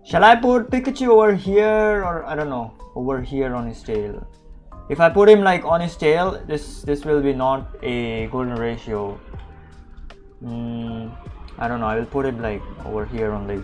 Shall I put Pikachu over here, or I don't know, over here on his tail? If I put him like on his tail, this will be not a golden ratio. I don't know, I will put it like over here only.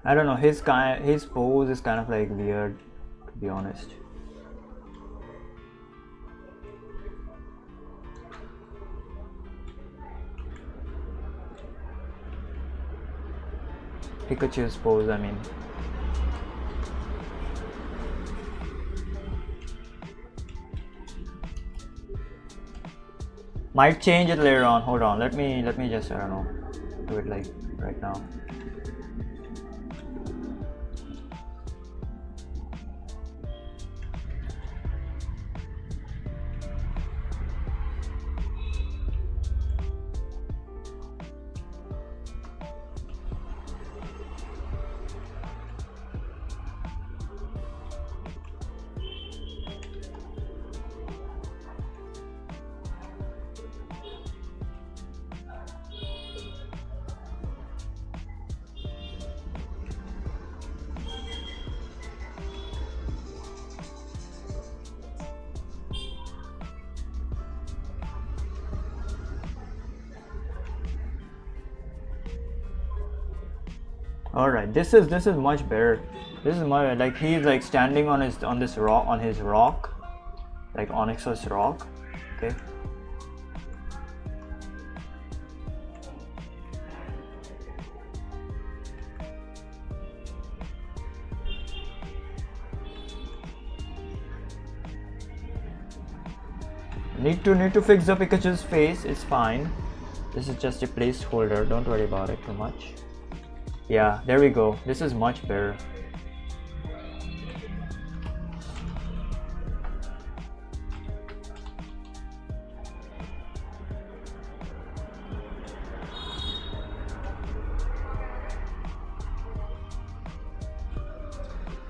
I don't know, his pose is kind of like weird, to be honest. Pikachu's pose, I mean. Might change it later on. Hold on, let me just, I don't know, do it like right now. All right, this is much better. This is much like he's like standing on his rock, like Onyx's rock. Okay. Need to fix the Pikachu's face. It's fine. This is just a placeholder, don't worry about it too much. Yeah, there we go. This is much better.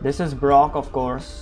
This is Brock, of course.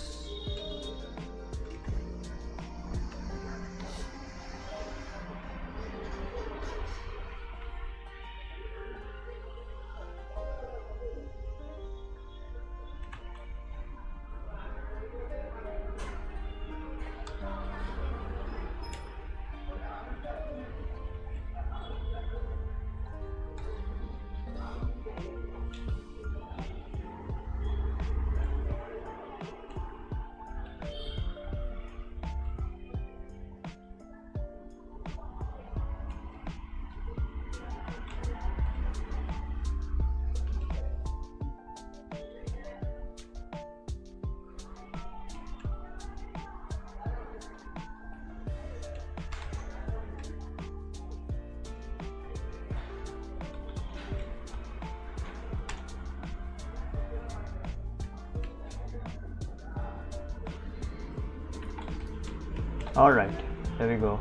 Alright, there we go.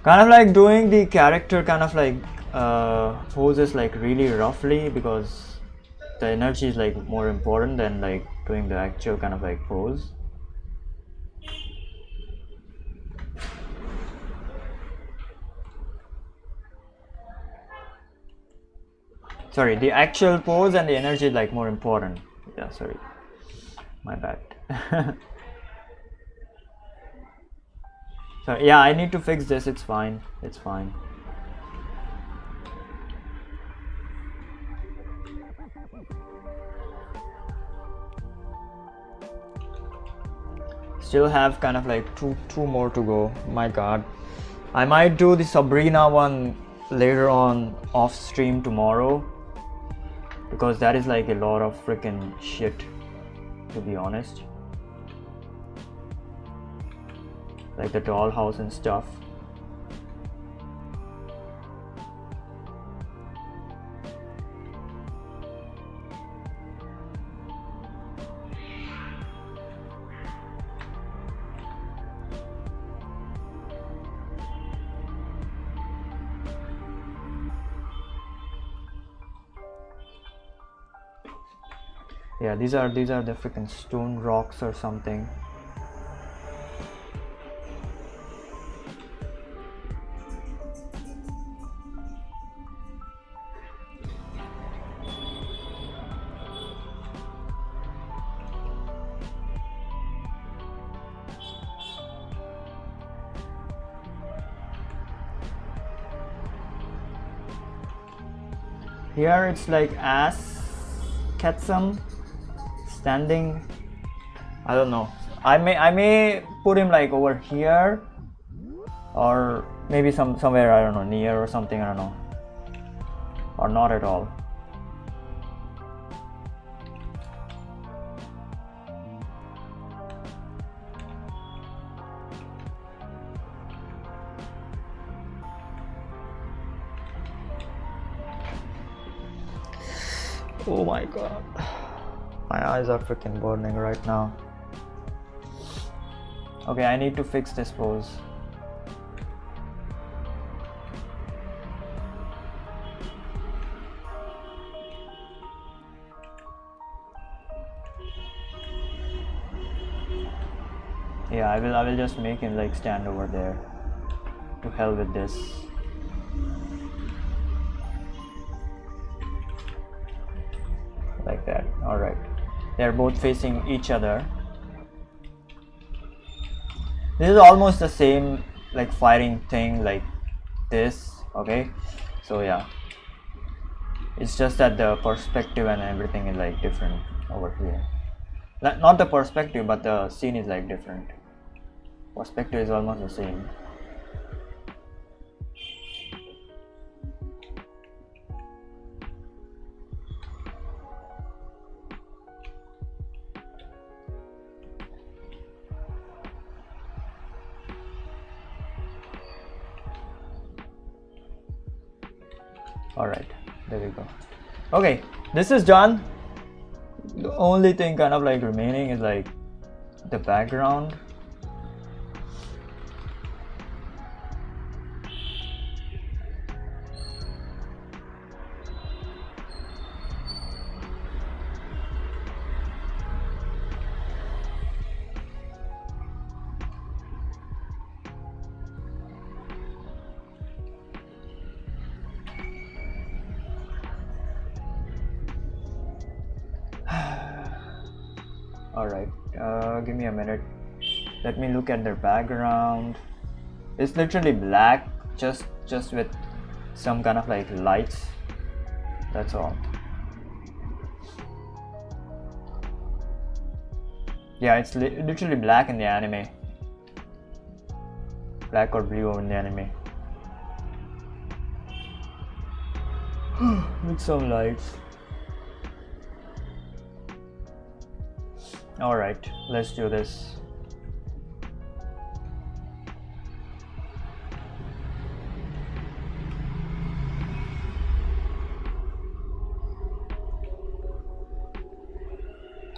Kind of like doing the character kind of like poses like really roughly, because the energy is like more important than like doing the actual kind of like pose. Sorry, the actual pose and the energy is like more important. Yeah, sorry, my bad. So yeah, I need to fix this. It's fine. It's fine. Still have kind of like two more to go. My god, I might do the Sabrina one later on off stream tomorrow, because that is like a lot of freaking shit, to be honest. Like the dollhouse and stuff. Yeah, these are the freaking stone rocks or something. Here it's like Ketsum standing. I don't know. I may put him like over here, or maybe somewhere, I don't know, near or something, I don't know, or not at all. Oh my god, my eyes are freaking burning right now. Okay, I need to fix this pose. Yeah, I will just make him like stand over there. To hell with this. Like that. Alright. They're both facing each other. This is almost the same like fighting thing like this. Okay. So yeah. It's just that the perspective and everything is like different over here. Not the perspective, but the scene is like different. Perspective is almost the same. Alright, there we go. Okay, this is done. The only thing kind of like remaining is like the background. Alright, give me a minute. Let me look at their background. It's literally black, just with some kind of like lights. That's all. Yeah, it's literally black in the anime. Black or blue in the anime. With some lights. Alright, let's do this.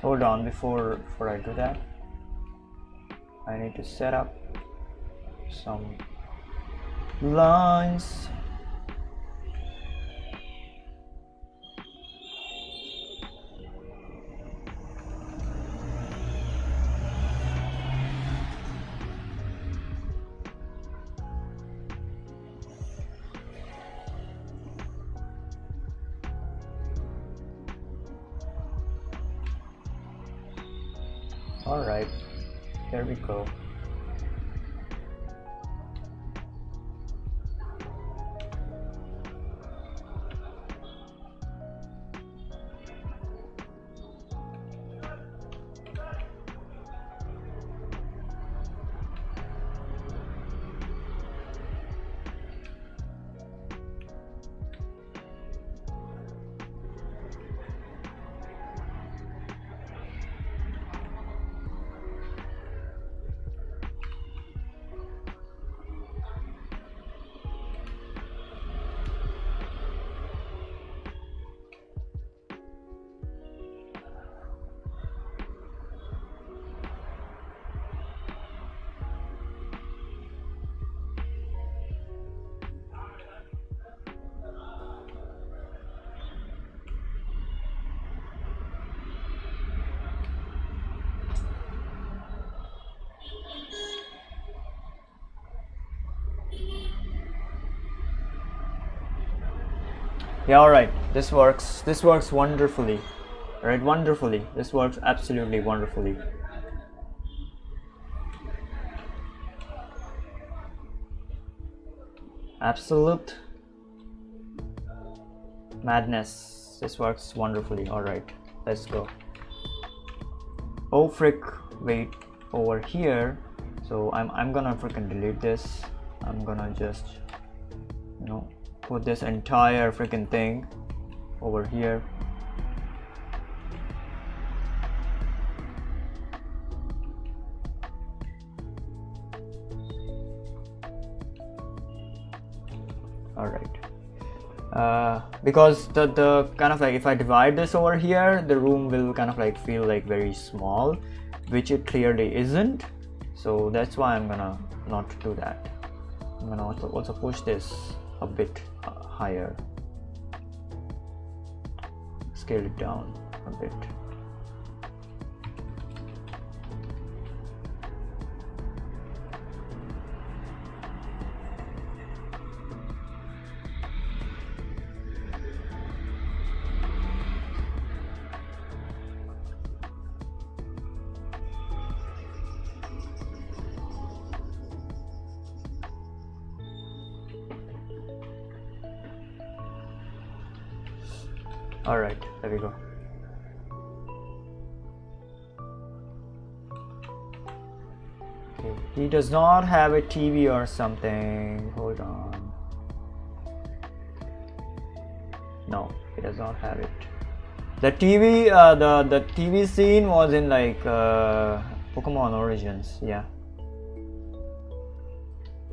Hold on, before I do that, I need to set up some lines. Alright, here we go. Yeah, alright, this works wonderfully. Alright, wonderfully. This works absolutely wonderfully. Absolute madness. This works wonderfully. Alright, let's go. Oh frick, wait, over here. So I'm gonna freaking delete this. I'm gonna just, you know, put this entire freaking thing over here. All right, because the kind of like, if I divide this over here, the room will kind of like feel like very small, which it clearly isn't. So that's why I'm gonna not do that. I'm gonna also push this a bit higher, scale it down a bit. All right, there we go. Okay, he does not have a TV or something. Hold on. No, he does not have it. The TV, the TV scene was in like Pokemon Origins. Yeah,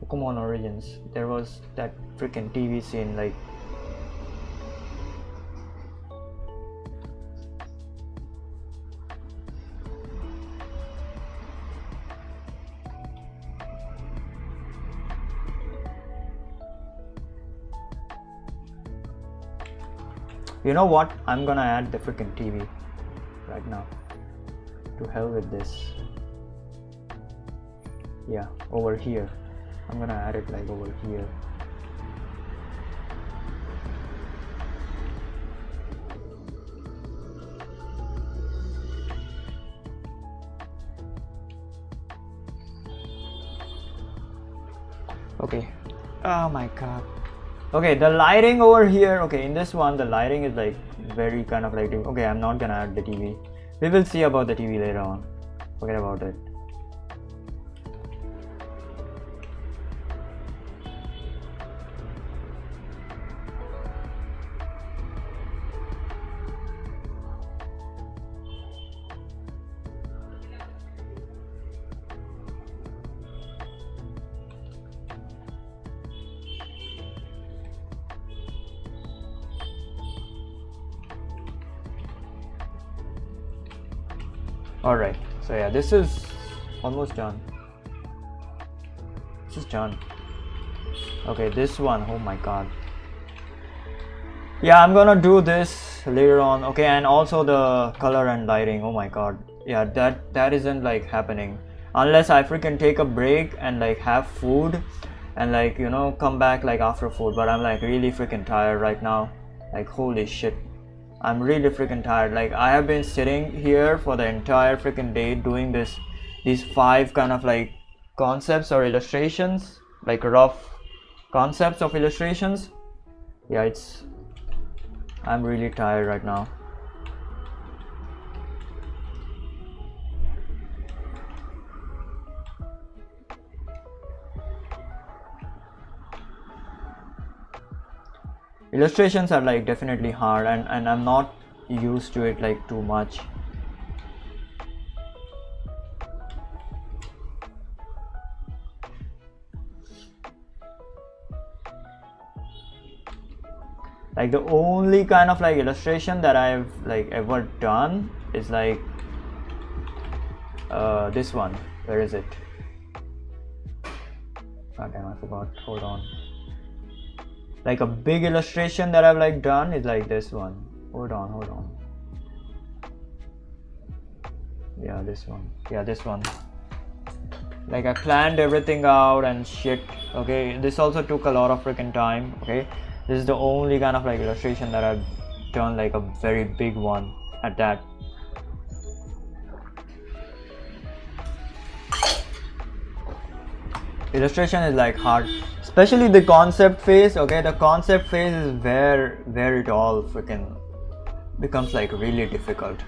Pokemon Origins. There was that freaking TV scene like You know what? I'm gonna add the freaking TV right now. To hell with this. Yeah, over here. I'm gonna add it like over here. Okay. Oh my god. Okay, the lighting over here. Okay, in this one the lighting is like very kind of like, okay, I'm not gonna add the TV. We will see about the TV later on. Forget about it. Alright, so yeah, this is almost done. This is done. Okay, this one, oh my god. Yeah, I'm gonna do this later on. Okay, and also the color and lighting, oh my god. Yeah, that isn't like happening unless I freaking take a break and like have food and like, you know, come back like after food. But I'm like really freaking tired right now. Like holy shit, I'm really freaking tired. Like I have been sitting here for the entire freaking day doing these 5 kind of like concepts or illustrations, like rough concepts of illustrations. Yeah, I'm really tired right now. Illustrations are like definitely hard, and I'm not used to it like too much. Like the only kind of like illustration that I've like ever done is like this one. Where is it? God damn, I forgot. Hold on. Like a big illustration that I've like done is like this one. Hold on. Yeah, this one. Yeah, this one. Like I planned everything out and shit. Okay, this also took a lot of freaking time. Okay, this is the only kind of like illustration that I've done, like a very big one at that. Illustration is like hard, especially the concept phase. Okay, the concept phase is where it all freaking becomes like really difficult.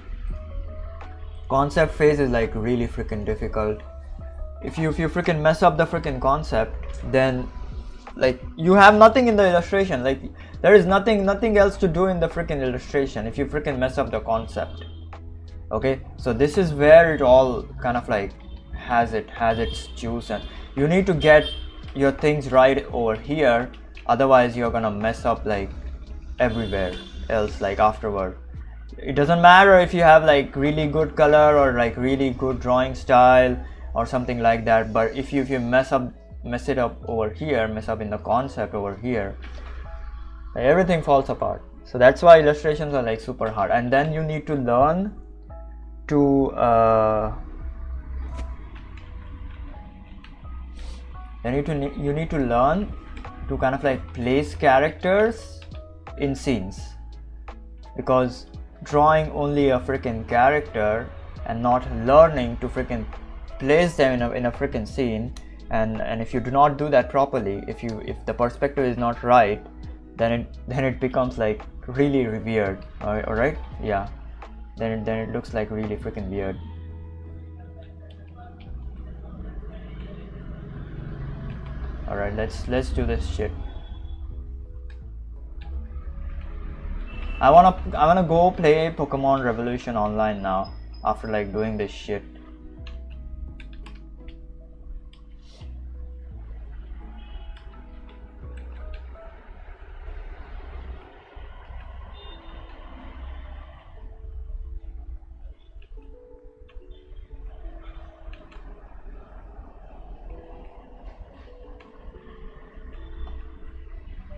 Concept phase is like really freaking difficult. If you freaking mess up the freaking concept, then like you have nothing in the illustration. Like there is nothing else to do in the freaking illustration if you freaking mess up the concept. Okay, so this is where it all kind of like has its juice, and you need to get your things right over here, otherwise you're gonna mess up like everywhere else like afterward. It doesn't matter if you have like really good color or like really good drawing style or something like that, but if you mess it up over here, mess up in the concept over here, like everything falls apart. So that's why illustrations are like super hard, and then you need to learn to you need to learn to kind of like place characters in scenes, because drawing only a freaking character and not learning to freaking place them in a freaking scene, and if you do not do that properly, if the perspective is not right, then it becomes like really weird. All right, yeah, then it looks like really freaking weird. All right, let's do this shit. I wanna go play Pokemon Revolution online now after like doing this shit.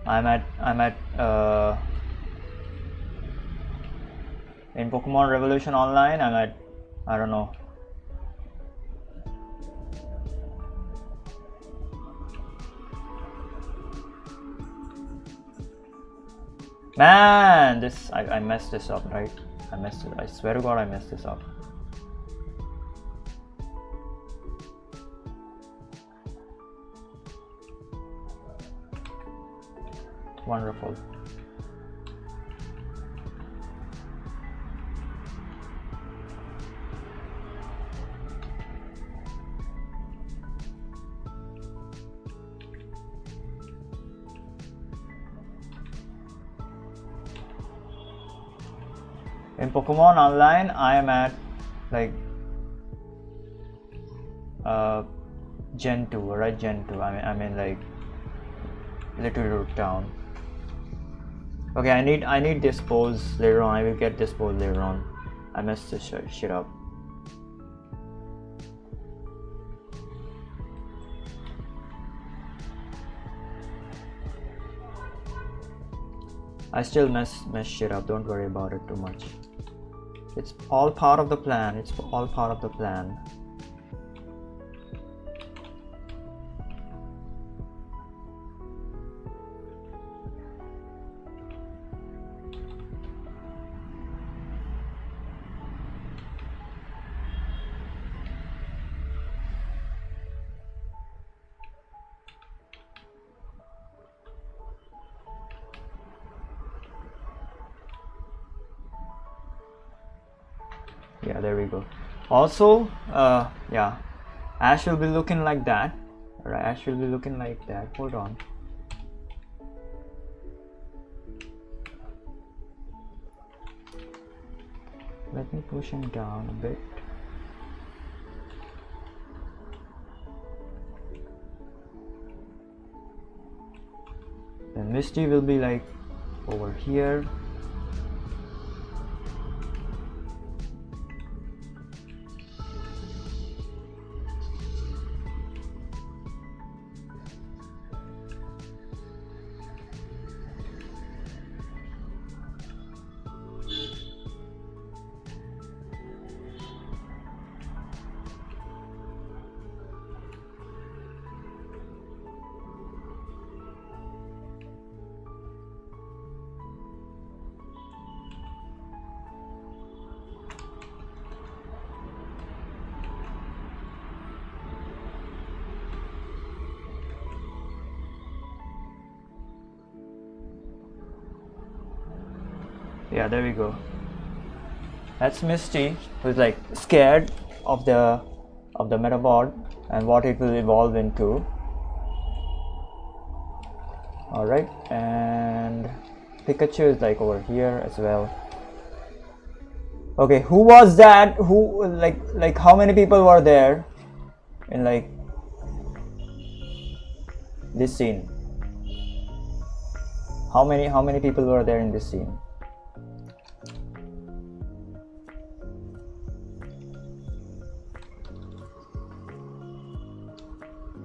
I'm at In Pokemon Revolution Online, I'm at, I don't know. Man, this I messed this up, right? I messed it. I swear to God, I messed this up. Wonderful. In Pokemon Online, I am at like Gen 2, right? Gen 2. I mean like Little Root Town. Okay, I need this pose later on. I will get this pose later on. I messed this shit up. I still mess shit up. Don't worry about it too much. It's all part of the plan. It's all part of the plan. Yeah, there we go. Also, yeah, Ash will be looking like that. Alright, Ash will be looking like that. Hold on. Let me push him down a bit. Then Misty will be like over here. Yeah, there we go. That's Misty, who's like scared of the Metabot and what it will evolve into. Alright, and Pikachu is like over here as well. Okay, who was that? Who like how many people were there in like this scene? How many people were there in this scene?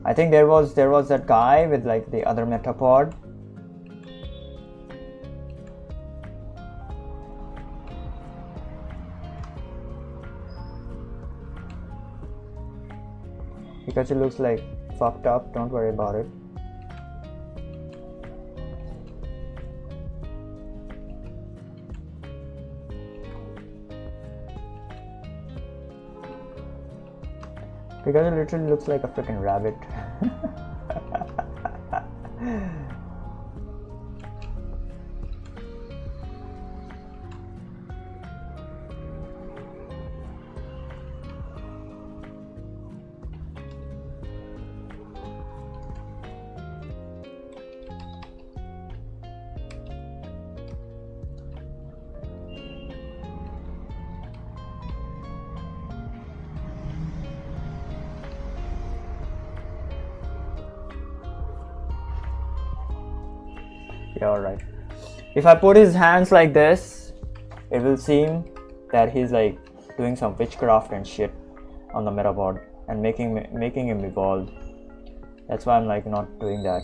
I think there was that guy with like the other Metapod. Pikachu looks like fucked up, don't worry about it. Pikachu literally looks like a freaking rabbit. Yeah, alright. If I put his hands like this, it will seem that he's like doing some witchcraft and shit on the Metabot and making him evolve. That's why I'm like not doing that.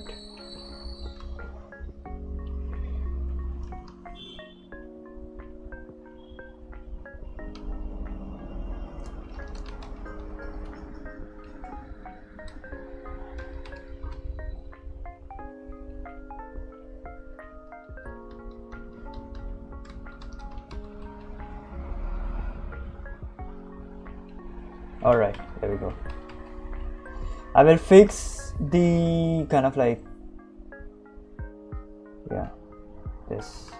Alright, there we go. I will fix the kind of like, yeah, this.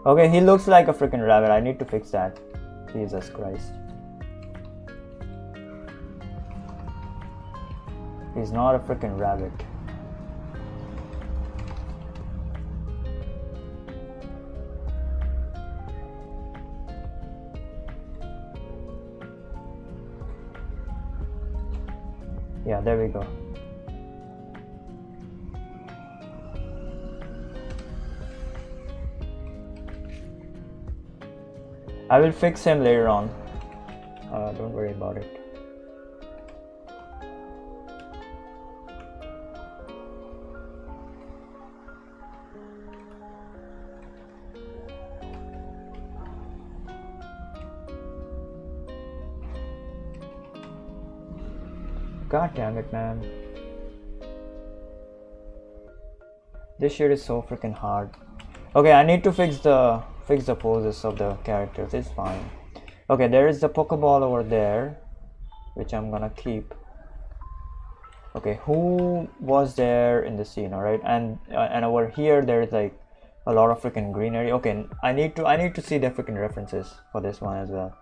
Okay, he looks like a freaking rabbit. I need to fix that. Jesus Christ. He's not a freaking rabbit. Yeah, there we go. I will fix him later on. Don't worry about it. God damn it, man. This shit is so freaking hard. Okay, I need to fix the poses of the characters. It's fine. Okay, there is the Pokeball over there, which I'm gonna keep. Okay, who was there in the scene? All right, and over here there is like a lot of freaking greenery. Okay, I need to see the freaking references for this one as well.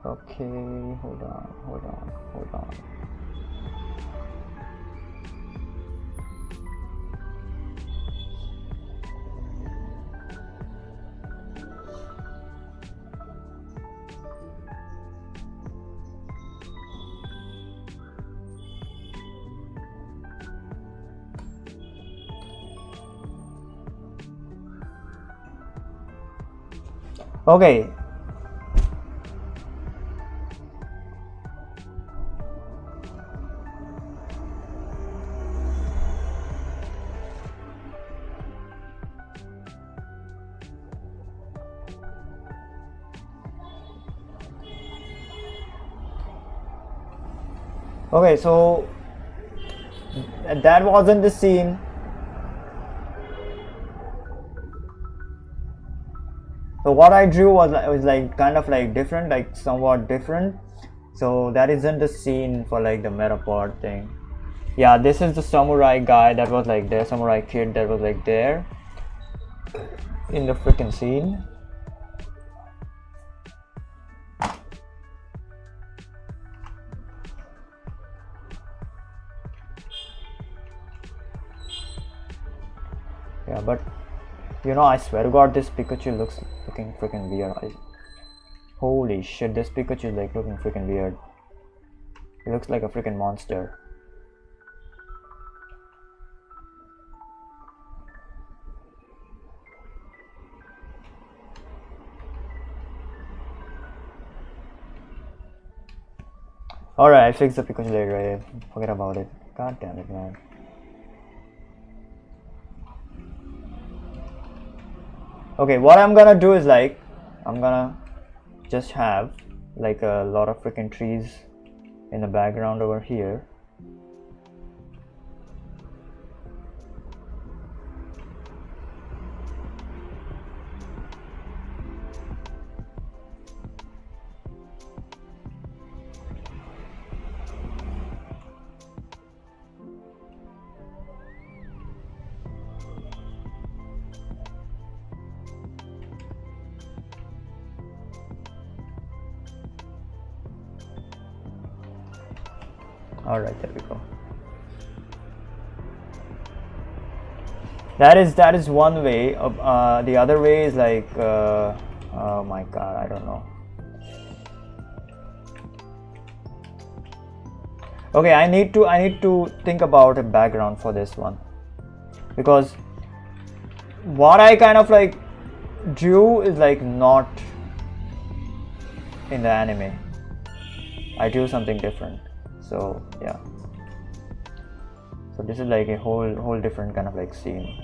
Okay, hold on. Okay. Okay, so that wasn't the scene. So what I drew was like kind of like different, like somewhat different. So that isn't the scene for like the Metapod thing. Yeah, this is the samurai guy that was like there, samurai kid that was like there in the freaking scene. Yeah, but you know, I swear to God, this Pikachu looks looking freaking weird. Holy shit, this Pikachu is like looking freaking weird. He looks like a freaking monster. Alright, I'll fix the Pikachu later. Forget about it. God damn it, man. Okay, what I'm gonna do is like, I'm gonna just have like a lot of freaking trees in the background over here. Alright, there we go. That is one way. The other way is like, oh my god, I don't know. Okay, I need to think about a background for this one, because what I kind of like drew is like not in the anime. I drew something different. So yeah, so this is like a whole different kind of like scene.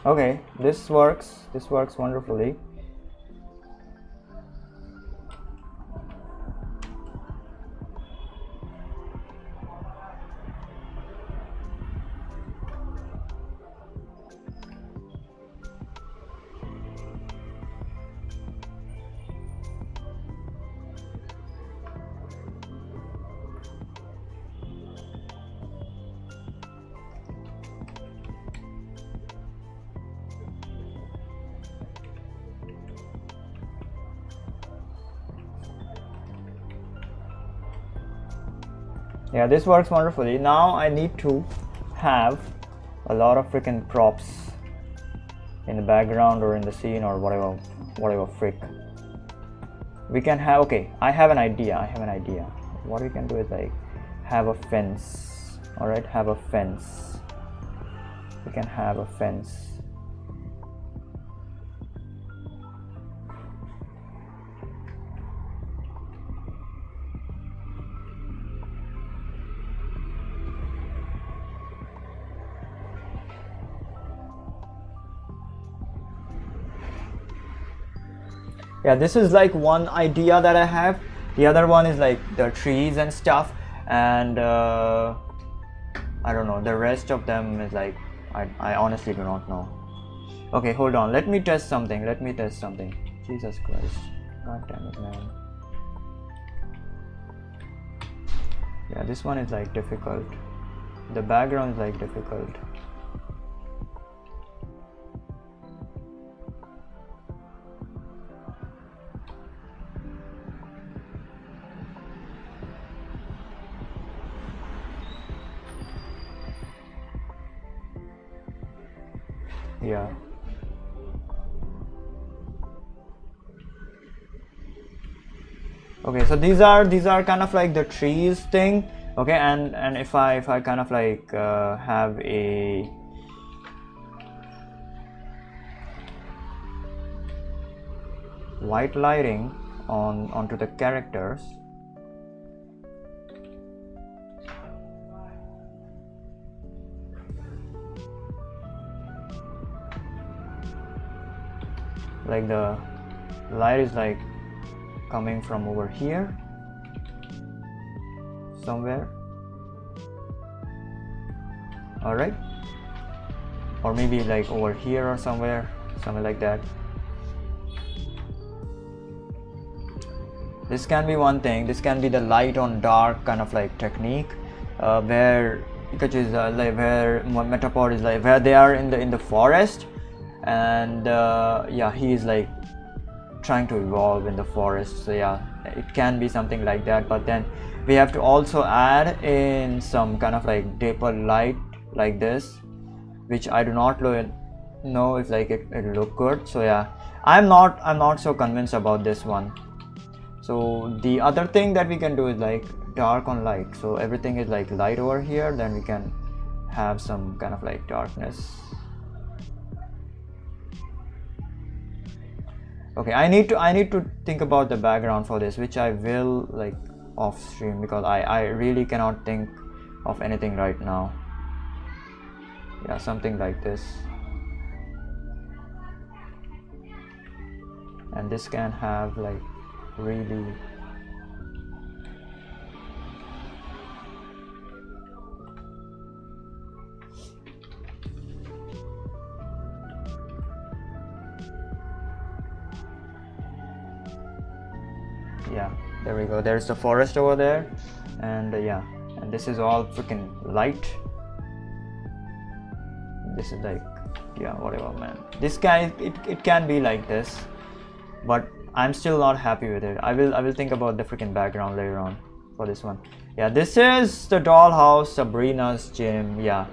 Okay, this works wonderfully. Yeah, this works wonderfully. Now I need to have a lot of freaking props in the background or in the scene or whatever frick. We can have, okay, I have an idea. What we can do is like have a fence. All right, have a fence. We can have a fence. Yeah, this is like one idea that I have. The other one is like the trees and stuff, and I don't know, the rest of them is like I honestly do not know. Okay, hold on, let me test something. Jesus Christ, god damn it, man. Yeah, this one is like difficult. The background is like difficult. Yeah. Okay, so these are kind of like the trees thing. Okay, and if I kind of like have a white lighting onto the characters, like the light is like coming from over here somewhere, all right, or maybe like over here or somewhere, something like that. This can be one thing. This can be the light on dark kind of like technique, where Pikachu is like where Metapod is like where they are in the forest, and yeah, he is like trying to evolve in the forest. So yeah, it can be something like that, but then we have to also add in some kind of like deeper light like this, which I do not know if like it look good. So yeah, I'm not so convinced about this one. So the other thing that we can do is like dark on light. So everything is like light over here, then we can have some kind of like darkness. Okay, I need to think about the background for this, which I will like off stream, because I really cannot think of anything right now. Yeah, something like this, and this can have like really yeah, there we go. There's the forest over there, and yeah, and this is all freaking light. This is like, yeah, whatever, man. This guy, it can be like this, but I'm still not happy with it. I will think about the freaking background later on for this one. Yeah, this is the dollhouse, Sabrina's gym. Yeah,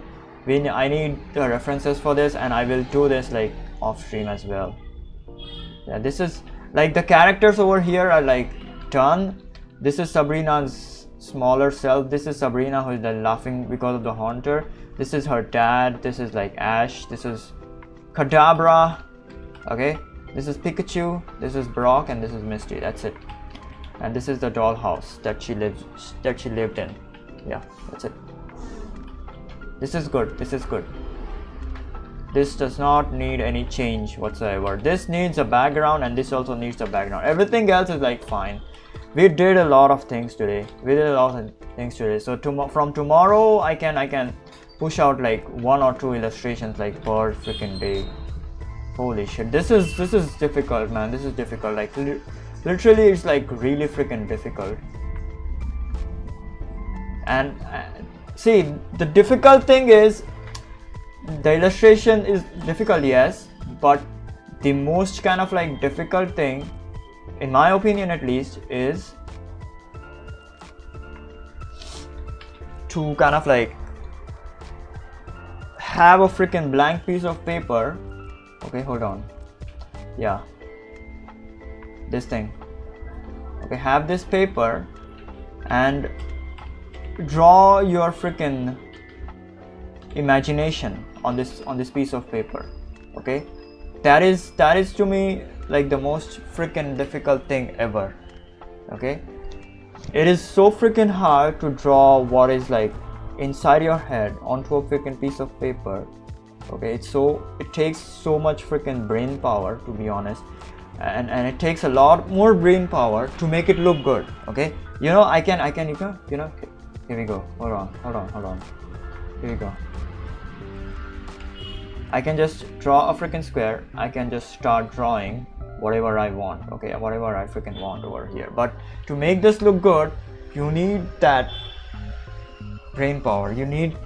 I need the references for this, and I will do this like off stream as well. Yeah, this is like the characters over here are like done. This is Sabrina's smaller self. This is Sabrina, who is like laughing because of the haunter. This is her dad. This is like Ash. This is Kadabra. Okay, this is Pikachu. This is Brock, and this is Misty. That's it. And this is the dollhouse that she lived in. Yeah, that's it. This is good. This is good. This does not need any change whatsoever. This needs a background, and this also needs a background. Everything else is like fine. We did a lot of things today. So from tomorrow I can push out like 1 or 2 illustrations like per freaking day. Holy shit, this is difficult, man. This is difficult. Like literally it's like really freaking difficult. And see, the difficult thing is the illustration is difficult, yes, but the most kind of like difficult thing, in my opinion at least, is to kind of like have a freaking blank piece of paper. Okay, hold on. Yeah, this thing. Okay, have this paper and draw your freaking imagination on this piece of paper. Okay, that is to me like the most freaking difficult thing ever. Okay, it is so freaking hard to draw what is like inside your head onto a freaking piece of paper. Okay, it takes so much freaking brain power, to be honest, and it takes a lot more brain power to make it look good. Okay, you know, I can you know, here we go. Hold on. Here we go. I can just draw a freaking square. I can just start drawing whatever I want. Okay, whatever I freaking want over here. But to make this look good, you need that brain power. You need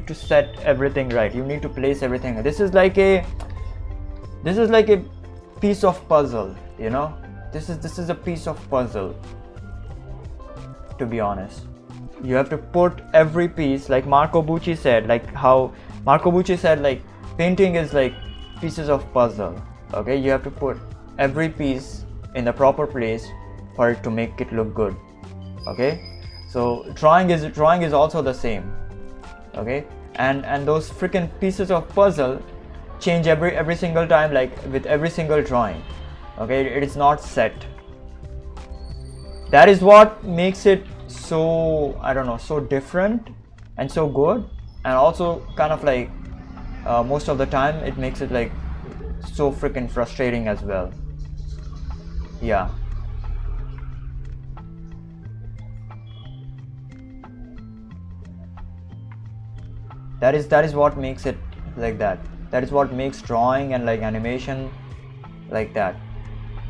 to set everything right. You need to place everything. This is like a piece of puzzle, you know. This is a piece of puzzle, to be honest. You have to put every piece, like Marco Bucci said, like painting is like pieces of puzzle. Okay, you have to put every piece in the proper place for it to make it look good. Okay, so drawing is also the same. Okay, and those freaking pieces of puzzle change every single time, like with every single drawing. Okay, it is not set. That is what makes it so, I don't know, so different and so good, and also kind of like most of the time it makes it like so freaking frustrating as well. Yeah, that is what makes it like that. That is what makes drawing and like animation like that.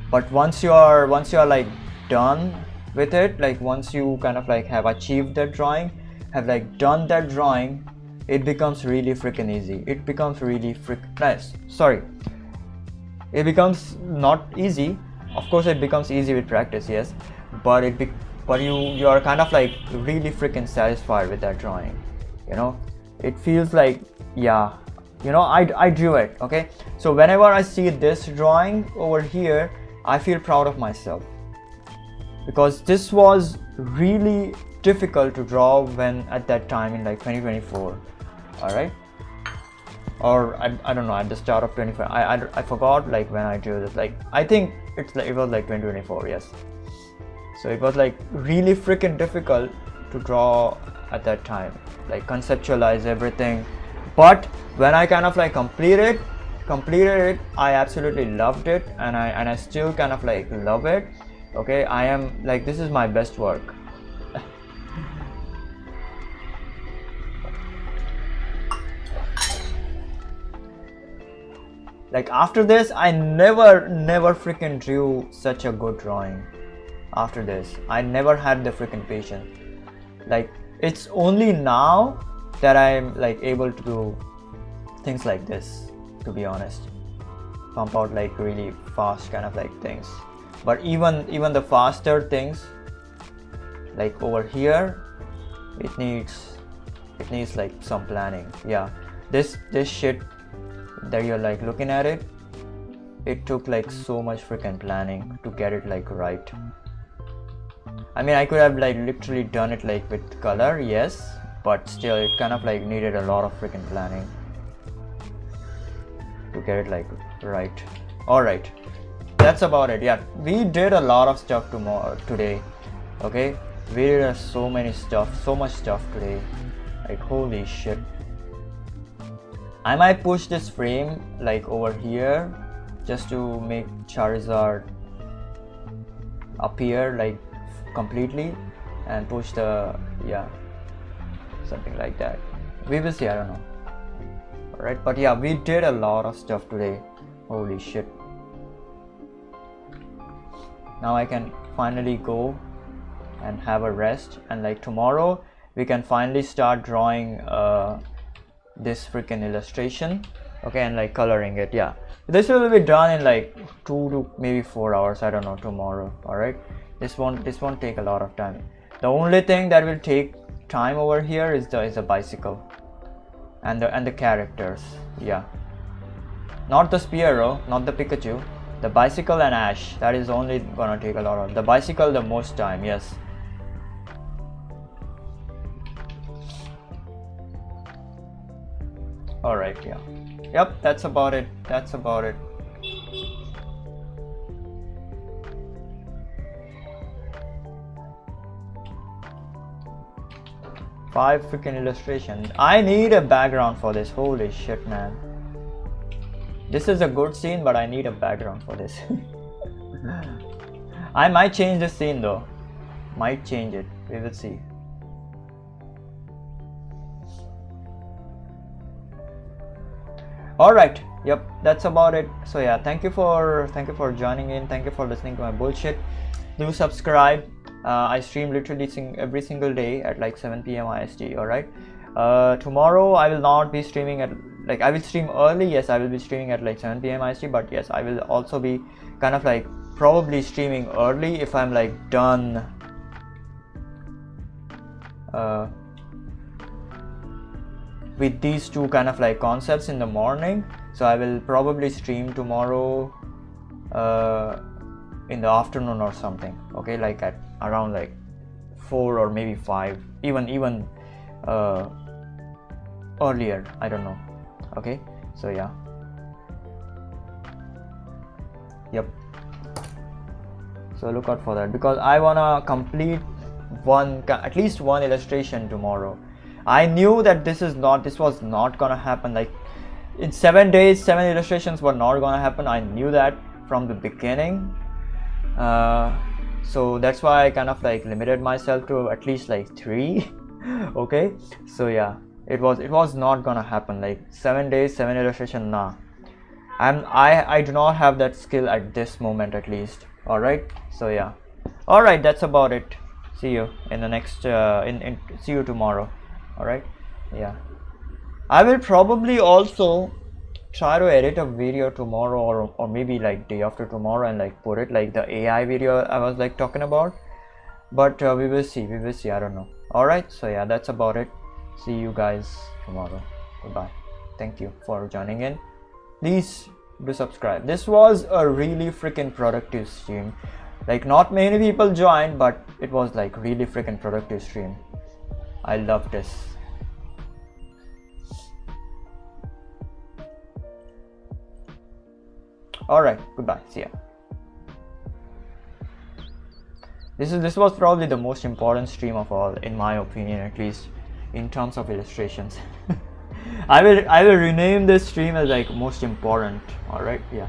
But once you are like done with it, like once you kind of like have achieved that drawing, have like done that drawing, it becomes really freaking easy. It becomes really freaking nice. Sorry, it becomes not easy. Of course it becomes easy with practice, yes, but you are kind of like really freaking satisfied with that drawing. You know, it feels like, yeah, you know, I drew it. Okay, so whenever I see this drawing over here, I feel proud of myself, because this was really difficult to draw when at that time in like 2024. All right, or I don't know, at the start of 25. I forgot like when I drew this. Like I think it was like 2024, yes. So it was like really freaking difficult to draw at that time, like conceptualize everything. But when I kind of like completed it, I absolutely loved it, and I still kind of like love it. Okay, I am like, this is my best work. Like after this, I never freaking drew such a good drawing. After this, I never had the freaking patience. Like it's only now that I'm like able to do things like this, to be honest. Pump out like really fast kind of like things. But even the faster things, like over here, it needs like some planning. Yeah, this shit that you're like looking at it took like so much freaking planning to get it like right. I mean, I could have like literally done it like with color, yes, but still it kind of like needed a lot of freaking planning to get it like right. All right, that's about it. Yeah, we did a lot of stuff today. Okay, we did so much stuff today, like holy shit. I might push this frame like over here just to make Charizard appear like completely, and push the, yeah, something like that. We will see, I don't know. Alright, but yeah, we did a lot of stuff today. Holy shit. Now I can finally go and have a rest, and like tomorrow we can finally start drawing this freaking illustration, okay, and like coloring it. Yeah, this will be done in like 2 to maybe 4 hours, I don't know, tomorrow. All right, this won't take a lot of time. The only thing that will take time over here is the bicycle and the characters. Yeah, not the Spearow, not the Pikachu, the bicycle and Ash. That is only gonna take a lot of, the bicycle the most time. Yes. All right, yeah, yep, that's about it. 5 freaking illustrations. I need a background for this. Holy shit, man. This is a good scene, but I need a background for this. I might change this scene though. Might change it. We will see. Alright, yep, that's about it. So yeah, thank you for joining in. Thank you for listening to my bullshit. Do subscribe. I stream literally every single day at like 7 p.m. IST. Alright. Tomorrow I will not be streaming at, like, I will stream early. Yes, I will be streaming at like 7 p.m. IST, but yes, I will also be kind of like probably streaming early if I'm like done with these two kind of like concepts in the morning. So I will probably stream tomorrow in the afternoon or something, okay, like at around like 4 or maybe 5, even earlier, I don't know. Okay, so yeah, yep, so look out for that, because I wanna complete at least one illustration tomorrow. I knew that this was not gonna happen. Like in 7 days, 7 illustrations were not gonna happen. I knew that from the beginning. So that's why I kind of like limited myself to at least like 3. Okay, so yeah, it was not gonna happen. Like 7 days, 7 illustration, nah. I do not have that skill at this moment, at least. All right, so yeah, all right, that's about it. See you in the next see you tomorrow. All right, yeah, I will probably also try to edit a video tomorrow, or maybe like day after tomorrow, and like put it like the AI video I was like talking about, but we will see, I don't know. All right, so yeah, that's about it. See you guys tomorrow. Goodbye. Thank you for joining in. Please do subscribe. This was a really freaking productive stream. Like not many people joined, but it was like really freaking productive stream. I love this. All right, goodbye. See ya. This was probably the most important stream of all, in my opinion, at least in terms of illustrations. I will rename this stream as like most important. All right, yeah.